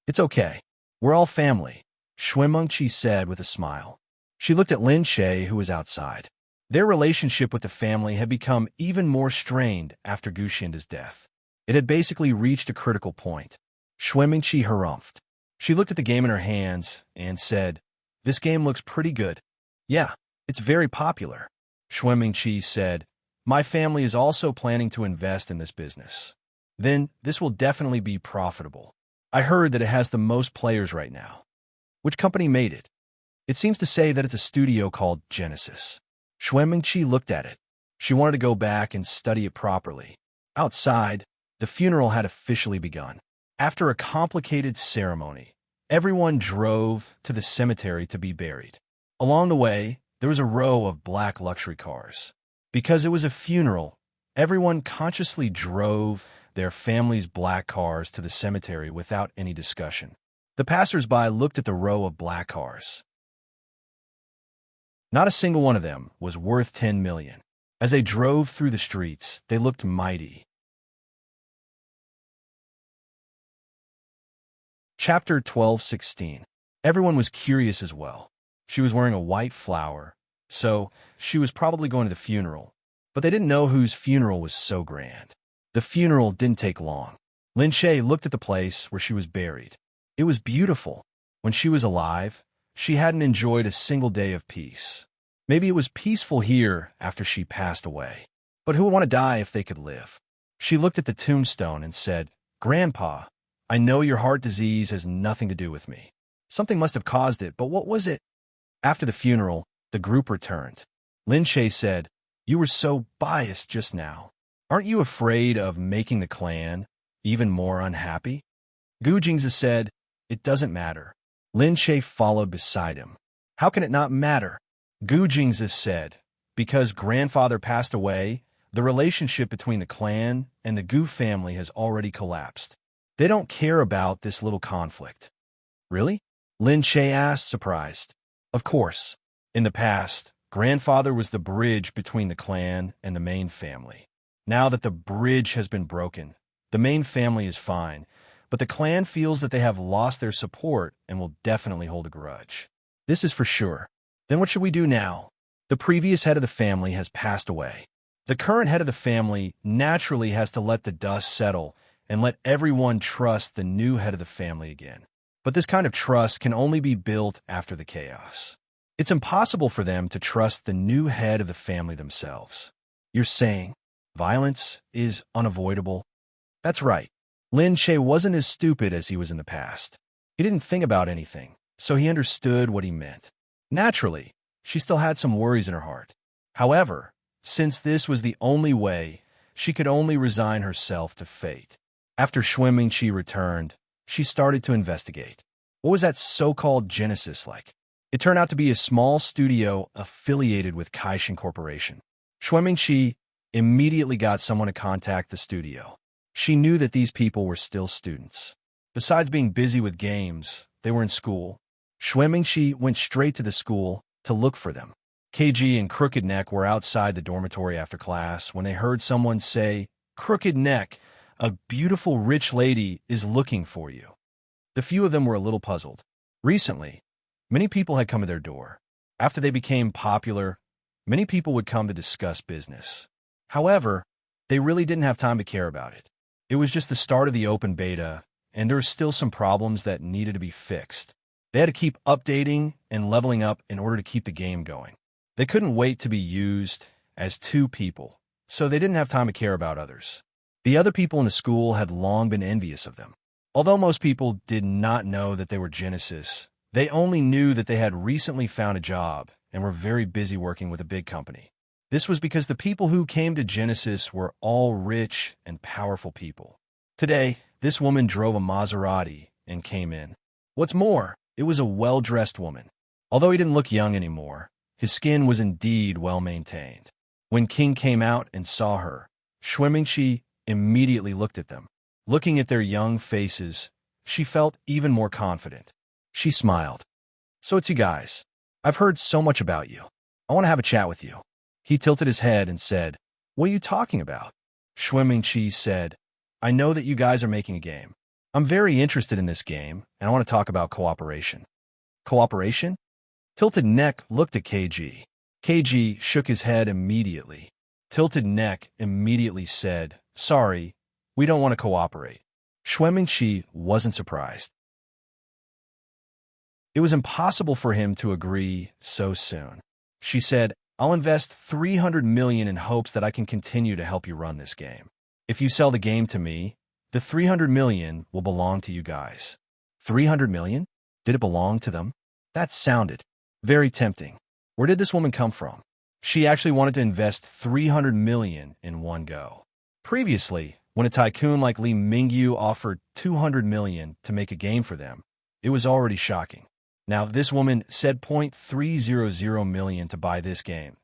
"It's okay. We're all family," Xueminqi said with a smile. She looked at Lin Che, who was outside. Their relationship with the family had become even more strained after Gu Xinda's death. It had basically reached a critical point. Xueminqi harumphed. She looked at the game in her hands and said, "This game looks pretty good." "Yeah, it's very popular." Xueminqi said, "My family is also planning to invest in this business. Then this will definitely be profitable. I heard that it has the most players right now." "Which company made it?" "It seems to say that it's a studio called Genesis." Xueminqi looked at it. She wanted to go back and study it properly. Outside, the funeral had officially begun. After a complicated ceremony, everyone drove to the cemetery to be buried. Along the way, there was a row of black luxury cars. Because it was a funeral, everyone consciously drove their family's black cars to the cemetery without any discussion. The passers-by looked at the row of black cars. Not a single one of them was worth 10 million. As they drove through the streets, they looked mighty. Chapter 12:16. Everyone was curious as well. She was wearing a white flower, so she was probably going to the funeral. But they didn't know whose funeral was so grand. The funeral didn't take long. Lin Che looked at the place where she was buried. It was beautiful. When she was alive, she hadn't enjoyed a single day of peace. Maybe it was peaceful here after she passed away. But who would want to die if they could live? She looked at the tombstone and said, "Grandpa, I know your heart disease has nothing to do with me. Something must have caused it, but what was it?" After the funeral, the group returned. Lin Che said, "You were so biased just now. Aren't you afraid of making the clan even more unhappy?" Gu Jingze said, "It doesn't matter." Lin Che followed beside him. "How can it not matter?" Gu Jingze said, "Because grandfather passed away, the relationship between the clan and the Gu family has already collapsed. They don't care about this little conflict." "Really?" Lin Che asked, surprised. "Of course. In the past, Grandfather was the bridge between the clan and the main family. Now that the bridge has been broken, the main family is fine, but the clan feels that they have lost their support and will definitely hold a grudge. This is for sure. Then what should we do now? The previous head of the family has passed away. The current head of the family naturally has to let the dust settle and let everyone trust the new head of the family again. But this kind of trust can only be built after the chaos. It's impossible for them to trust the new head of the family themselves. You're saying violence is unavoidable? That's right. Lin Che wasn't as stupid as he was in the past. He didn't think about anything, so he understood what he meant. Naturally, she still had some worries in her heart. However, since this was the only way, she could only resign herself to fate. After Xue Mingqi returned, she started to investigate. What was that so-called Genesis like? It turned out to be a small studio affiliated with Kaishin Corporation. Xue Mingqi immediately got someone to contact the studio. She knew that these people were still students. Besides being busy with games, they were in school. Xue Mingqi went straight to the school to look for them. KG and Crooked Neck were outside the dormitory after class when they heard someone say, "Crooked Neck, a beautiful rich lady is looking for you." The few of them were a little puzzled. Recently, many people had come to their door. After they became popular, many people would come to discuss business. However, they really didn't have time to care about it. It was just the start of the open beta, and there were still some problems that needed to be fixed. They had to keep updating and leveling up in order to keep the game going. They couldn't wait to be used as two people, so they didn't have time to care about others. The other people in the school had long been envious of them. Although most people did not know that they were Genesis, they only knew that they had recently found a job and were very busy working with a big company. This was because the people who came to Genesis were all rich and powerful people. Today, this woman drove a Maserati and came in. What's more, it was a well-dressed woman. Although he didn't look young anymore, his skin was indeed well-maintained. When King came out and saw her, Xue Mingqi immediately looked at them. Looking at their young faces, she felt even more confident. She smiled. "So it's you guys. I've heard so much about you. I want to have a chat with you." He tilted his head and said, "What are you talking about?" Xue Mingqi said, "I know that you guys are making a game. I'm very interested in this game, and I want to talk about cooperation." "Cooperation?" Tilted Neck looked at KG. KG shook his head immediately. Tilted Neck immediately said, "Sorry, we don't want to cooperate." Xue Mingqi wasn't surprised. It was impossible for him to agree so soon. She said, "I'll invest 300 million in hopes that I can continue to help you run this game. If you sell the game to me, the 300 million will belong to you guys." 300 million? Did it belong to them? That sounded very tempting. Where did this woman come from? She actually wanted to invest 300 million in one go. Previously, when a tycoon like Li Mingyu offered 200 million to make a game for them, it was already shocking. Now, this woman said 0.300 million to buy this game.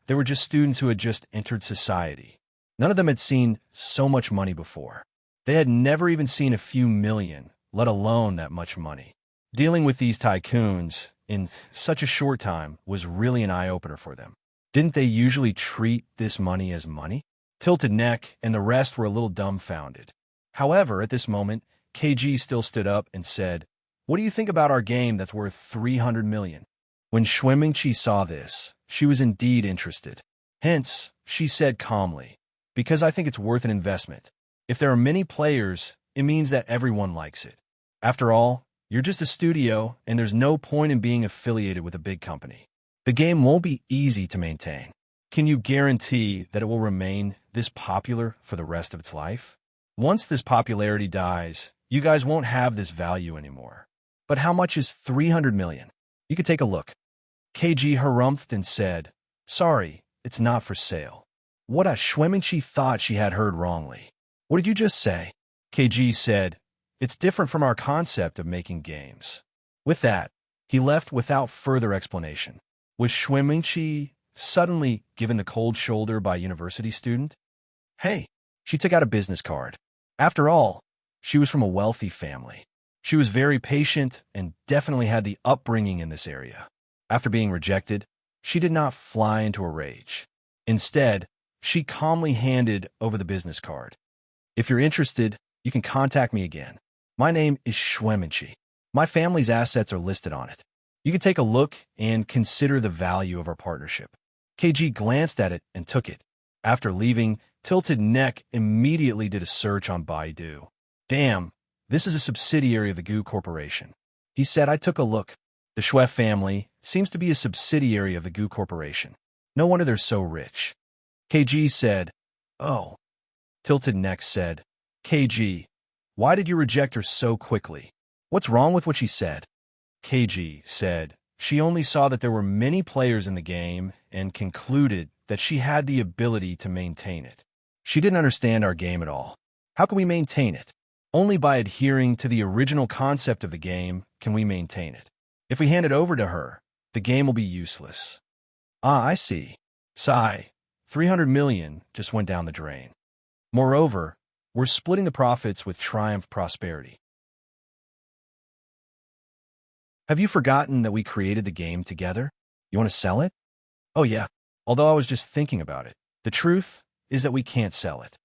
They were just students who had just entered society. None of them had seen so much money before. They had never even seen a few million, let alone that much money. Dealing with these tycoons in such a short time was really an eye-opener for them. Didn't they usually treat this money as money? Tilted Neck and the rest were a little dumbfounded. However, at this moment, KG still stood up and said, "What do you think about our game that's worth 300 million? When Xue Mingqi saw this, she was indeed interested. Hence, she said calmly, "Because I think it's worth an investment. If there are many players, it means that everyone likes it. After all, you're just a studio, and there's no point in being affiliated with a big company. The game won't be easy to maintain. Can you guarantee that it will remain this popular for the rest of its life? Once this popularity dies, you guys won't have this value anymore. But how much is 300 million? You could take a look." KG harumphed and said, "Sorry, it's not for sale." What a Xue Mingqi thought she had heard wrongly. "What did you just say?" KG said, "It's different from our concept of making games." With that, he left without further explanation. Was Xue Mingqi suddenly given the cold shoulder by a university student? Hey, she took out a business card. After all, she was from a wealthy family. She was very patient and definitely had the upbringing in this area. After being rejected, She did not fly into a rage. Instead, she calmly handed over the business card. If you're interested, you can contact me again. My name is Schwemenchi. My family's assets are listed on it. You can take a look and consider the value of our partnership. KG glanced at it and took it. After leaving, Tilted Neck immediately did a search on Baidu. Damn, this is a subsidiary of the Goo Corporation. He said. I took a look. The Schwef family seems to be a subsidiary of the Goo Corporation. No wonder they're so rich. KG said. Oh. Tilted Neck said. KG, why did you reject her so quickly? What's wrong with what she said? KG said. She only saw that there were many players in the game and concluded that she had the ability to maintain it. She didn't understand our game at all. How can we maintain it? Only by adhering to the original concept of the game can we maintain it. If we hand it over to her, the game will be useless. Ah, I see. Sigh. 300 million just went down the drain. Moreover, we're splitting the profits with Triumph Prosperity. Have you forgotten that we created the game together? You want to sell it? Oh yeah, although I was just thinking about it. The truth is that we can't sell it.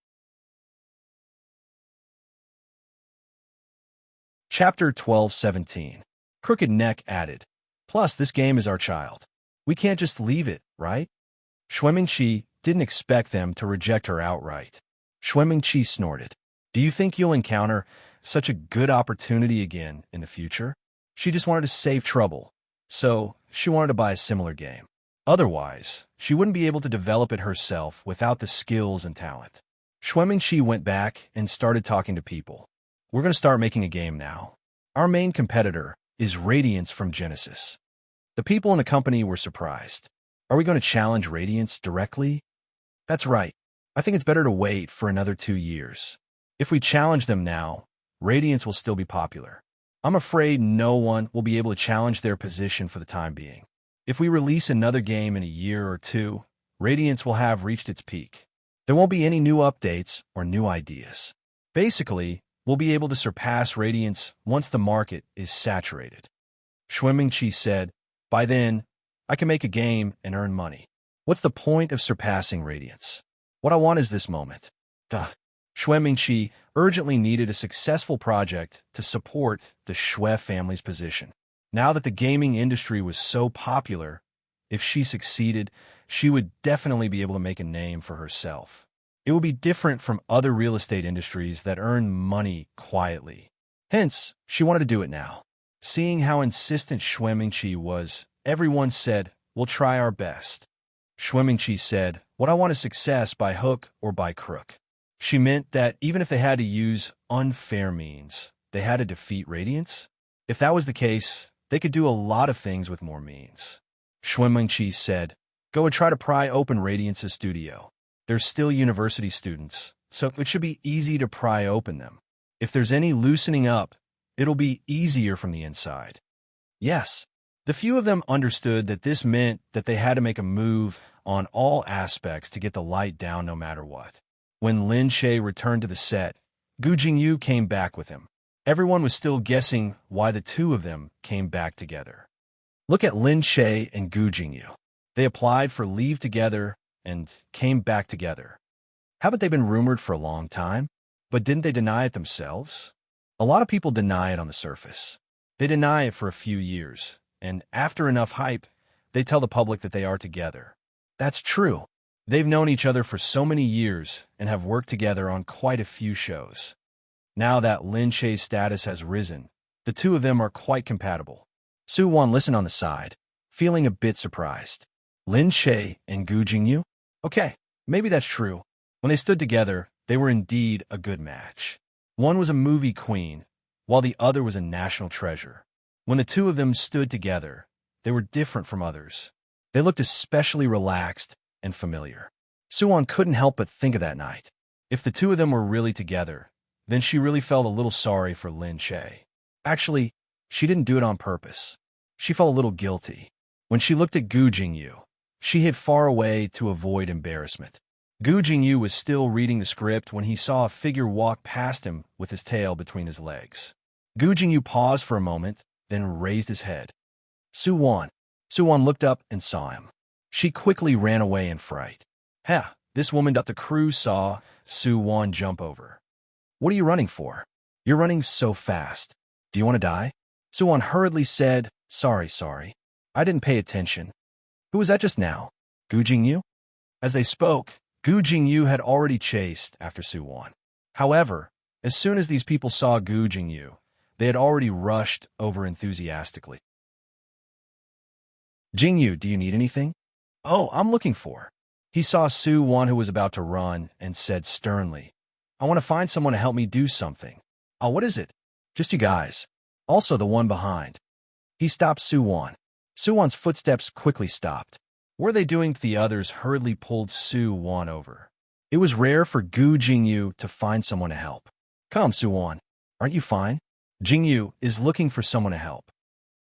Chapter 12:17. Crooked Neck added. Plus, this game is our child. We can't just leave it, right? Schwemenchi didn't expect them to reject her outright. Schwemenchi snorted. Do you think you'll encounter such a good opportunity again in the future? She just wanted to save trouble, so she wanted to buy a similar game. Otherwise, she wouldn't be able to develop it herself without the skills and talent. Schwemenchi went back and started talking to people. We're going to start making a game now. Our main competitor is Radiance from Genesis. The people in the company were surprised. Are we going to challenge Radiance directly? That's right. I think it's better to wait for another 2 years. If we challenge them now, Radiance will still be popular. I'm afraid no one will be able to challenge their position for the time being. If we release another game in a year or two, Radiance will have reached its peak. There won't be any new updates or new ideas. Basically, we'll be able to surpass Radiance once the market is saturated. Schwemenchi said, by then, I can make a game and earn money. What's the point of surpassing Radiance? What I want is this moment. Duh. Schwemenchi urgently needed a successful project to support the Schwef family's position. Now that the gaming industry was so popular, if she succeeded, she would definitely be able to make a name for herself. It would be different from other real estate industries that earn money quietly. Hence, she wanted to do it now. Seeing how insistent Schwemenchi was, everyone said, we'll try our best. Schwemenchi said, what I want is success by hook or by crook. She meant that even if they had to use unfair means, they had to defeat Radiance. If that was the case, they could do a lot of things with more means. Schwemenchi said, go and try to pry open Radiance's studio. They're still university students, so it should be easy to pry open them. If there's any loosening up, it'll be easier from the inside. Yes, the few of them understood that this meant that they had to make a move on all aspects to get the light down no matter what. When Lin Che returned to the set, Gu Jingyu came back with him. Everyone was still guessing why the two of them came back together. Look at Lin Che and Gu Jingyu. They applied for leave together and came back together. Haven't they been rumored for a long time? But didn't they deny it themselves? A lot of people deny it on the surface. They deny it for a few years, and after enough hype, they tell the public that they are together. That's true. They've known each other for so many years and have worked together on quite a few shows. Now that Lin Che's status has risen, the two of them are quite compatible. Su Wan listened on the side, feeling a bit surprised. Lin Che and Gu Jingyu? Okay, maybe that's true. When they stood together, they were indeed a good match. One was a movie queen, while the other was a national treasure. When the two of them stood together, they were different from others. They looked especially relaxed and familiar. Suwon couldn't help but think of that night. If the two of them were really together, then she really felt a little sorry for Lin Che. Actually, she didn't do it on purpose. She felt a little guilty. When she looked at Gu Jingyu, she hid far away to avoid embarrassment. Gu Jingyu was still reading the script when he saw a figure walk past him with his tail between his legs. Gu Jingyu paused for a moment, then raised his head. Suwon. Suwon looked up and saw him. She quickly ran away in fright. Ha! This woman that the crew saw Soo-won jump over. What are you running for? You're running so fast. Do you want to die? Soo-won hurriedly said, sorry. I didn't pay attention. Who was that just now? Gu Jingyu? As they spoke, Gu Jingyu had already chased after Soo-won. However, as soon as these people saw Gu Jingyu, they had already rushed over enthusiastically. Jingyu, do you need anything? Oh, I'm looking for. He saw Soo-won who was about to run and said sternly, I want to find someone to help me do something. Oh, what is it? Just you guys. Also the one behind. He stopped Soo-won. Soo-won's footsteps quickly stopped. What were they doing? The others hurriedly pulled Soo-won over. It was rare for Gu Jingyu to find someone to help. Come, Soo-won. Aren't you fine? Jingyu is looking for someone to help.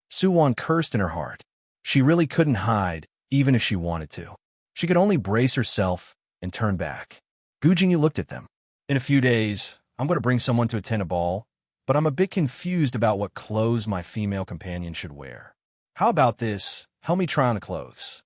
Soo-won cursed in her heart. She really couldn't hide, even if she wanted to. She could only brace herself and turn back. Gu Jingyu looked at them. In a few days, I'm going to bring someone to attend a ball, but I'm a bit confused about what clothes my female companion should wear. How about this? Help me try on the clothes.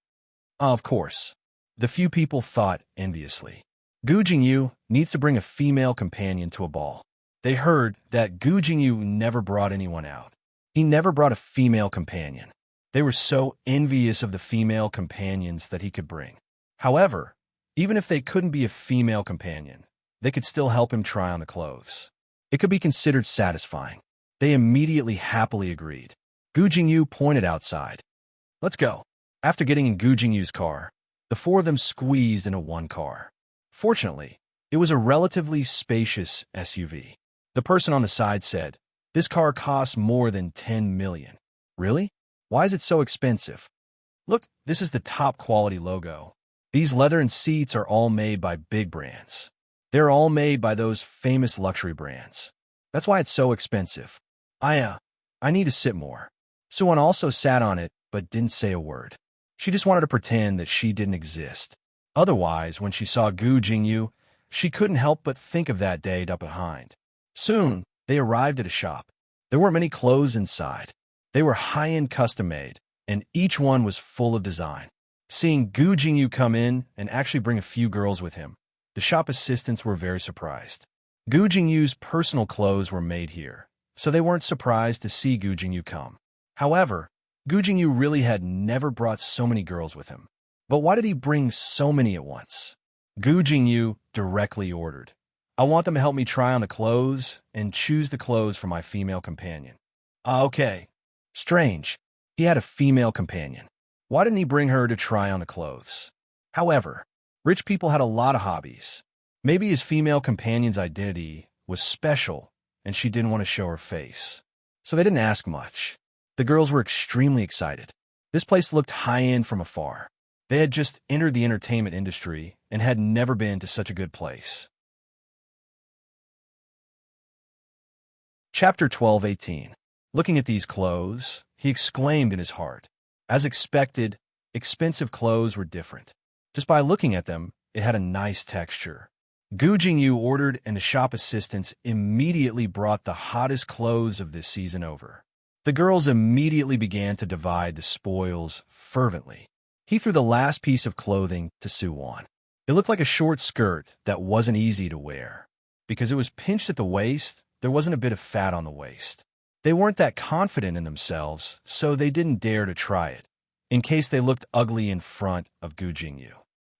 Of course. The few people thought enviously. Gu Jingyu needs to bring a female companion to a ball. They heard that Gu Jingyu never brought anyone out. He never brought a female companion. They were so envious of the female companions that he could bring. However, even if they couldn't be a female companion, they could still help him try on the clothes. It could be considered satisfying. They immediately happily agreed. Gu Jingyu pointed outside. Let's go. After getting in Gu Jingyu's car, the four of them squeezed into one car. Fortunately, it was a relatively spacious SUV. The person on the side said, this car costs more than 10 million. Really? Why is it so expensive? Look, this is the top quality logo. These leather and seats are all made by big brands. They're all made by those famous luxury brands. That's why it's so expensive. I need to sit more. Soo-won also sat on it, but didn't say a word. She just wanted to pretend that she didn't exist. Otherwise, when she saw Gu Jingyu, she couldn't help but think of that day up behind. Soon, they arrived at a shop. There weren't many clothes inside. They were high-end custom-made, and each one was full of design. Seeing Gu Jingyu come in and actually bring a few girls with him, the shop assistants were very surprised. Gu Jingyu's personal clothes were made here, so they weren't surprised to see Gu Jingyu come. However, Gu Jingyu really had never brought so many girls with him. But why did he bring so many at once? Gu Jingyu directly ordered, I want them to help me try on the clothes and choose the clothes for my female companion. Okay. Strange. He had a female companion. Why didn't he bring her to try on the clothes? However, rich people had a lot of hobbies. Maybe his female companion's identity was special and she didn't want to show her face. So they didn't ask much. The girls were extremely excited. This place looked high-end from afar. They had just entered the entertainment industry and had never been to such a good place. Chapter 12:18. Looking at these clothes, he exclaimed in his heart. As expected, expensive clothes were different. Just by looking at them, it had a nice texture. Gu Jingyu ordered and the shop assistants immediately brought the hottest clothes of this season over. The girls immediately began to divide the spoils fervently. He threw the last piece of clothing to Soo-won. It looked like a short skirt that wasn't easy to wear. Because it was pinched at the waist, there wasn't a bit of fat on the waist. They weren't that confident in themselves, so they didn't dare to try it, in case they looked ugly in front of Gu Jingyu.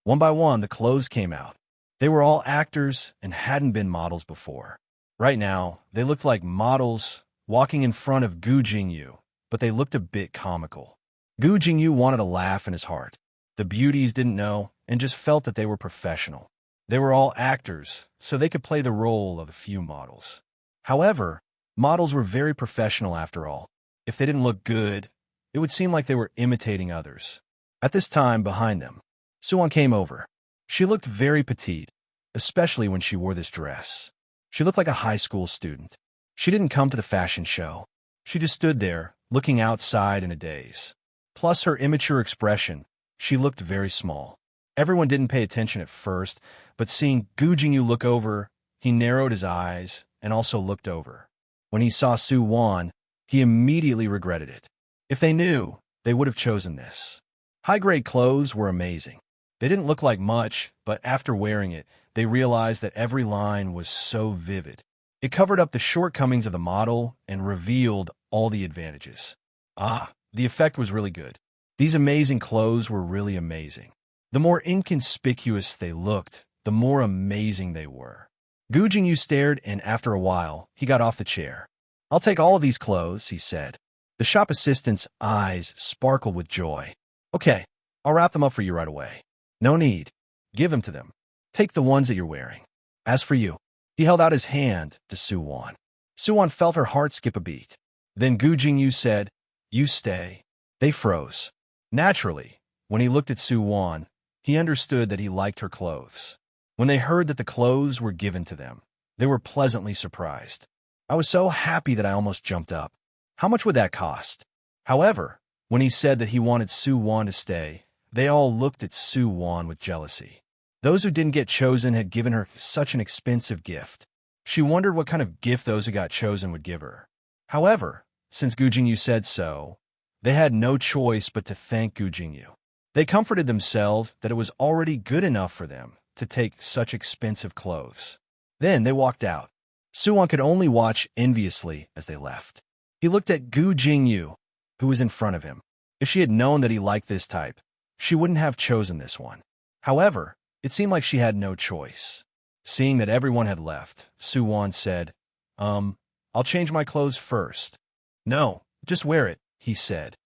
One by one, the clothes came out. They were all actors and hadn't been models before. Right now, they looked like models walking in front of Gu Jingyu, but they looked a bit comical. Gu Jingyu wanted to laugh in his heart. The beauties didn't know and just felt that they were professional. They were all actors, so they could play the role of a few models. However, models were very professional after all. If they didn't look good, it would seem like they were imitating others. At this time, behind them, Soo-won came over. She looked very petite, especially when she wore this dress. She looked like a high school student. She didn't come to the fashion show. She just stood there, looking outside in a daze. Plus her immature expression, she looked very small. Everyone didn't pay attention at first, but seeing Gu Jingyu look over, he narrowed his eyes and also looked over. When he saw Soo-won, he immediately regretted it. If they knew, they would have chosen this. High-grade clothes were amazing. They didn't look like much, but after wearing it, they realized that every line was so vivid. It covered up the shortcomings of the model and revealed all the advantages. The effect was really good. These amazing clothes were really amazing. The more inconspicuous they looked, the more amazing they were. Gu Jingyu stared, and after a while, he got off the chair. "I'll take all of these clothes," he said. The shop assistant's eyes sparkled with joy. "Okay, I'll wrap them up for you right away." "No need. Give them to them. Take the ones that you're wearing. As for you," he held out his hand to Su-won. Su-won felt her heart skip a beat. Then Gu Jingyu said, "You stay." They froze. Naturally, when he looked at Su-won, he understood that he liked her clothes. When they heard that the clothes were given to them, they were pleasantly surprised. "I was so happy that I almost jumped up. How much would that cost?" However, when he said that he wanted Su-won to stay, they all looked at Su-won with jealousy. Those who didn't get chosen had given her such an expensive gift. She wondered what kind of gift those who got chosen would give her. However, since Gu Jingyu said so, they had no choice but to thank Gu Jingyu. They comforted themselves that it was already good enough for them to take such expensive clothes. Then they walked out. Su-won could only watch enviously as they left. He looked at Gu Jingyu, who was in front of him. If she had known that he liked this type, she wouldn't have chosen this one. However, it seemed like she had no choice. Seeing that everyone had left, Su-won said, I'll change my clothes first." "No, just wear it," he said.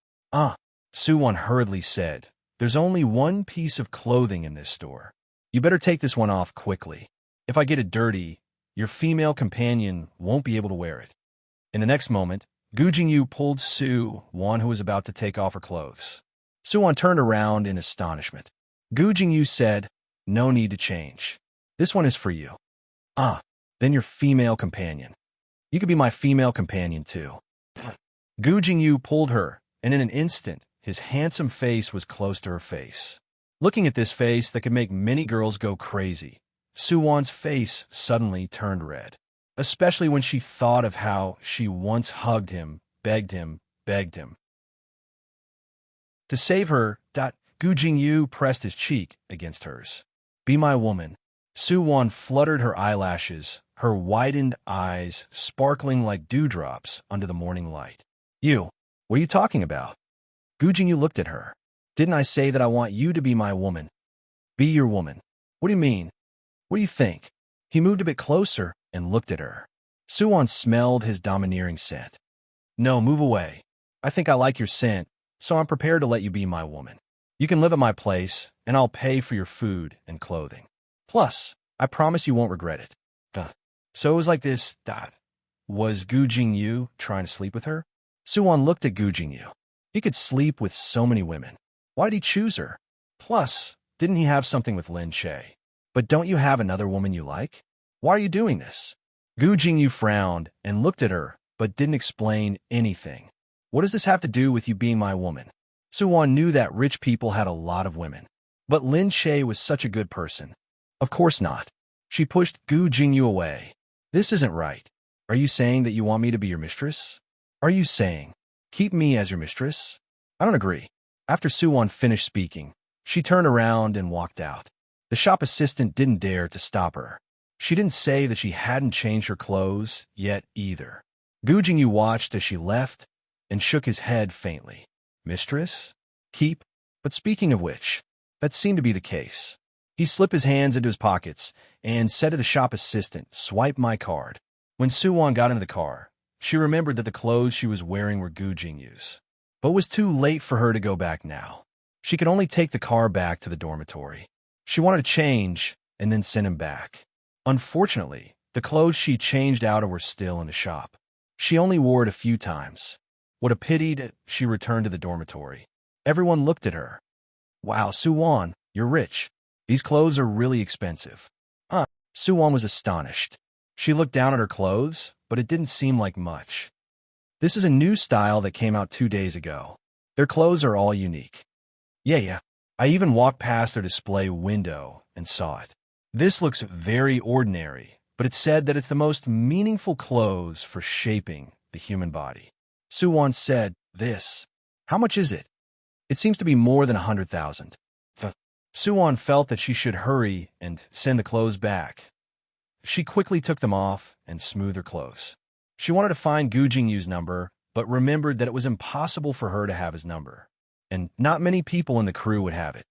Su-won hurriedly said, "There's only one piece of clothing in this store. You better take this one off quickly. If I get it dirty, your female companion won't be able to wear it." In the next moment, Gu Jingyu pulled Su-won, who was about to take off her clothes. Su-won turned around in astonishment. Gu Jingyu said, "No need to change. This one is for you." Then your female companion. You could be my female companion too." Gu Jingyu pulled her, and in an instant, his handsome face was close to her face. Looking at this face that could make many girls go crazy, Su-won's face suddenly turned red, especially when she thought of how she once hugged him, begged him. To save her, Gu Jingyu pressed his cheek against hers. "Be my woman." Su-won fluttered her eyelashes, her widened eyes sparkling like dewdrops under the morning light. "You, what are you talking about?" Gu Jingyu looked at her. "Didn't I say that I want you to be my woman?" "Be your woman? What do you mean? What do you think?" He moved a bit closer and looked at her. Su-won smelled his domineering scent. "No, move away. I think I like your scent, so I'm prepared to let you be my woman. You can live at my place, and I'll pay for your food and clothing. Plus, I promise you won't regret it." So it was like this. Was Gu Jingyu trying to sleep with her? Su-won looked at Gu Jingyu. He could sleep with so many women. Why did he choose her? Plus, didn't he have something with Lin Che? But don't you have another woman you like? Why are you doing this? Gu Jingyu frowned and looked at her, but didn't explain anything. What does this have to do with you being my woman? Su-won knew that rich people had a lot of women. But Lin Che was such a good person. Of course not. She pushed Gu Jingyu away. "This isn't right. Are you saying that you want me to be your mistress? Are you saying, keep me as your mistress? I don't agree." After Su-won finished speaking, she turned around and walked out. The shop assistant didn't dare to stop her. She didn't say that she hadn't changed her clothes yet either. Gu Jingyu watched as she left and shook his head faintly. Mistress? Keep? But speaking of which, that seemed to be the case. He slipped his hands into his pockets and said to the shop assistant, "Swipe my card." When Su-won got into the car, she remembered that the clothes she was wearing were Gu Jingyu's. But it was too late for her to go back now. She could only take the car back to the dormitory. She wanted to change and then send him back. Unfortunately, the clothes she changed out of were still in the shop. She only wore it a few times. What a pity that she returned to the dormitory. Everyone looked at her. "Wow, Su-won, you're rich. These clothes are really expensive." Su-won was astonished. She looked down at her clothes, but it didn't seem like much. "This is a new style that came out 2 days ago. Their clothes are all unique." Yeah. I even walked past their display window and saw it. "This looks very ordinary, but it said that it's the most meaningful clothes for shaping the human body." Su-won said, "This. How much is it?" It seems to be more than 100,000. Suwon felt that she should hurry and send the clothes back. She quickly took them off and smoothed her clothes. She wanted to find Gu Jingyu's number, but remembered that it was impossible for her to have his number, and not many people in the crew would have it.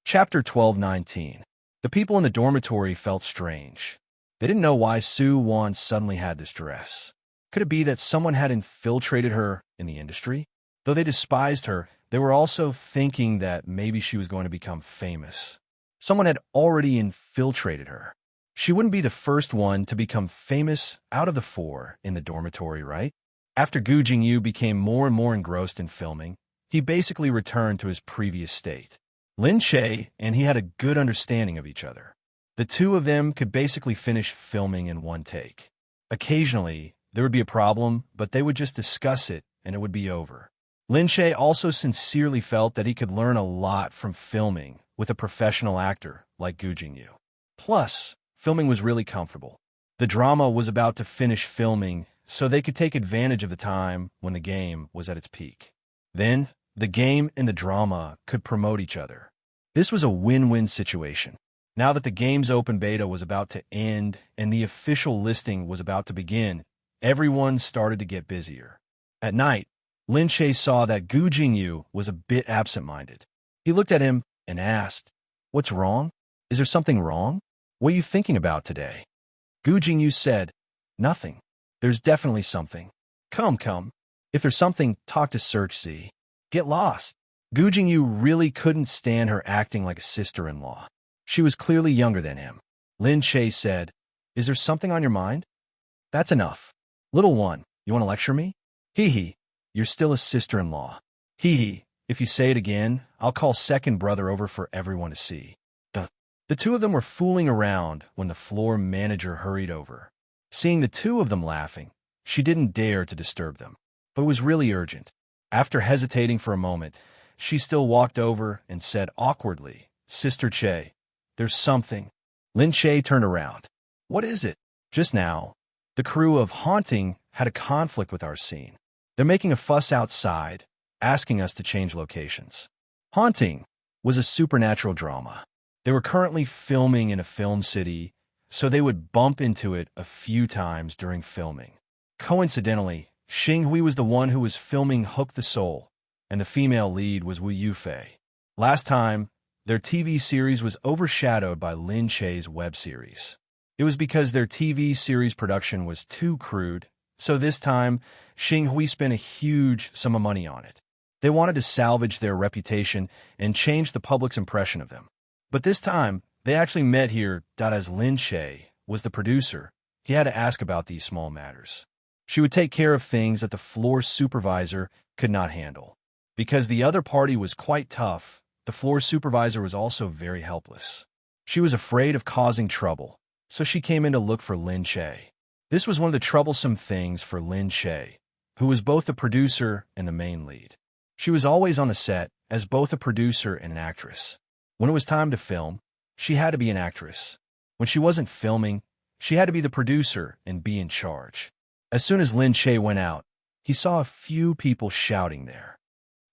Chapter 12:19. The people in the dormitory felt strange. They didn't know why Suwon suddenly had this dress. Could it be that someone had infiltrated her in the industry? Though they despised her, they were also thinking that maybe she was going to become famous. Someone had already infiltrated her. She wouldn't be the first one to become famous out of the four in the dormitory, right? After Gu Jingyu became more and more engrossed in filming, he basically returned to his previous state. Lin Che and he had a good understanding of each other. The two of them could basically finish filming in one take. Occasionally, there would be a problem, but they would just discuss it and it would be over. Lin Che also sincerely felt that he could learn a lot from filming with a professional actor like Gu Jingyu. Plus, filming was really comfortable. The drama was about to finish filming, so they could take advantage of the time when the game was at its peak. Then, the game and the drama could promote each other. This was a win-win situation. Now that the game's open beta was about to end and the official listing was about to begin, everyone started to get busier. At night, Lin Che saw that Gu Jingyu was a bit absent-minded. He looked at him and asked, "What's wrong? Is there something wrong? What are you thinking about today?" Gu Jingyu said, "Nothing. There's definitely something. Come. If there's something, talk to Search Z. Get lost." Gu Jingyu really couldn't stand her acting like a sister-in-law. She was clearly younger than him. Lin Che said, "Is there something on your mind?" "That's enough. Little one, you want to lecture me?" "Hee, you're still a sister-in-law. Hee, if you say it again, I'll call second brother over for everyone to see." The two of them were fooling around when the floor manager hurried over. Seeing the two of them laughing, she didn't dare to disturb them, but it was really urgent. After hesitating for a moment, she still walked over and said awkwardly, "Sister Che, there's something." Lin Che turned around. "What is it?" "Just now, the crew of Haunting had a conflict with our scene. They're making a fuss outside, asking us to change locations." Haunting was a supernatural drama. They were currently filming in a film city, so they would bump into it a few times during filming. Coincidentally, Xing Hui was the one who was filming Hook the Soul, and the female lead was Wu Yufei. Last time, their TV series was overshadowed by Lin Che's web series. It was because their TV series production was too crude, so this time, Xing Hui spent a huge sum of money on it. They wanted to salvage their reputation and change the public's impression of them. But this time, they actually met here that as Lin Che was the producer, he had to ask about these small matters. She would take care of things that the floor supervisor could not handle. Because the other party was quite tough, the floor supervisor was also very helpless. She was afraid of causing trouble, so she came in to look for Lin Che. This was one of the troublesome things for Lin Che, who was both the producer and the main lead. She was always on the set as both a producer and an actress. When it was time to film, she had to be an actress. When she wasn't filming, she had to be the producer and be in charge. As soon as Lin Che went out, he saw a few people shouting there.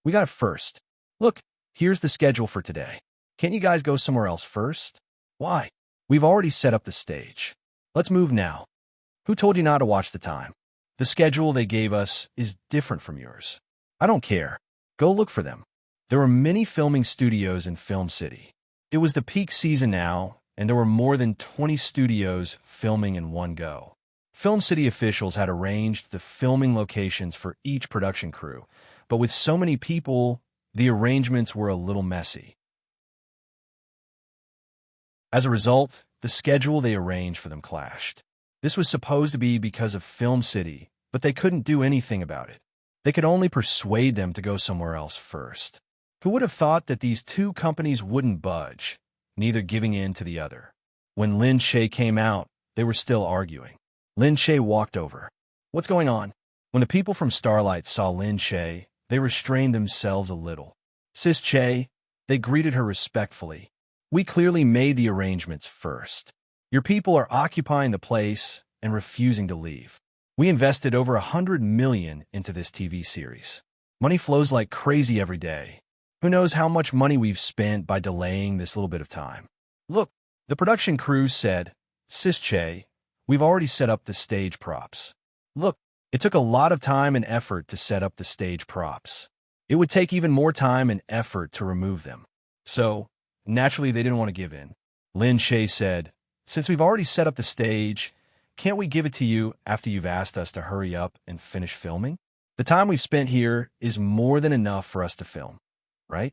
"We got it first. Look, here's the schedule for today. Can't you guys go somewhere else first?" "Why? We've already set up the stage. Let's move now." "Who told you not to watch the time? The schedule they gave us is different from yours." "I don't care. Go look for them." There were many filming studios in Film City. It was the peak season now, and there were more than 20 studios filming in one go. Film City officials had arranged the filming locations for each production crew, but with so many people, the arrangements were a little messy. As a result, the schedule they arranged for them clashed. This was supposed to be because of Film City, but they couldn't do anything about it. They could only persuade them to go somewhere else first. Who would have thought that these two companies wouldn't budge, neither giving in to the other? When Lin Che came out, they were still arguing. Lin Che walked over. "What's going on?" When the people from Starlight saw Lin Che, they restrained themselves a little. "Sis Che," they greeted her respectfully. "We clearly made the arrangements first. Your people are occupying the place and refusing to leave. We invested over 100 million into this TV series. Money flows like crazy every day. Who knows how much money we've spent by delaying this little bit of time? Look, the production crew said, Sis Che, we've already set up the stage props. Look, it took a lot of time and effort to set up the stage props. It would take even more time and effort to remove them. So, naturally, they didn't want to give in. Lin Che said, since we've already set up the stage, can't we give it to you after you've asked us to hurry up and finish filming? The time we've spent here is more than enough for us to film, right?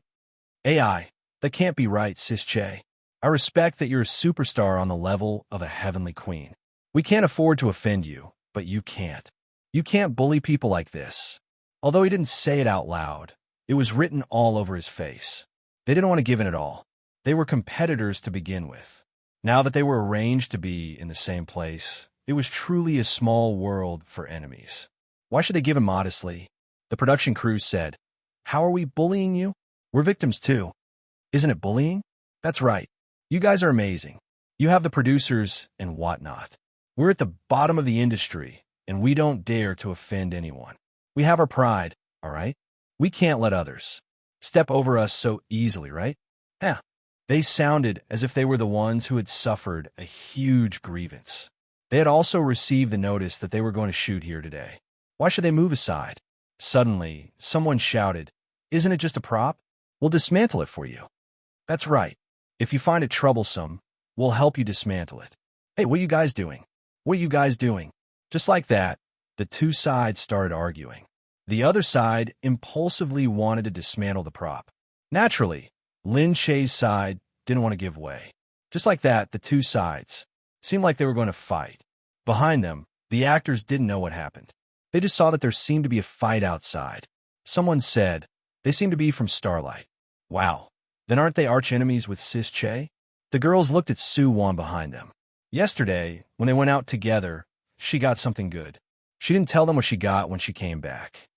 AI, that can't be right, Sis Che. I respect that you're a superstar on the level of a heavenly queen. We can't afford to offend you, but you can't. You can't bully people like this. Although he didn't say it out loud, it was written all over his face. They didn't want to give in at all. They were competitors to begin with. Now that they were arranged to be in the same place, it was truly a small world for enemies. Why should they give in modestly? The production crew said, how are we bullying you? We're victims too. Isn't it bullying? That's right. You guys are amazing. You have the producers and whatnot. We're at the bottom of the industry, and we don't dare to offend anyone. We have our pride, all right? We can't let others step over us so easily, right? Yeah. They sounded as if they were the ones who had suffered a huge grievance. They had also received the notice that they were going to shoot here today. Why should they move aside? Suddenly, someone shouted, isn't it just a prop? We'll dismantle it for you. That's right. If you find it troublesome, we'll help you dismantle it. Hey, what are you guys doing? What are you guys doing? Just like that, the two sides started arguing. The other side impulsively wanted to dismantle the prop. Naturally, Lin Che's side didn't want to give way. Just like that, the two sides seemed like they were going to fight. Behind them, the actors didn't know what happened. They just saw that there seemed to be a fight outside. Someone said, they seem to be from Starlight. Wow, then aren't they archenemies with Sis Che? The girls looked at Su Wan behind them. Yesterday, when they went out together, she got something good. She didn't tell them what she got when she came back.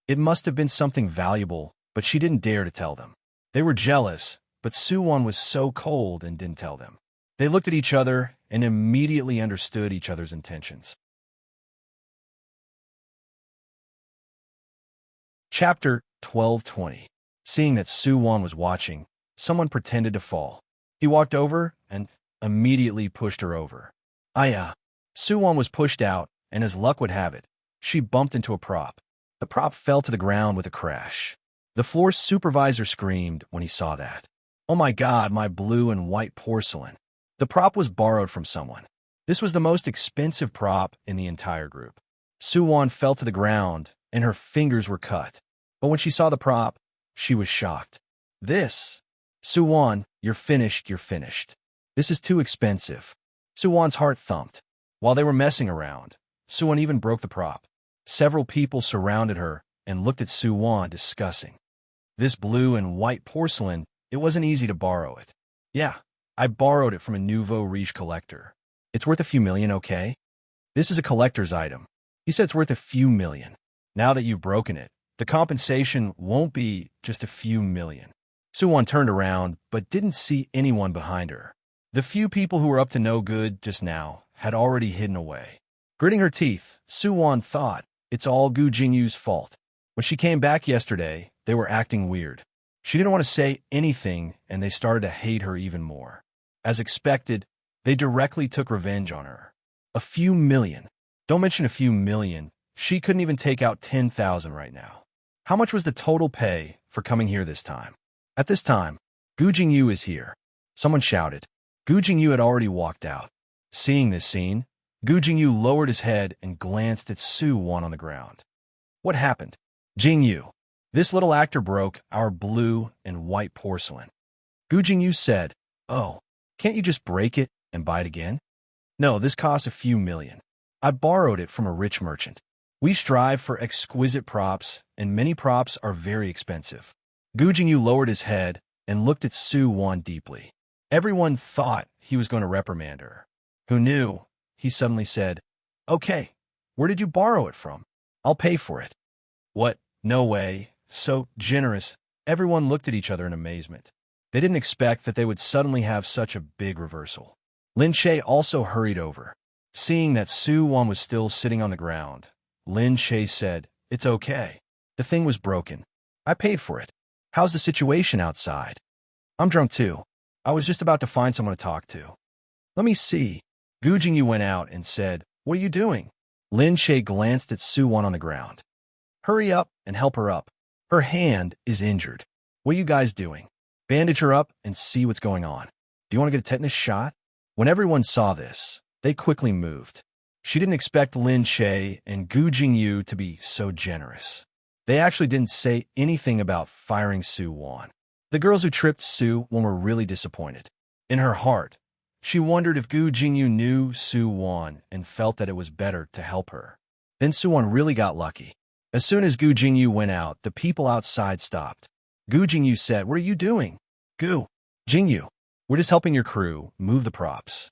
It must have been something valuable, but she didn't dare to tell them. They were jealous, but Su Wan was so cold and didn't tell them. They looked at each other and immediately understood each other's intentions. Chapter 12:20. Seeing that Su Wan was watching, someone pretended to fall. He walked over and immediately pushed her over. Su Wan was pushed out, and as luck would have it, she bumped into a prop. The prop fell to the ground with a crash. The floor supervisor screamed when he saw that. Oh my God, my blue and white porcelain. The prop was borrowed from someone. This was the most expensive prop in the entire group. Su Wan fell to the ground, and her fingers were cut. But when she saw the prop, she was shocked. Su Wan, you're finished. This is too expensive. Su Wan's heart thumped. While they were messing around, Su Wan even broke the prop. Several people surrounded her and looked at Su Wan discussing. This blue and white porcelain, it wasn't easy to borrow it. Yeah, I borrowed it from a nouveau riche collector. It's worth a few million, okay? This is a collector's item. He said it's worth a few million. Now that you've broken it, the compensation won't be just a few million. Su Wan turned around, but didn't see anyone behind her. The few people who were up to no good just now had already hidden away. Gritting her teeth, Su Wan thought, it's all Gu Jingyu's fault. When she came back yesterday, they were acting weird. She didn't want to say anything, and they started to hate her even more. As expected, they directly took revenge on her. A few million. Don't mention a few million. She couldn't even take out 10,000 right now. How much was the total pay for coming here this time? At this time, Gu Jingyu is here. Someone shouted. Gu Jingyu had already walked out. Seeing this scene, Gu Jingyu lowered his head and glanced at Su Wan on the ground. What happened? Jingyu, this little actor broke our blue and white porcelain. Gu Jingyu said, oh, can't you just break it and buy it again? No, this costs a few million. I borrowed it from a rich merchant. We strive for exquisite props, and many props are very expensive. Gu Jingyu lowered his head and looked at Su Wan deeply. Everyone thought he was going to reprimand her. Who knew? He suddenly said, okay, where did you borrow it from? I'll pay for it. What? No way. So generous. Everyone looked at each other in amazement. They didn't expect that they would suddenly have such a big reversal. Lin Che also hurried over. Seeing that Su-won was still sitting on the ground, Lin Shae said, "It's okay. The thing was broken. I paid for it. How's the situation outside?" "I'm drunk too. I was just about to find someone to talk to." "Let me see." Gu Jingyu went out and said, "What are you doing?" Lin Shae glanced at Su-won on the ground. "Hurry up and help her up. Her hand is injured. What are you guys doing? Bandage her up and see what's going on. Do you want to get a tetanus shot?" When everyone saw this, they quickly moved. She didn't expect Lin Shae and Gu Jingyu to be so generous. They actually didn't say anything about firing Su-won. The girls who tripped Su-won were really disappointed. In her heart, she wondered if Gu Jingyu knew Su-won and felt that it was better to help her. Then Su-won really got lucky. As soon as Gu Jingyu went out, the people outside stopped. Gu Jingyu said, "What are you doing?" "Gu Jingyu, we're just helping your crew move the props."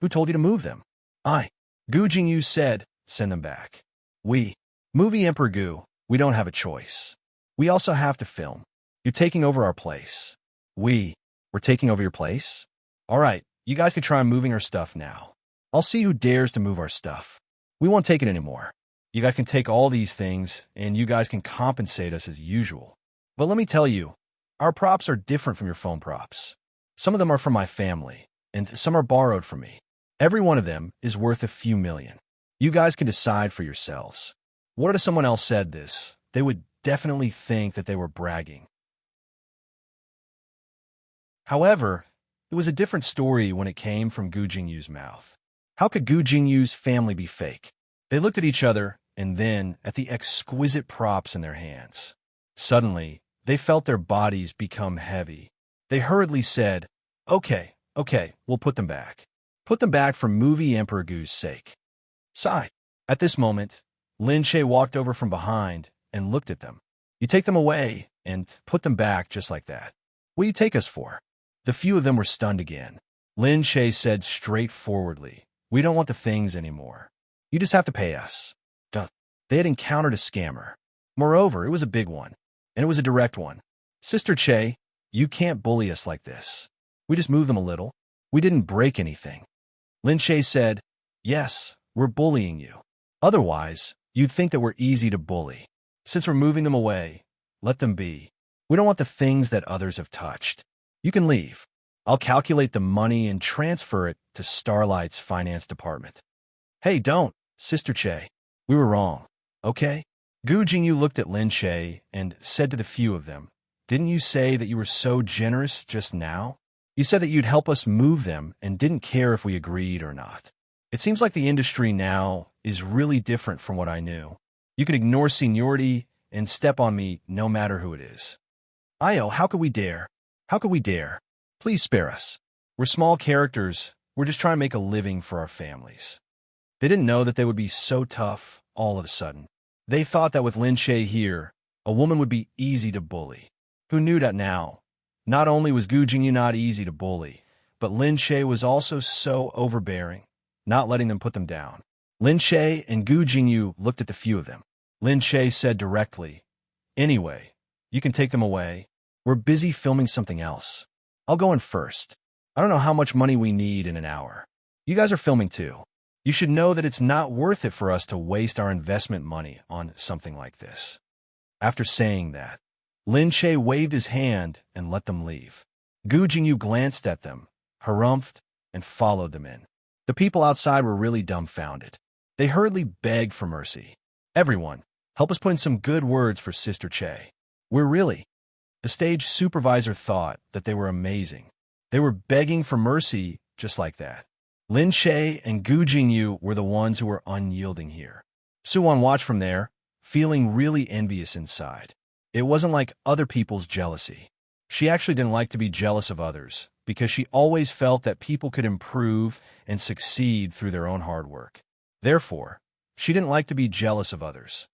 "Who told you to move them?" "I." Gu Jingyu said, "Send them back." "We." "Movie Emperor Gu, we don't have a choice. We also have to film. You're taking over our place." We're taking over your place?" "All right, you guys can try moving our stuff now. I'll see who dares to move our stuff. We won't take it anymore. You guys can take all these things, and you guys can compensate us as usual. But let me tell you, our props are different from your phone props. Some of them are from my family, and some are borrowed from me. Every one of them is worth a few million. You guys can decide for yourselves." What if someone else said this? They would definitely think that they were bragging. However, it was a different story when it came from Gu Jingyu's mouth. How could Gu Jingyu's family be fake? They looked at each other and then at the exquisite props in their hands. Suddenly, they felt their bodies become heavy. They hurriedly said, Okay, we'll put them back. Put them back for movie Emperor Gu's sake." Sigh. At this moment, Lin Shae walked over from behind and looked at them. "You take them away and put them back just like that. What do you take us for?" The few of them were stunned again. Lin Shae said straightforwardly, "We don't want the things anymore. You just have to pay us." Duh. They had encountered a scammer. Moreover, it was a big one, and it was a direct one. "Sister Che, you can't bully us like this. We just moved them a little. We didn't break anything." Lin Shae said, "Yes, we're bullying you. Otherwise, you'd think that we're easy to bully. Since we're moving them away, let them be. We don't want the things that others have touched. You can leave. I'll calculate the money and transfer it to Starlight's finance department." "Hey, don't, Sister Che. We were wrong, okay?" Gu Jingyu looked at Lin Shae and said to the few of them, "Didn't you say that you were so generous just now? You said that you'd help us move them and didn't care if we agreed or not. It seems like the industry now is really different from what I knew. You can ignore seniority and step on me no matter who it is. Io, how could we dare? How could we dare? Please spare us. We're small characters. We're just trying to make a living for our families." They didn't know that they would be so tough all of a sudden. They thought that with Lin Shae here, a woman would be easy to bully. Who knew that now? Not only was Gu Jingyu not easy to bully, but Lin Shae was also so overbearing, not letting them put them down. Lin Shae and Gu Jingyu looked at the few of them. Lin Shae said directly, "Anyway, you can take them away. We're busy filming something else. I'll go in first. I don't know how much money we need in an hour. You guys are filming too. You should know that it's not worth it for us to waste our investment money on something like this." After saying that, Lin Shae waved his hand and let them leave. Gu Jingyu glanced at them, harumphed, and followed them in. The people outside were really dumbfounded. They hurriedly begged for mercy. "Everyone, help us put in some good words for Sister Che. We're really—" The stage supervisor thought that they were amazing. They were begging for mercy just like that. Lin Shae and Gu Jingyu were the ones who were unyielding here. Su-won watched from there, feeling really envious inside. It wasn't like other people's jealousy. She actually didn't like to be jealous of others because she always felt that people could improve and succeed through their own hard work. Therefore, she didn't like to be jealous of others.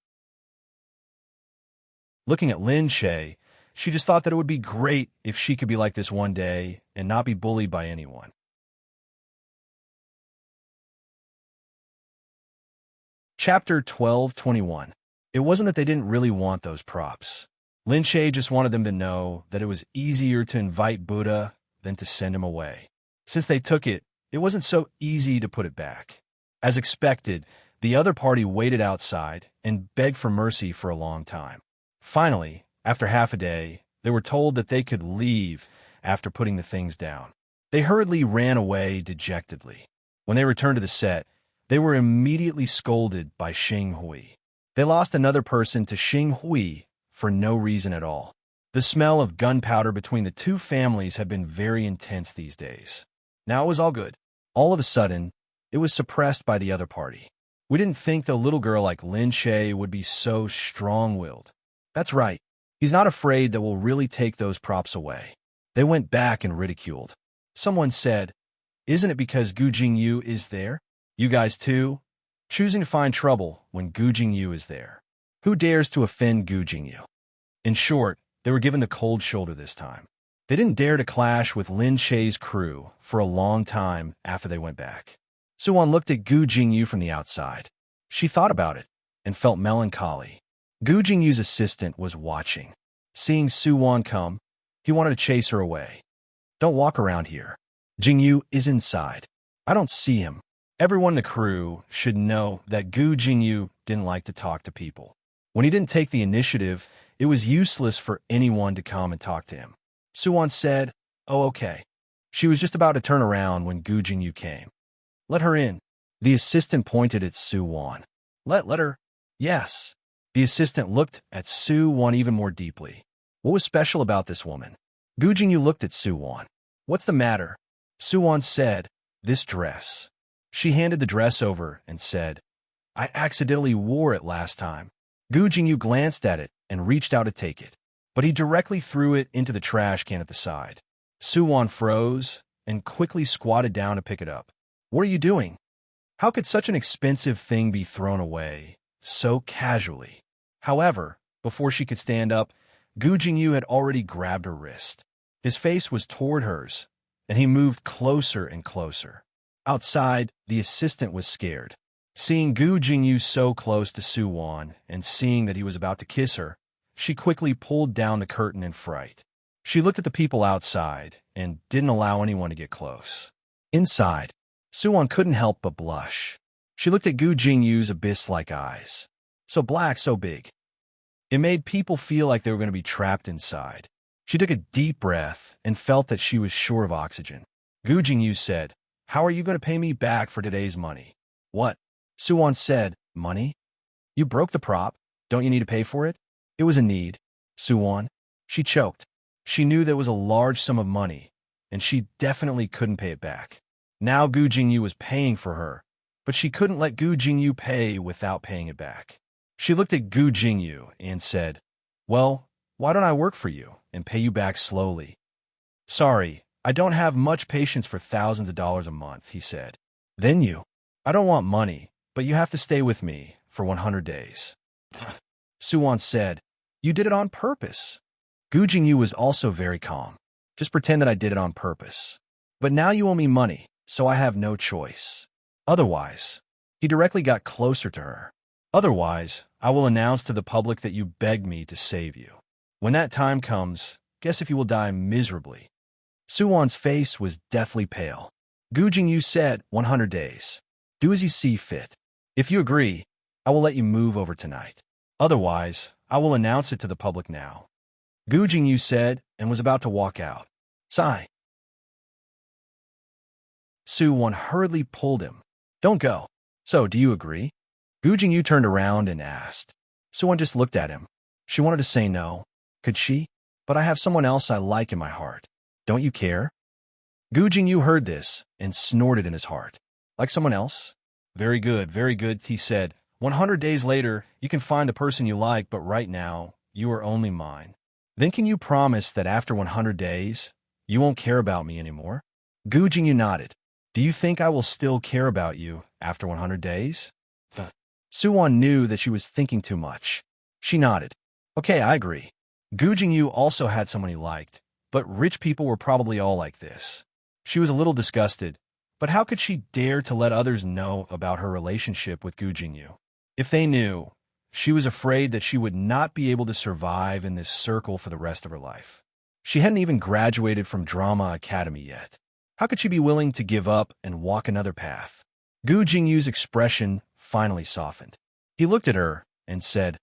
Looking at Lin Shae, she just thought that it would be great if she could be like this one day and not be bullied by anyone. Chapter 12:21. It wasn't that they didn't really want those props. Lin Shae just wanted them to know that it was easier to invite Buddha than to send him away. Since they took it, it wasn't so easy to put it back. As expected, the other party waited outside and begged for mercy for a long time. Finally, after half a day, they were told that they could leave after putting the things down. They hurriedly ran away dejectedly. When they returned to the set, they were immediately scolded by Xing Hui. They lost another person to Xing Hui for no reason at all. The smell of gunpowder between the two families had been very intense these days. Now it was all good. All of a sudden, it was suppressed by the other party. We didn't think the little girl like Lin Shay would be so strong-willed. That's right. He's not afraid that we'll really take those props away. They went back and ridiculed. Someone said, "Isn't it because Gu Jingyu is there? You guys too? Choosing to find trouble when Gu Jingyu is there. Who dares to offend Gu Jingyu?" In short, they were given the cold shoulder this time. They didn't dare to clash with Lin Shay's crew for a long time after they went back. Suwon looked at Gu Jingyu from the outside. She thought about it and felt melancholy. Gu Jingyu's assistant was watching. Seeing Suwon come, he wanted to chase her away. "Don't walk around here. Jingyu is inside. I don't see him." Everyone in the crew should know that Gu Jingyu didn't like to talk to people. When he didn't take the initiative, it was useless for anyone to come and talk to him. Suwon said, "Oh, okay." She was just about to turn around when Gu Jingyu came. "Let her in." The assistant pointed at Suwon. Let her? Yes." The assistant looked at Suwon even more deeply. What was special about this woman? Gu Jingyu looked at Suwon. "What's the matter?" Suwon said, "This dress." She handed the dress over and said, "I accidentally wore it last time." Gu Jingyu glanced at it and reached out to take it, but he directly threw it into the trash can at the side. Suwon froze and quickly squatted down to pick it up. "What are you doing? How could such an expensive thing be thrown away so casually?" However, before she could stand up, Gu Jingyu had already grabbed her wrist. His face was toward hers, and he moved closer and closer. Outside, the assistant was scared. Seeing Gu Jingyu so close to Suwon and seeing that he was about to kiss her, she quickly pulled down the curtain in fright. She looked at the people outside and didn't allow anyone to get close. Inside, Suwon couldn't help but blush. She looked at Gu Jingyu's abyss-like eyes. So black, so big. It made people feel like they were going to be trapped inside. She took a deep breath and felt that she was short of oxygen. Gu Jingyu said, "How are you going to pay me back for today's money?" "What?" Suwon said, "Money? You broke the prop. Don't you need to pay for it?" "It was a need." "Suwon?" She choked. She knew there was a large sum of money, and she definitely couldn't pay it back. Now Gu Jingyu was paying for her, but she couldn't let Gu Jingyu pay without paying it back. She looked at Gu Jingyu and said, "Well, why don't I work for you and pay you back slowly?" "Sorry, I don't have much patience for thousands of dollars a month," he said. "Then you. I don't want money, but you have to stay with me for 100 days. Suwon said, "You did it on purpose." Gu Jingyu was also very calm. "Just pretend that I did it on purpose. But now you owe me money, so I have no choice. Otherwise," he directly got closer to her. "Otherwise, I will announce to the public that you begged me to save you. When that time comes, guess if you will die miserably." Suwon's face was deathly pale. Gu Jingyu said, 100 days. "Do as you see fit. If you agree, I will let you move over tonight. Otherwise, I will announce it to the public now." Gu Jingyu said and was about to walk out. "Sigh." Suwon hurriedly pulled him. "Don't go. So, do you agree?" Gu Jingyu turned around and asked. Suwon just looked at him. She wanted to say no. Could she? "But I have someone else I like in my heart. Don't you care?" Gu Jingyu heard this and snorted in his heart. "Like someone else?" Very good, he said. 100 days later, you can find the person you like, but right now, you are only mine. Then can you promise that after 100 days, you won't care about me anymore?" Gu Jingyu nodded. "Do you think I will still care about you after 100 days? Suwon knew that she was thinking too much. She nodded. "Okay, I agree." Gu Jingyu also had someone he liked, but rich people were probably all like this. She was a little disgusted, but how could she dare to let others know about her relationship with Gu Jingyu? If they knew, she was afraid that she would not be able to survive in this circle for the rest of her life. She hadn't even graduated from Drama Academy yet. How could she be willing to give up and walk another path? Gu Jingyu's expression finally softened. He looked at her and said,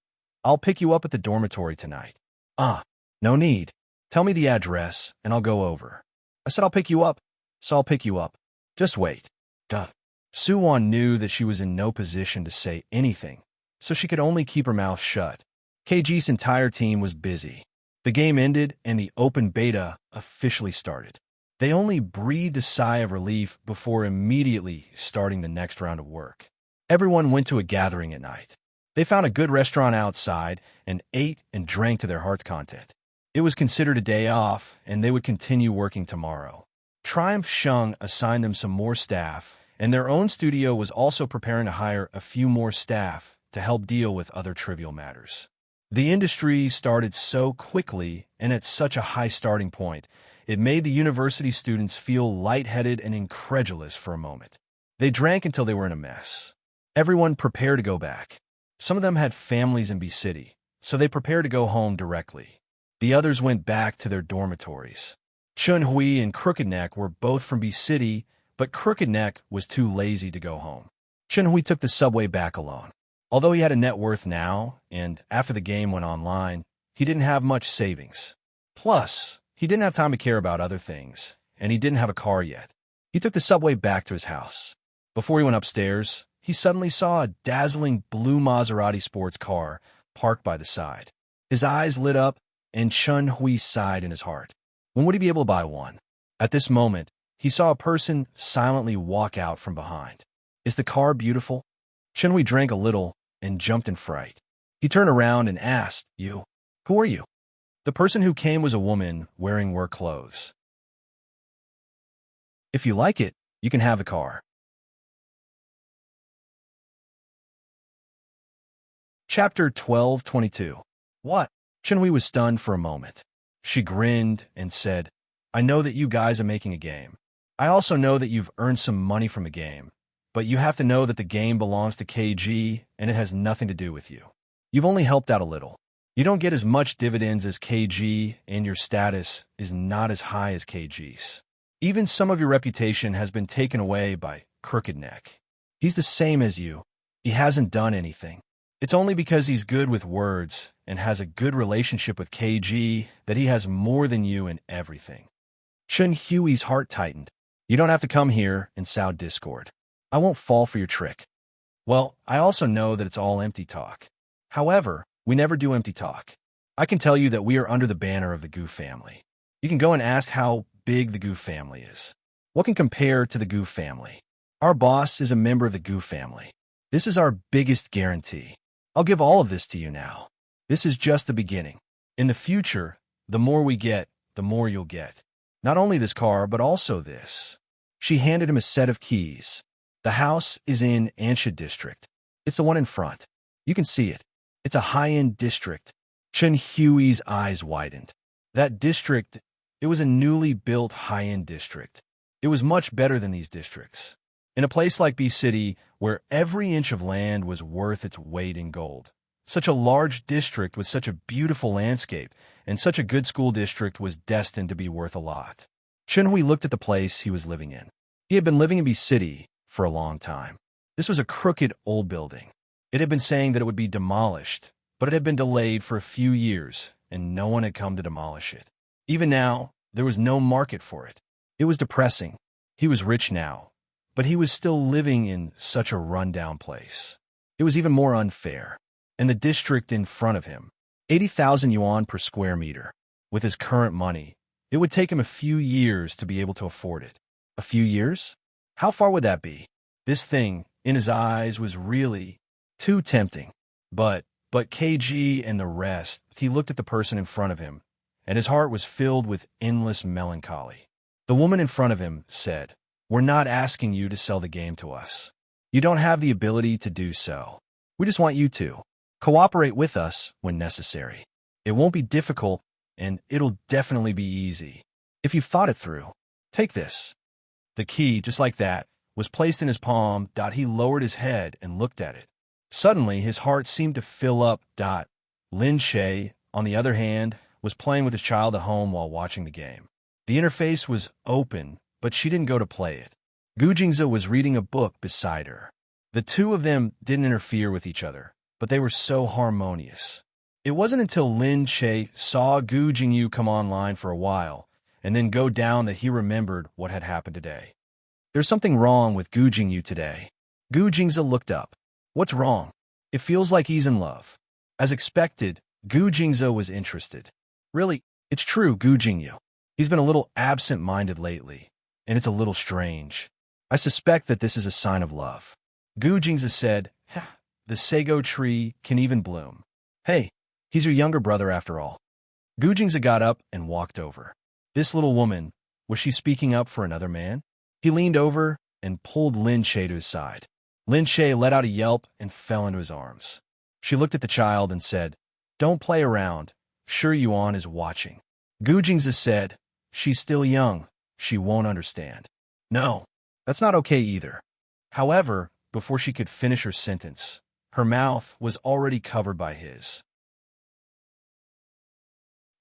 I'll pick you up at the dormitory tonight. Ah, no need. Tell me the address, and I'll go over. I said I'll pick you up, so I'll pick you up. Just wait. Duh. Suwon knew that she was in no position to say anything, so she could only keep her mouth shut. KG's entire team was busy. The game ended, and the open beta officially started. They only breathed a sigh of relief before immediately starting the next round of work. Everyone went to a gathering at night. They found a good restaurant outside and ate and drank to their heart's content. It was considered a day off, and they would continue working tomorrow. Triumph Shung assigned them some more staff, and their own studio was also preparing to hire a few more staff to help deal with other trivial matters. The industry started so quickly and at such a high starting point, it made the university students feel lightheaded and incredulous for a moment. They drank until they were in a mess. Everyone prepared to go back. Some of them had families in B-City, so they prepared to go home directly. The others went back to their dormitories. Chun Hui and Crooked Neck were both from B-City, but Crooked Neck was too lazy to go home. Chun Hui took the subway back alone. Although he had a net worth now, and after the game went online, he didn't have much savings. Plus, he didn't have time to care about other things, and he didn't have a car yet. He took the subway back to his house. Before he went upstairs, he suddenly saw a dazzling blue Maserati sports car parked by the side. His eyes lit up, and Chun Hui sighed in his heart. When would he be able to buy one? At this moment, he saw a person silently walk out from behind. Is the car beautiful? Chun Hui drank a little and jumped in fright. He turned around and asked, You? Who are you? The person who came was a woman wearing work clothes. If you like it, you can have the car. Chapter 12:22. What? Chun Hui was stunned for a moment. She grinned and said, I know that you guys are making a game. I also know that you've earned some money from a game, but you have to know that the game belongs to KG and it has nothing to do with you. You've only helped out a little. You don't get as much dividends as KG, and your status is not as high as KG's. Even some of your reputation has been taken away by Crooked Neck. He's the same as you. He hasn't done anything. It's only because he's good with words and has a good relationship with KG that he has more than you in everything. Chun Hui's heart tightened. You don't have to come here and sow discord. I won't fall for your trick. Well, I also know that it's all empty talk. However, we never do empty talk. I can tell you that we are under the banner of the Gu family. You can go and ask how big the Gu family is. What can compare to the Gu family? Our boss is a member of the Gu family. This is our biggest guarantee. I'll give all of this to you now. This is just the beginning. In the future, the more we get, the more you'll get. Not only this car, but also this. She handed him a set of keys. The house is in Ansha district. It's the one in front. You can see it. It's a high-end district. Chun Hui's eyes widened. That district, it was a newly built high-end district. It was much better than these districts. In a place like B-City, where every inch of land was worth its weight in gold. Such a large district with such a beautiful landscape, and such a good school district was destined to be worth a lot. Chun Hui looked at the place he was living in. He had been living in B-City for a long time. This was a crooked old building. It had been saying that it would be demolished, but it had been delayed for a few years, and no one had come to demolish it. Even now, there was no market for it. It was depressing. He was rich now, but he was still living in such a rundown place. It was even more unfair. And the district in front of him, 80,000 yuan per square meter. With his current money, it would take him a few years to be able to afford it. A few years? How far would that be? This thing, in his eyes, was really too tempting. But KG and the rest, he looked at the person in front of him, and his heart was filled with endless melancholy. The woman in front of him said, We're not asking you to sell the game to us. You don't have the ability to do so. We just want you to cooperate with us when necessary. It won't be difficult, and it'll definitely be easy. If you've thought it through, take this. The key, just like that, was placed in his palm. He lowered his head and looked at it. Suddenly, his heart seemed to fill up. Lin Shay, on the other hand, was playing with his child at home while watching the game. The interface was open, but she didn't go to play it. Gu Jingze was reading a book beside her. The two of them didn't interfere with each other, but they were so harmonious. It wasn't until Lin Che saw Gu Jingyu come online for a while and then go down that he remembered what had happened today. There's something wrong with Gu Jingyu today. Gu Jingze looked up. What's wrong? It feels like he's in love. As expected, Gu Jingze was interested. Really, it's true, Gu Jingyu. He's been a little absent-minded lately, and it's a little strange. I suspect that this is a sign of love. Gu Jingze said, the sago tree can even bloom. Hey, he's your younger brother after all. Gu Jingze got up and walked over. This little woman, was she speaking up for another man? He leaned over and pulled Lin Che to his side. Lin Che let out a yelp and fell into his arms. She looked at the child and said, Don't play around. Sure Yuan is watching. Gu Jingze said, She's still young. She won't understand. No, that's not okay either. However, before she could finish her sentence, her mouth was already covered by his.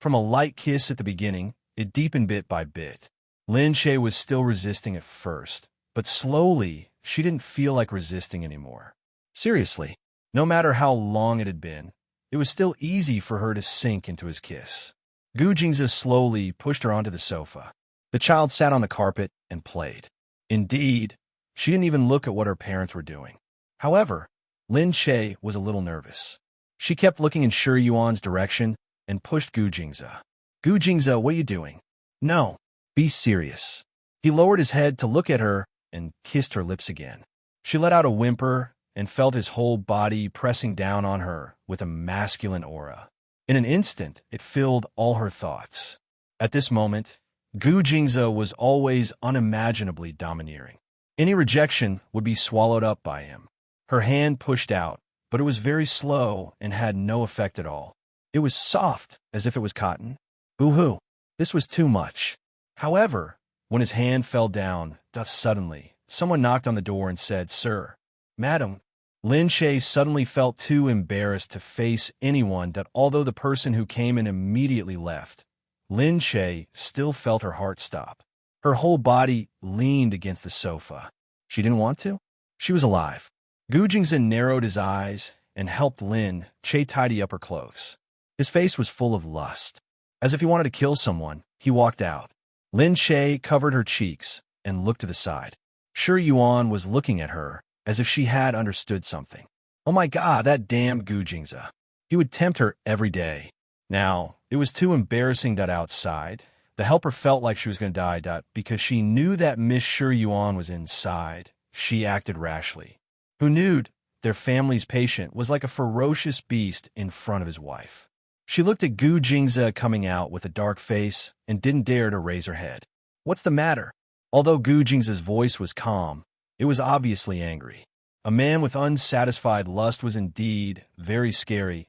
From a light kiss at the beginning, it deepened bit by bit. Lin Che was still resisting at first, but slowly, she didn't feel like resisting anymore. Seriously, no matter how long it had been, it was still easy for her to sink into his kiss. Gu Jingze slowly pushed her onto the sofa. The child sat on the carpet and played. Indeed, she didn't even look at what her parents were doing. However, Lin Che was a little nervous. She kept looking in Shi Yuan's direction and pushed Gu Jingze. Gu Jingze, what are you doing? No, be serious. He lowered his head to look at her and kissed her lips again. She let out a whimper and felt his whole body pressing down on her with a masculine aura. In an instant, it filled all her thoughts. At this moment, Gu Jingze was always unimaginably domineering. Any rejection would be swallowed up by him. Her hand pushed out, but it was very slow and had no effect at all. It was soft, as if it was cotton. Boo-hoo. This was too much. However, when his hand fell down, suddenly, someone knocked on the door and said, Sir, Madam. Lin Che suddenly felt too embarrassed to face anyone that although the person who came in immediately left, Lin Che still felt her heart stop. Her whole body leaned against the sofa. She didn't want to. She was alive. Gu Jingze narrowed his eyes and helped Lin Che tidy up her clothes. His face was full of lust. As if he wanted to kill someone, he walked out. Lin Che covered her cheeks and looked to the side. Shi Yuan was looking at her as if she had understood something. Oh my God, that damn Gu Jingze. He would tempt her every day. Now, it was too embarrassing that outside, the helper felt like she was going to die. Because she knew that Miss Shi Yuan was inside, she acted rashly. Who knew their family's patient was like a ferocious beast in front of his wife. She looked at Gu Jingze coming out with a dark face and didn't dare to raise her head. What's the matter? Although Gu Jingze's voice was calm, it was obviously angry. A man with unsatisfied lust was indeed very scary.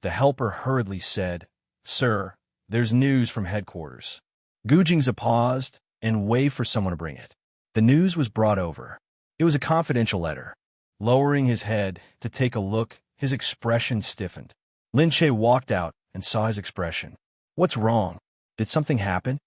The helper hurriedly said, Sir, there's news from headquarters. Gu Jingze paused and waved for someone to bring it. The news was brought over. It was a confidential letter. Lowering his head to take a look, his expression stiffened. Lin Che walked out and saw his expression. What's wrong? Did something happen?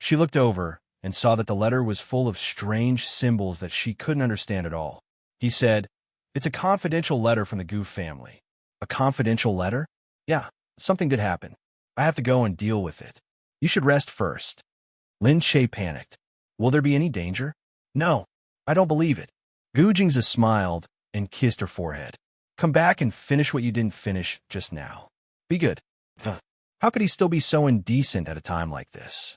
She looked over and saw that the letter was full of strange symbols that she couldn't understand at all. He said, It's a confidential letter from the Gu family. A confidential letter? Yeah, something did happen. I have to go and deal with it. You should rest first. Lin Che panicked. Will there be any danger? No, I don't believe it. Gu Jingze smiled and kissed her forehead. Come back and finish what you didn't finish just now. Be good. How could he still be so indecent at a time like this?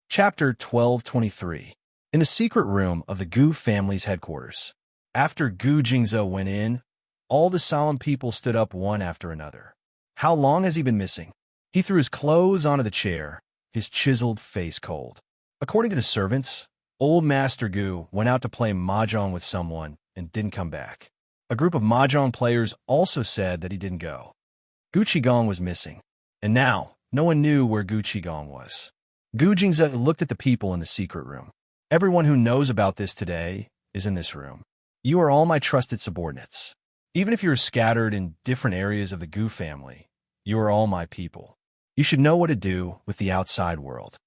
Chapter 1223. In the secret room of the Gu family's headquarters. After Gu Jingze went in, all the solemn people stood up one after another. How long has he been missing? He threw his clothes onto the chair, his chiseled face cold. According to the servants, old Master Gu went out to play mahjong with someone and didn't come back. A group of mahjong players also said that he didn't go. Gu Qigong was missing, and now no one knew where Gu Qigong was. Gu Jingze looked at the people in the secret room. Everyone who knows about this today is in this room. You are all my trusted subordinates. Even if you are scattered in different areas of the Gu family, you are all my people. You should know what to do with the outside world.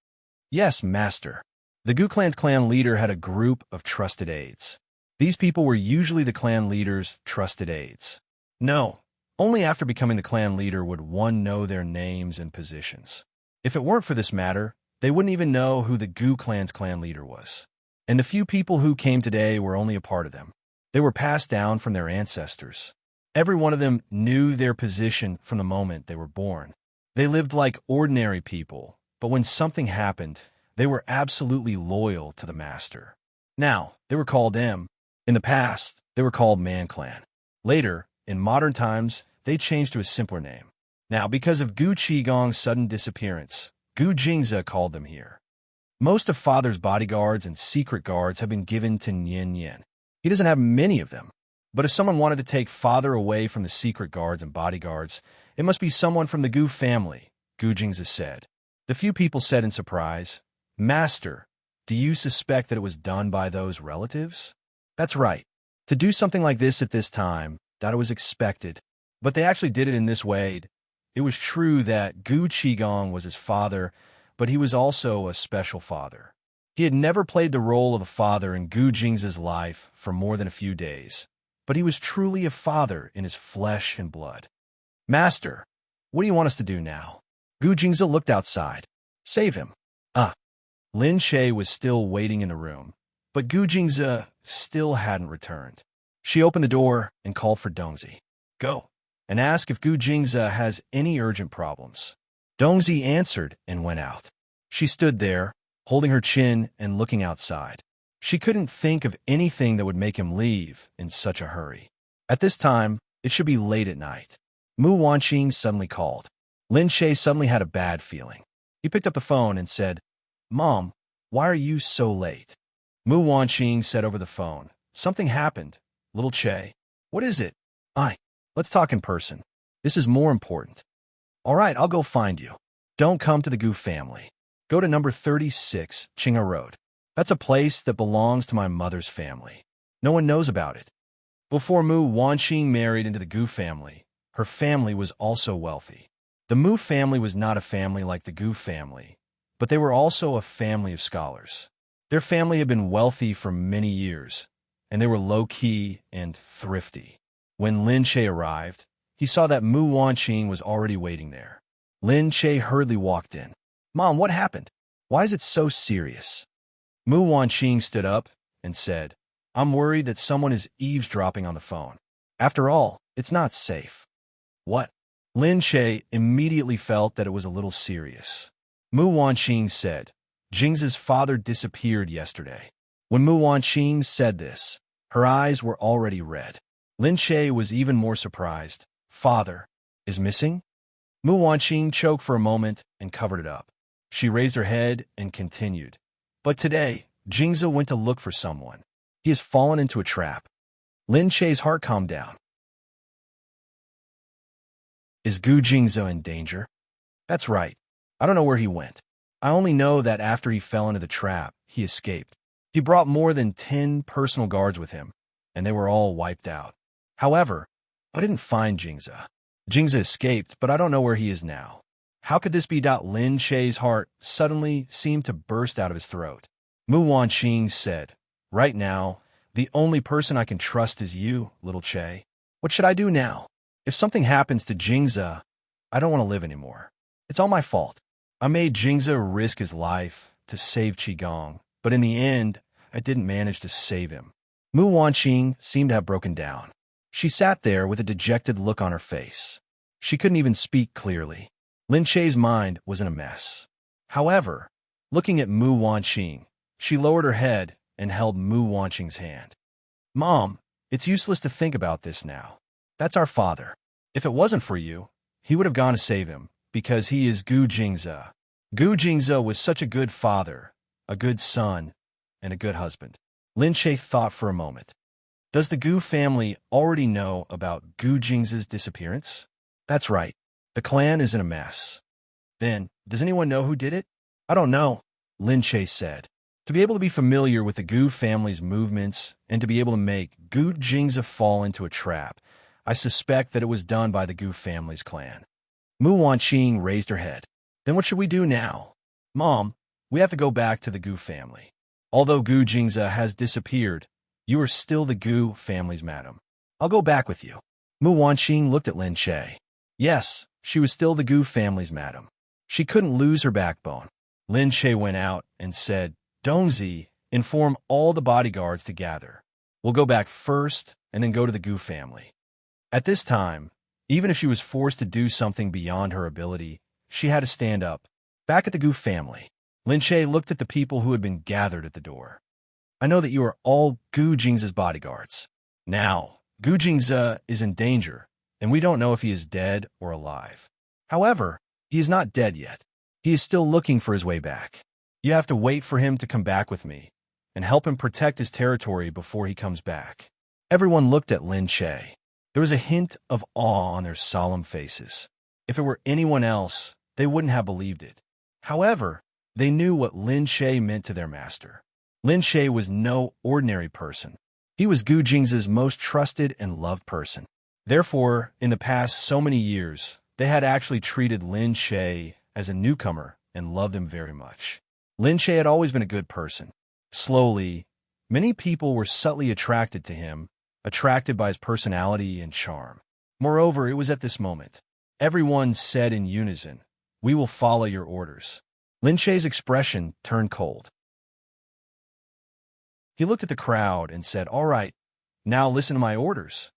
Yes, master. The Gu Clan's clan leader had a group of trusted aides. These people were usually the clan leader's trusted aides. No, only after becoming the clan leader would one know their names and positions. If it weren't for this matter, they wouldn't even know who the Gu Clan's clan leader was. And the few people who came today were only a part of them. They were passed down from their ancestors. Every one of them knew their position from the moment they were born. They lived like ordinary people, but when something happened, they were absolutely loyal to the master. Now, they were called M. In the past, they were called Man Clan. Later, in modern times, they changed to a simpler name. Now, because of Gu Qigong's sudden disappearance, Gu Jingzi called them here. Most of Father's bodyguards and secret guards have been given to Nian Yin. He doesn't have many of them. But if someone wanted to take Father away from the secret guards and bodyguards, it must be someone from the Gu family, Gu Jingzi said. The few people said in surprise, Master, do you suspect that it was done by those relatives? That's right. To do something like this at this time, that it was expected. But they actually did it in this way. It was true that Gu Qigong was his father, but he was also a special father. He had never played the role of a father in Gu Jingzi's life for more than a few days, but he was truly a father in his flesh and blood. Master, what do you want us to do now? Gu Jingzi looked outside. Save him. Lin Che was still waiting in the room, but Gu Jingzi still hadn't returned. She opened the door and called for Dongzi. Go, and ask if Gu Jingzi has any urgent problems. Dongzi answered and went out. She stood there, holding her chin and looking outside. She couldn't think of anything that would make him leave in such a hurry. At this time, it should be late at night. Mu Wanqing suddenly called. Lin Che suddenly had a bad feeling. He picked up the phone and said, Mom, why are you so late? Mu Wanqing said over the phone, Something happened, little Che. What is it? Let's talk in person. This is more important. All right, I'll go find you. Don't come to the Gu family. Go to number 36, Qinghe Road. That's a place that belongs to my mother's family. No one knows about it. Before Mu Wanqing married into the Gu family, her family was also wealthy. The Mu family was not a family like the Gu family, but they were also a family of scholars. Their family had been wealthy for many years, and they were low-key and thrifty. When Lin Che arrived, he saw that Mu Wanqing was already waiting there. Lin Che hurriedly walked in. Mom, what happened? Why is it so serious? Mu Wanqing stood up and said, I'm worried that someone is eavesdropping on the phone. After all, it's not safe. What? Lin Che immediately felt that it was a little serious. Mu Wanqing said, Jingzi's father disappeared yesterday. When Mu Wanqing said this, her eyes were already red. Lin Che was even more surprised. Father is missing? Mu Wanqing choked for a moment and covered it up. She raised her head and continued. But today, Jingzi went to look for someone. He has fallen into a trap. Lin Che's heart calmed down. Is Gu Jingzi in danger? That's right. I don't know where he went. I only know that after he fell into the trap, he escaped. He brought more than 10 personal guards with him, and they were all wiped out. However, I didn't find Jingzi. Jingzi escaped, but I don't know where he is now. How could this be? Lin Che's heart suddenly seemed to burst out of his throat. Mu Wanqing said, Right now, the only person I can trust is you, little Che. What should I do now? If something happens to Jingzi, I don't want to live anymore. It's all my fault. I made Jingzi risk his life to save Qigong, but in the end, I didn't manage to save him. Mu Wanqing seemed to have broken down. She sat there with a dejected look on her face. She couldn't even speak clearly. Lin Che's mind was in a mess. However, looking at Mu Wanqing, she lowered her head and held Mu Wanqing's hand. Mom, it's useless to think about this now. That's our father. If it wasn't for you, he would have gone to save him, because he is Gu Jingzi. Gu Jingzi was such a good father, a good son, and a good husband. Lin Che thought for a moment. Does the Gu family already know about Gu Jingzi's disappearance? That's right. The clan is in a mess. Then, does anyone know who did it? I don't know, Lin Che said. To be able to be familiar with the Gu family's movements and to be able to make Gu Jingzi fall into a trap, I suspect that it was done by the Gu family's clan. Mu Wanqing raised her head. Then what should we do now? Mom, we have to go back to the Gu family. Although Gu Jingza has disappeared, you are still the Gu family's madam. I'll go back with you. Mu Wanqing looked at Lin Che. Yes, she was still the Gu family's madam. She couldn't lose her backbone. Lin Che went out and said, Dongzi, inform all the bodyguards to gather. We'll go back first and then go to the Gu family. At this time, even if she was forced to do something beyond her ability, she had to stand up. Back at the Gu family, Lin Che looked at the people who had been gathered at the door. I know that you are all Gu Jingza's bodyguards. Now, Gu Jingza is in danger, and we don't know if he is dead or alive. However, he is not dead yet. He is still looking for his way back. You have to wait for him to come back with me and help him protect his territory before he comes back. Everyone looked at Lin Che. There was a hint of awe on their solemn faces. If it were anyone else, they wouldn't have believed it. However, they knew what Lin Che meant to their master. Lin Che was no ordinary person. He was Gu Jingza's most trusted and loved person. Therefore, in the past so many years, they had actually treated Lin Che as a newcomer and loved him very much. Lin Che had always been a good person. Slowly, many people were subtly attracted to him, attracted by his personality and charm. Moreover, it was at this moment. Everyone said in unison, "We will follow your orders." Lin Che's expression turned cold. He looked at the crowd and said, "All right, now listen to my orders."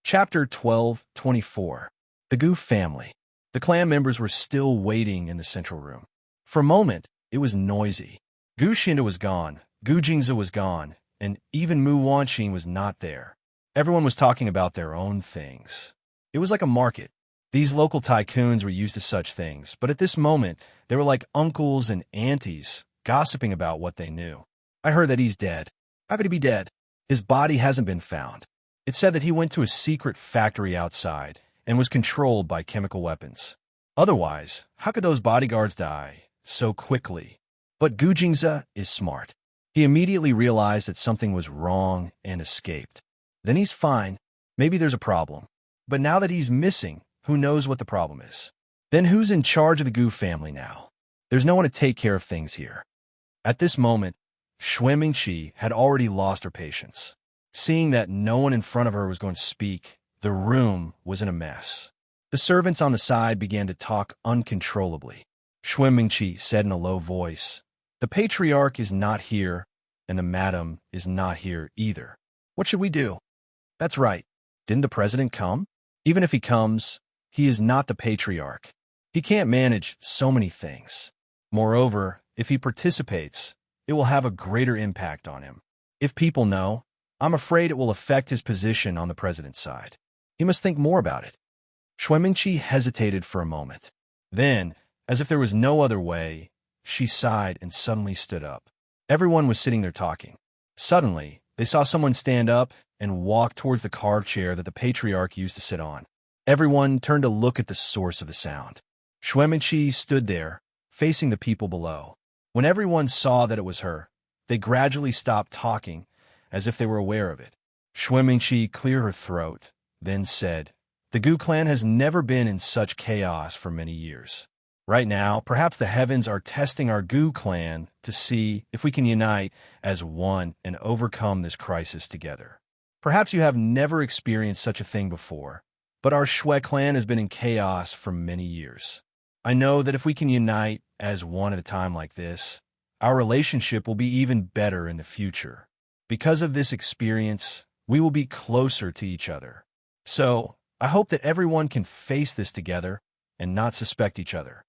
Chapter 12:24. The Gu family. The clan members were still waiting in the central room. For a moment, it was noisy. Gu Xinda was gone, Gu Jingza was gone, and even Mu Wanqing was not there. Everyone was talking about their own things. It was like a market. These local tycoons were used to such things, but at this moment, they were like uncles and aunties, gossiping about what they knew. I heard that he's dead. How could he be dead? His body hasn't been found. It said that he went to a secret factory outside and was controlled by chemical weapons. Otherwise, how could those bodyguards die so quickly? But Gu Jingza is smart. He immediately realized that something was wrong and escaped. Then he's fine. Maybe there's a problem. But now that he's missing, who knows what the problem is? Then who's in charge of the Gu family now? There's no one to take care of things here. At this moment, Xue Mingqi had already lost her patience. Seeing that no one in front of her was going to speak, the room was in a mess. The servants on the side began to talk uncontrollably. Xue Mingqi said in a low voice, "The patriarch is not here, and the madam is not here either. What should we do?" "That's right. Didn't the president come? Even if he comes, he is not the patriarch. He can't manage so many things. Moreover, if he participates, it will have a greater impact on him. If people know, I'm afraid it will affect his position on the president's side. He must think more about it." Xue Mingqi hesitated for a moment. Then, as if there was no other way, she sighed and suddenly stood up. Everyone was sitting there talking. Suddenly, they saw someone stand up and walk towards the carved chair that the patriarch used to sit on. Everyone turned to look at the source of the sound. Xue Mingqi stood there, facing the people below. When everyone saw that it was her, they gradually stopped talking, as if they were aware of it. Xue Mingqi cleared her throat, then said, "The Gu clan has never been in such chaos for many years. Right now, perhaps the heavens are testing our Gu clan to see if we can unite as one and overcome this crisis together. Perhaps you have never experienced such a thing before, but our Xue clan has been in chaos for many years. I know that if we can unite as one at a time like this, our relationship will be even better in the future. Because of this experience, we will be closer to each other. So, I hope that everyone can face this together and not suspect each other."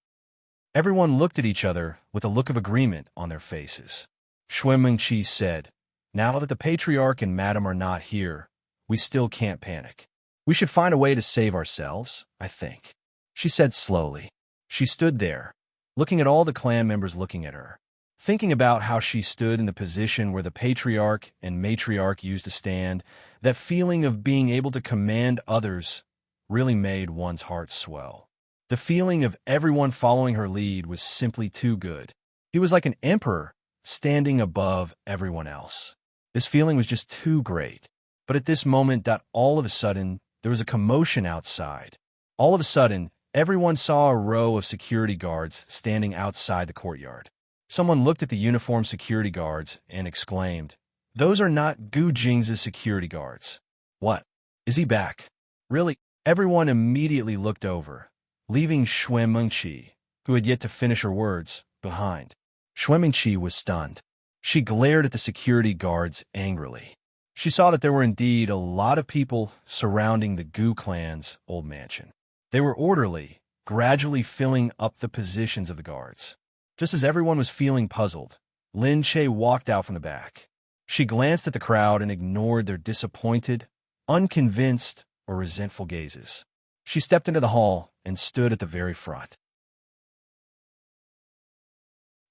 Everyone looked at each other with a look of agreement on their faces. Xue Mingqi said, "Now that the patriarch and madam are not here, we still can't panic. We should find a way to save ourselves, I think," she said slowly. She stood there, looking at all the clan members looking at her, thinking about how she stood in the position where the patriarch and matriarch used to stand. That feeling of being able to command others really made one's heart swell. The feeling of everyone following her lead was simply too good. He was like an emperor standing above everyone else. This feeling was just too great. But at this moment, all of a sudden, there was a commotion outside. All of a sudden, everyone saw a row of security guards standing outside the courtyard. Someone looked at the uniformed security guards and exclaimed, "Those are not Gu Jing's security guards." "What? Is he back?" "Really?" Everyone immediately looked over, leaving Shui Mengqi, who had yet to finish her words, behind. Shui Mengqi was stunned. She glared at the security guards angrily. She saw that there were indeed a lot of people surrounding the Gu clan's old mansion. They were orderly, gradually filling up the positions of the guards. Just as everyone was feeling puzzled, Lin Che walked out from the back. She glanced at the crowd and ignored their disappointed, unconvinced, or resentful gazes. She stepped into the hall and stood at the very front.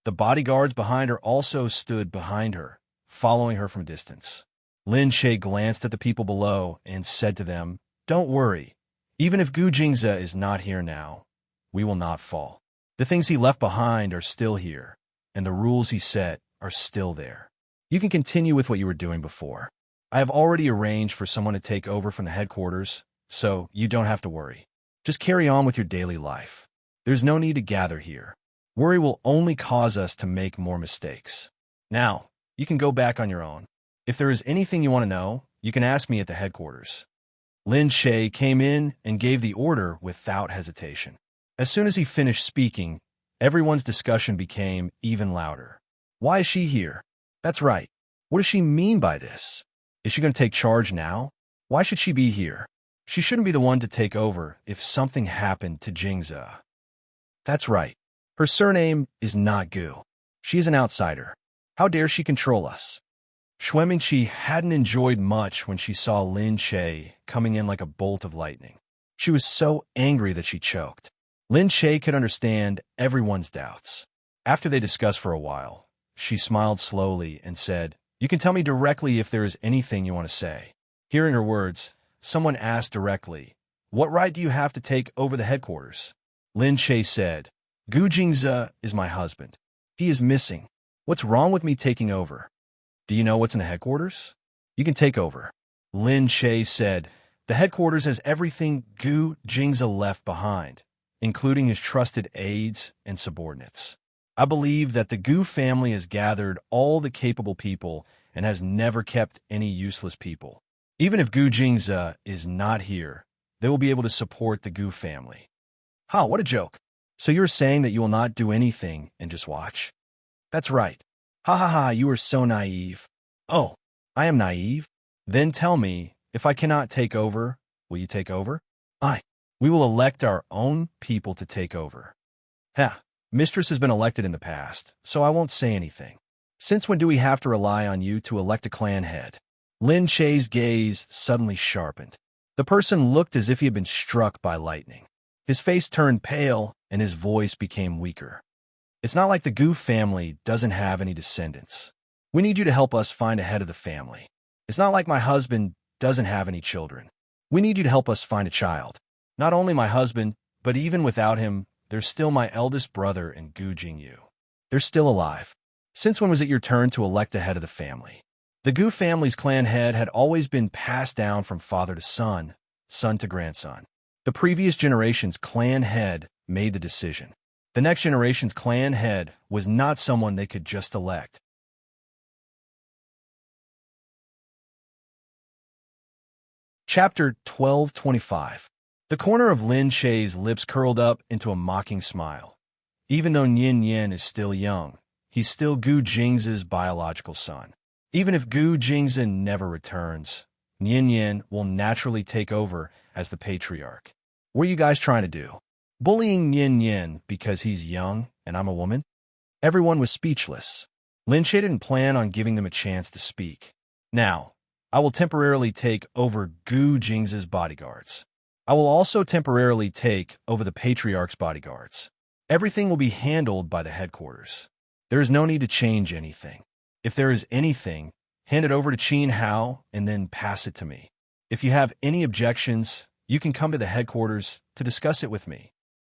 The bodyguards behind her also stood behind her, following her from a distance. Lin Che glanced at the people below and said to them, "Don't worry. Even if Gu Jingze is not here now, we will not fall. The things he left behind are still here, and the rules he set are still there. You can continue with what you were doing before. I have already arranged for someone to take over from the headquarters, so you don't have to worry. Just carry on with your daily life. There's no need to gather here. Worry will only cause us to make more mistakes. Now, you can go back on your own. If there is anything you want to know, you can ask me at the headquarters." Lin Che came in and gave the order without hesitation. As soon as he finished speaking, everyone's discussion became even louder. Why is she here? That's right. What does she mean by this? Is she going to take charge now? Why should she be here? She shouldn't be the one to take over if something happened to Jingze. That's right. Her surname is not Gu. She is an outsider. How dare she control us? Shui Mengqi hadn't enjoyed much when she saw Lin Che coming in like a bolt of lightning. She was so angry that she choked. Lin Che could understand everyone's doubts. After they discussed for a while, she smiled slowly and said, "You can tell me directly if there is anything you want to say." Hearing her words, someone asked directly, "What right do you have to take over the headquarters?" Lin Che said, "Gu Jingze is my husband. He is missing. What's wrong with me taking over? Do you know what's in the headquarters? You can take over." Lin Che said, "The headquarters has everything Gu Jingze left behind, including his trusted aides and subordinates. I believe that the Gu family has gathered all the capable people and has never kept any useless people. Even if Gu Jingze is not here, they will be able to support the Gu family." "Ha, what a joke. So you're saying that you will not do anything and just watch?" "That's right. Ha ha ha, you are so naive." "Oh, I am naive? Then tell me, if I cannot take over, will you take over?" "We will elect our own people to take over." "Ha, Mistress has been elected in the past, so I won't say anything. Since when do we have to rely on you to elect a clan head?" Lin Che's gaze suddenly sharpened. The person looked as if he had been struck by lightning. His face turned pale and his voice became weaker. "It's not like the Gu family doesn't have any descendants. We need you to help us find a head of the family. It's not like my husband doesn't have any children. We need you to help us find a child. Not only my husband, but even without him, there's still my eldest brother and Gu Jingyu. They're still alive. Since when was it your turn to elect a head of the family?" The Gu family's clan head had always been passed down from father to son, son to grandson. The previous generation's clan head made the decision. The next generation's clan head was not someone they could just elect. Chapter 1225. The corner of Lin Che's lips curled up into a mocking smile. Even though Nian Yin is still young, he's still Gu Jing's biological son. Even if Gu Jingze never returns, Nian Yin will naturally take over as the patriarch. What are you guys trying to do? Bullying Nian Yin because he's young and I'm a woman? Everyone was speechless. Lin Che didn't plan on giving them a chance to speak. "Now, I will temporarily take over Gu Jing's bodyguards. I will also temporarily take over the patriarch's bodyguards. Everything will be handled by the headquarters. There is no need to change anything. If there is anything, hand it over to Qin Hao and then pass it to me. If you have any objections, you can come to the headquarters to discuss it with me."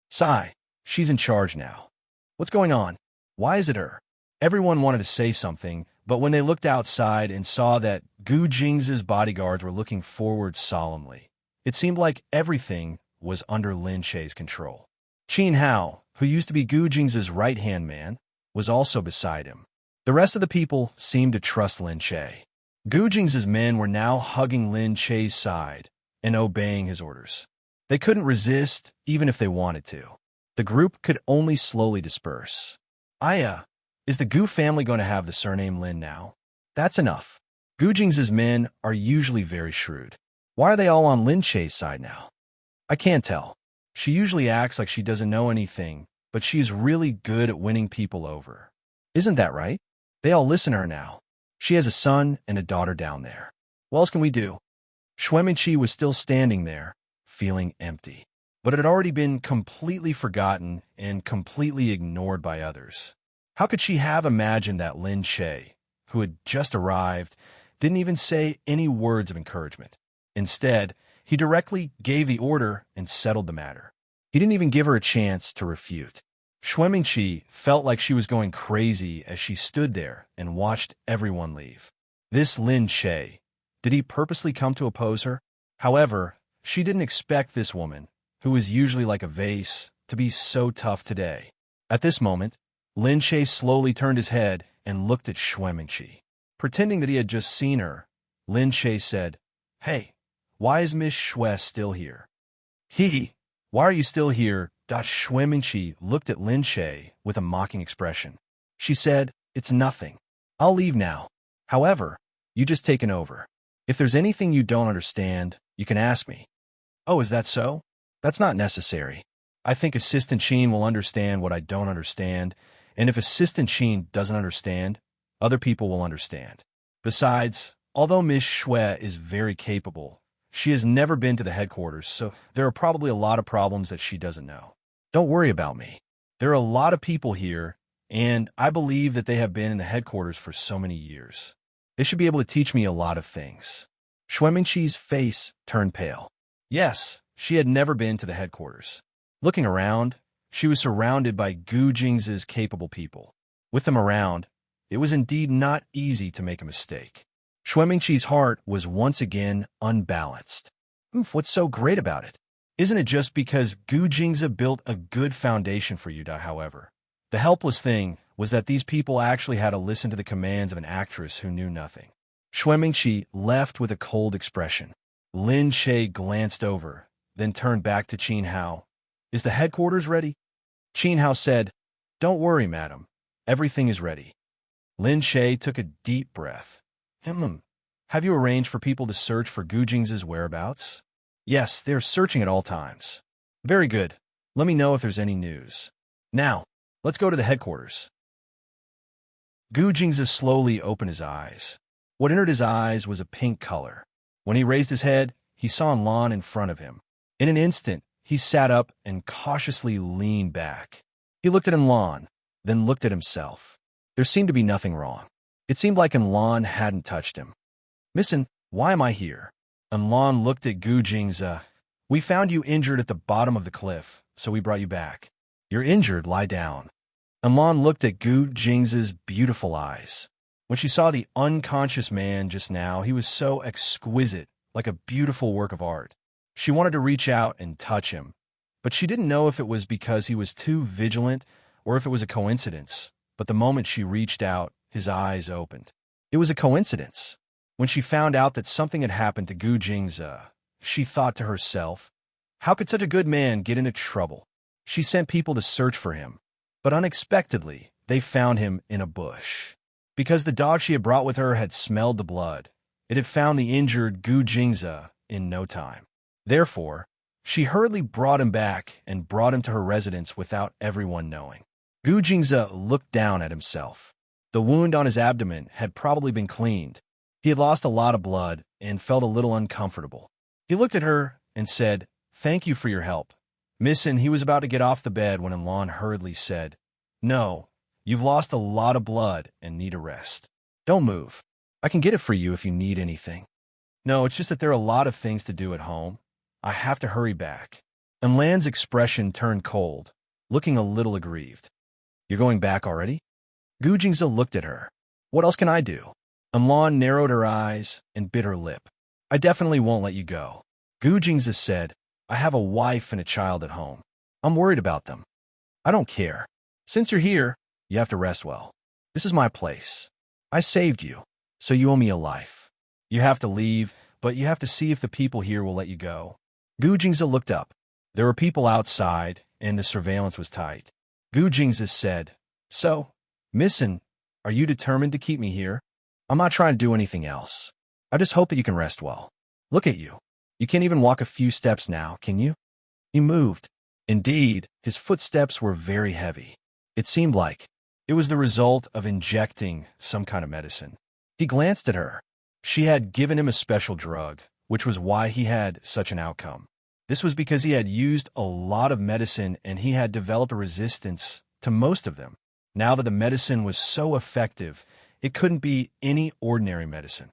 "Sai, she's in charge now. What's going on? Why is it her?" Everyone wanted to say something, but when they looked outside and saw that Gu Jing's bodyguards were looking forward solemnly, It seemed like everything was under Lin Che's control. Qin Hao, who used to be Gu Jing's right-hand man, was also beside him. The rest of the people seemed to trust Lin Che. Gu Jing's men were now hugging Lin Che's side and obeying his orders. They couldn't resist, even if they wanted to. The group could only slowly disperse. Is the Gu family going to have the surname Lin now? That's enough. Gu Jing's men are usually very shrewd. Why are they all on Lin Che's side now? I can't tell. She usually acts like she doesn't know anything, but she's really good at winning people over. Isn't that right? They all listen to her now. She has a son and a daughter down there. What else can we do? Xueminqi was still standing there, feeling empty. But it had already been completely forgotten and completely ignored by others. How could she have imagined that Lin Che, who had just arrived, didn't even say any words of encouragement? Instead, he directly gave the order and settled the matter. He didn't even give her a chance to refute. Xueminqi felt like she was going crazy as she stood there and watched everyone leave. This Lin Che, did he purposely come to oppose her? However, she didn't expect this woman, who was usually like a vase, to be so tough today. At this moment, Lin Che slowly turned his head and looked at Xueminqi. Pretending that he had just seen her, Lin Che said, "Hey, why is Miss Xue still here?" Why are you still here?" Xueminqi looked at Lin Che with a mocking expression. She said, "It's nothing. I'll leave now. However, you just taken over. If there's anything you don't understand, you can ask me." "Oh, is that so? That's not necessary. I think Assistant Qin will understand what I don't understand, and if Assistant Qin doesn't understand, other people will understand. Besides, although Miss Xue is very capable, she has never been to the headquarters, so there are probably a lot of problems that she doesn't know. Don't worry about me. There are a lot of people here, and I believe that they have been in the headquarters for so many years. They should be able to teach me a lot of things." Xueminqi's face turned pale. Yes, she had never been to the headquarters. Looking around, she was surrounded by Gu Jing's capable people. With them around, it was indeed not easy to make a mistake. Xueminqi's heart was once again unbalanced. What's so great about it? Isn't it just because Gu Jing's built a good foundation for you, however? The helpless thing was that these people actually had to listen to the commands of an actress who knew nothing. Xueminqi left with a cold expression. Lin Che glanced over, then turned back to Qin Hao. "Is the headquarters ready?" Qin Hao said, "Don't worry, madam. Everything is ready." Lin Che took a deep breath. Have you arranged for people to search for Gu Jing's whereabouts?" "Yes, they are searching at all times." "Very good. Let me know if there's any news. Now, let's go to the headquarters." Gu Jing's slowly opened his eyes. What entered his eyes was a pink color. When he raised his head, he saw Lan in front of him. In an instant, he sat up and cautiously leaned back. He looked at Lan, then looked at himself. There seemed to be nothing wrong. It seemed like Lan hadn't touched him. "Missin, why am I here?" Lan looked at Gu Jing's. "We found you injured at the bottom of the cliff, so we brought you back." "You're injured, lie down." Lan looked at Gu Jing's beautiful eyes. When she saw the unconscious man just now, he was so exquisite, like a beautiful work of art. She wanted to reach out and touch him, but she didn't know if it was because he was too vigilant or if it was a coincidence. But the moment she reached out, his eyes opened. It was a coincidence. When she found out that something had happened to Gu Jing's, she thought to herself, how could such a good man get into trouble? She sent people to search for him, but unexpectedly, they found him in a bush. Because the dog she had brought with her had smelled the blood, it had found the injured Gu Jing's in no time. Therefore, she hurriedly brought him back and brought him to her residence without everyone knowing. Gu Jing's looked down at himself. The wound on his abdomen had probably been cleaned. He had lost a lot of blood and felt a little uncomfortable. He looked at her and said, "Thank you for your help." Missin, he was about to get off the bed when Lan hurriedly said, "No, you've lost a lot of blood and need a rest. Don't move. I can get it for you if you need anything." "No, it's just that there are a lot of things to do at home. I have to hurry back." And Lan's expression turned cold, looking a little aggrieved. "You're going back already?" Gu Jingze looked at her. "What else can I do?" And Lan narrowed her eyes and bit her lip. "I definitely won't let you go. Gu Jingzi said, I have a wife and a child at home. I'm worried about them. I don't care. Since you're here, you have to rest well. This is my place. I saved you, so you owe me a life. You have to leave, but you have to see if the people here will let you go. Gu Jingzi looked up. There were people outside, and the surveillance was tight. Gu Jingzi said, So, Missin, are you determined to keep me here? I'm not trying to do anything else. I just hope that you can rest well. Look at you. You can't even walk a few steps now, can you? He moved. Indeed, his footsteps were very heavy. It seemed like it was the result of injecting some kind of medicine. He glanced at her. She had given him a special drug, which was why he had such an outcome. This was because he had used a lot of medicine and he had developed a resistance to most of them. Now that the medicine was so effective, it couldn't be any ordinary medicine.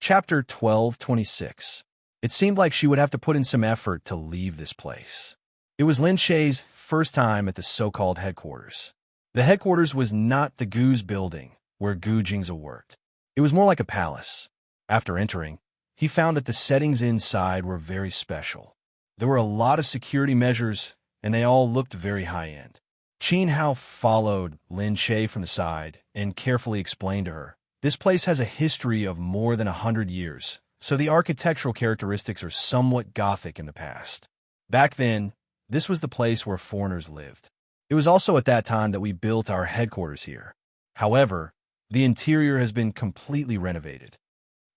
Chapter 12:26. It seemed like she would have to put in some effort to leave this place. It was Lin Shei's first time at the so-called headquarters. The headquarters was not the Gu's building, where Gu Jingzi worked. It was more like a palace. After entering, he found that the settings inside were very special. There were a lot of security measures, and they all looked very high-end. Qin Hao followed Lin Shei from the side and carefully explained to her, This place has a history of more than 100 years, so the architectural characteristics are somewhat Gothic in the past. Back then, this was the place where foreigners lived. It was also at that time that we built our headquarters here. However, the interior has been completely renovated.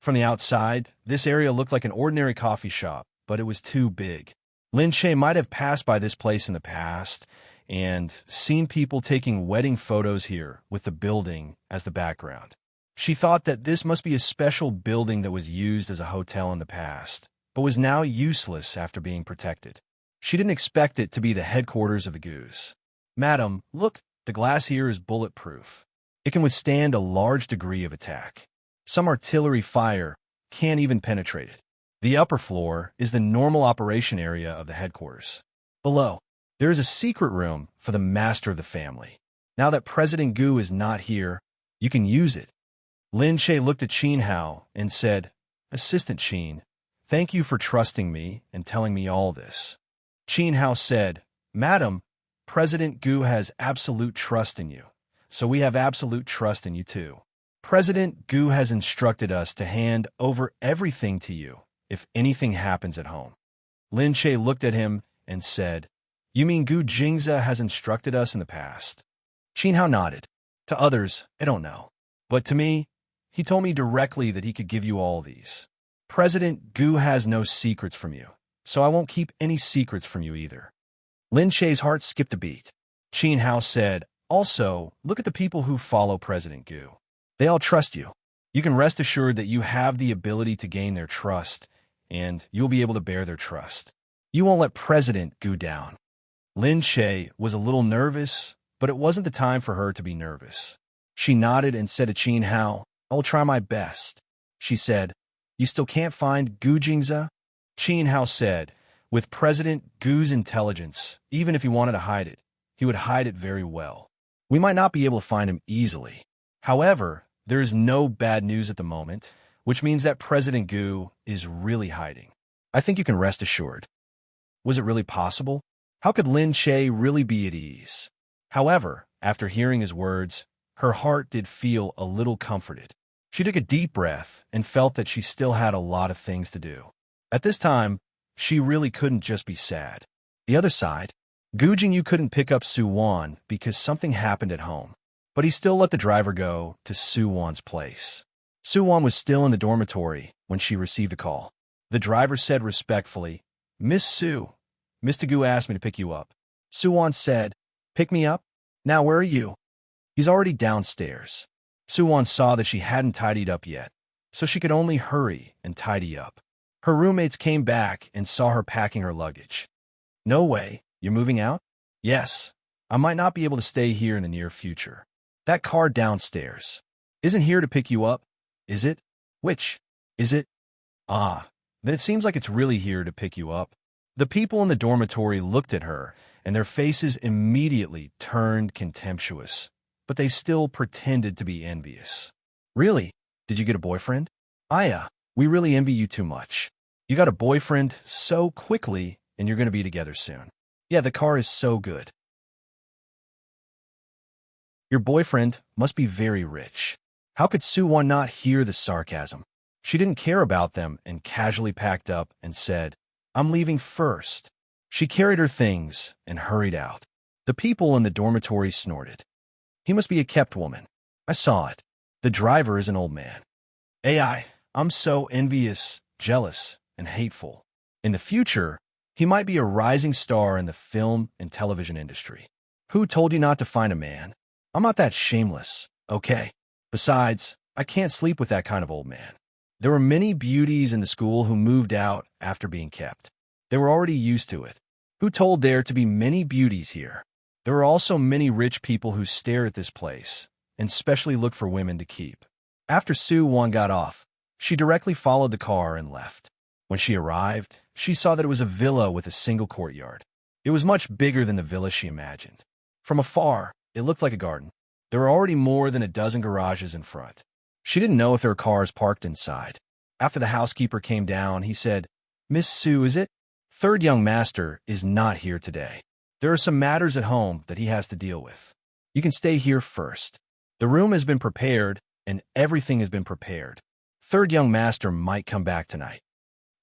From the outside, this area looked like an ordinary coffee shop, but it was too big. Lin Shei might have passed by this place in the past and seen people taking wedding photos here with the building as the background. She thought that this must be a special building that was used as a hotel in the past, but was now useless after being protected. She didn't expect it to be the headquarters of the Gus. Madam, look, the glass here is bulletproof. It can withstand a large degree of attack. Some artillery fire can't even penetrate it. The upper floor is the normal operation area of the headquarters. Below, there is a secret room for the master of the family. Now that President Gu is not here, you can use it. Lin Shei looked at Qin Hao and said, Assistant Qin, thank you for trusting me and telling me all this. Qin Hao said, Madam, President Gu has absolute trust in you, so we have absolute trust in you too. President Gu has instructed us to hand over everything to you if anything happens at home. Lin Shei looked at him and said, You mean Gu Jingzi has instructed us in the past? Qin Hao nodded. To others, I don't know. But to me, he told me directly that he could give you all these. President Gu has no secrets from you, so I won't keep any secrets from you either. Lin Shei's heart skipped a beat. Qin Hao said, Also, look at the people who follow President Gu. They all trust you. You can rest assured that you have the ability to gain their trust, and you'll be able to bear their trust. You won't let President Gu down. Lin Shei was a little nervous, but it wasn't the time for her to be nervous. She nodded and said to Qin Hao, I will try my best. She said, You still can't find Gu Jingzi? Qin Hao said, With President Gu's intelligence, even if he wanted to hide it, he would hide it very well. We might not be able to find him easily. However, there is no bad news at the moment, which means that President Gu is really hiding. I think you can rest assured. Was it really possible? How could Lin Shei really be at ease? However, after hearing his words, her heart did feel a little comforted. She took a deep breath and felt that she still had a lot of things to do. At this time, she really couldn't just be sad. The other side, Gu Jingyu couldn't pick up Su Wan because something happened at home, but he still let the driver go to Su Wan's place. Su Wan was still in the dormitory when she received a call. The driver said respectfully, Miss Su, Mr. Gu asked me to pick you up. Su Wan said, Pick me up? Now where are you? He's already downstairs. Su Wan saw that she hadn't tidied up yet, so she could only hurry and tidy up. Her roommates came back and saw her packing her luggage. No way, you're moving out? Yes, I might not be able to stay here in the near future. That car downstairs isn't here to pick you up, is it? Which is it? Ah, then it seems like it's really here to pick you up. The people in the dormitory looked at her, and their faces immediately turned contemptuous, but they still pretended to be envious. Really? Did you get a boyfriend? Aya, we really envy you too much. You got a boyfriend so quickly, and you're going to be together soon. Yeah, the car is so good. Your boyfriend must be very rich. How could Suwon not hear the sarcasm? She didn't care about them and casually packed up and said, I'm leaving first. She carried her things and hurried out. The people in the dormitory snorted. He must be a kept woman. I saw it. The driver is an old man. I'm so envious, jealous, and hateful. In the future, he might be a rising star in the film and television industry. Who told you not to find a man? I'm not that shameless, okay? Besides, I can't sleep with that kind of old man. There were many beauties in the school who moved out after being kept. They were already used to it. Who told there to be many beauties here? There were also many rich people who stare at this place, and specially look for women to keep. After Suwon got off, she directly followed the car and left. When she arrived, she saw that it was a villa with a single courtyard. It was much bigger than the villa she imagined. From afar, it looked like a garden. There were already more than a dozen garages in front. She didn't know if there were cars parked inside. After the housekeeper came down, he said, Miss Sue, is it? Third young master is not here today. There are some matters at home that he has to deal with. You can stay here first. The room has been prepared, and everything has been prepared. Third young master might come back tonight.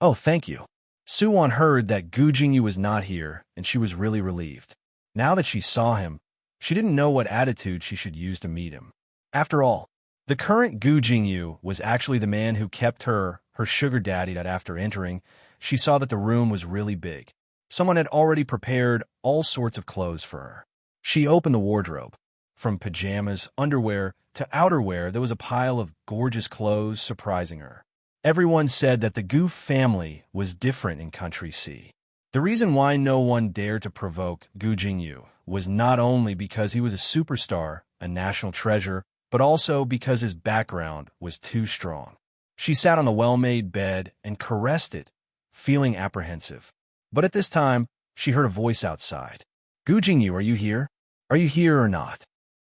Oh, thank you. Suwon heard that Gu Jingyu was not here, and she was really relieved. Now that she saw him, she didn't know what attitude she should use to meet him. After all, the current Gu Jingyu was actually the man who kept her sugar daddy. That after entering, she saw that the room was really big. Someone had already prepared all sorts of clothes for her. She opened the wardrobe. From pajamas, underwear, to outerwear, there was a pile of gorgeous clothes surprising her. Everyone said that the Gu family was different in Country C. The reason why no one dared to provoke Gu Jingyu was not only because he was a superstar, a national treasure, but also because his background was too strong. She sat on the well-made bed and caressed it, feeling apprehensive. But at this time, she heard a voice outside. Gu Jingyu, are you here? Are you here or not?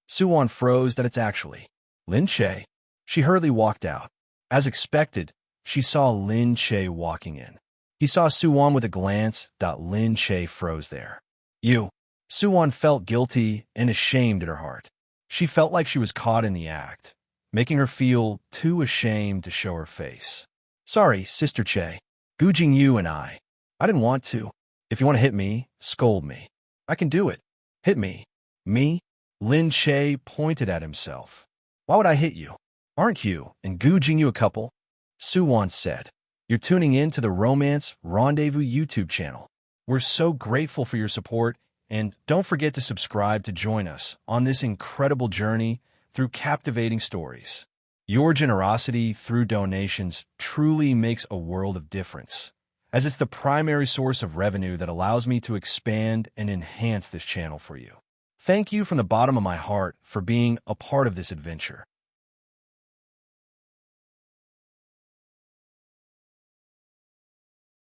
Suwon froze that it's actually Lin Che. She hurriedly walked out. As expected, she saw Lin Che walking in. He saw Suwon with a glance. Lin Che froze there. You. Suwon felt guilty and ashamed at her heart. She felt like she was caught in the act, making her feel too ashamed to show her face. Sorry, Sister Che. Gu Jingyu and I didn't want to. If you want to hit me, scold me. I can do it. Hit me. Me? Lin Che pointed at himself. Why would I hit you? Aren't you and Gu Jingyu a couple? Suwon said. You're tuning in to the Romance Rendezvous YouTube channel. We're so grateful for your support, and don't forget to subscribe to join us on this incredible journey through captivating stories. Your generosity through donations truly makes a world of difference, as it's the primary source of revenue that allows me to expand and enhance this channel for you. Thank you from the bottom of my heart for being a part of this adventure.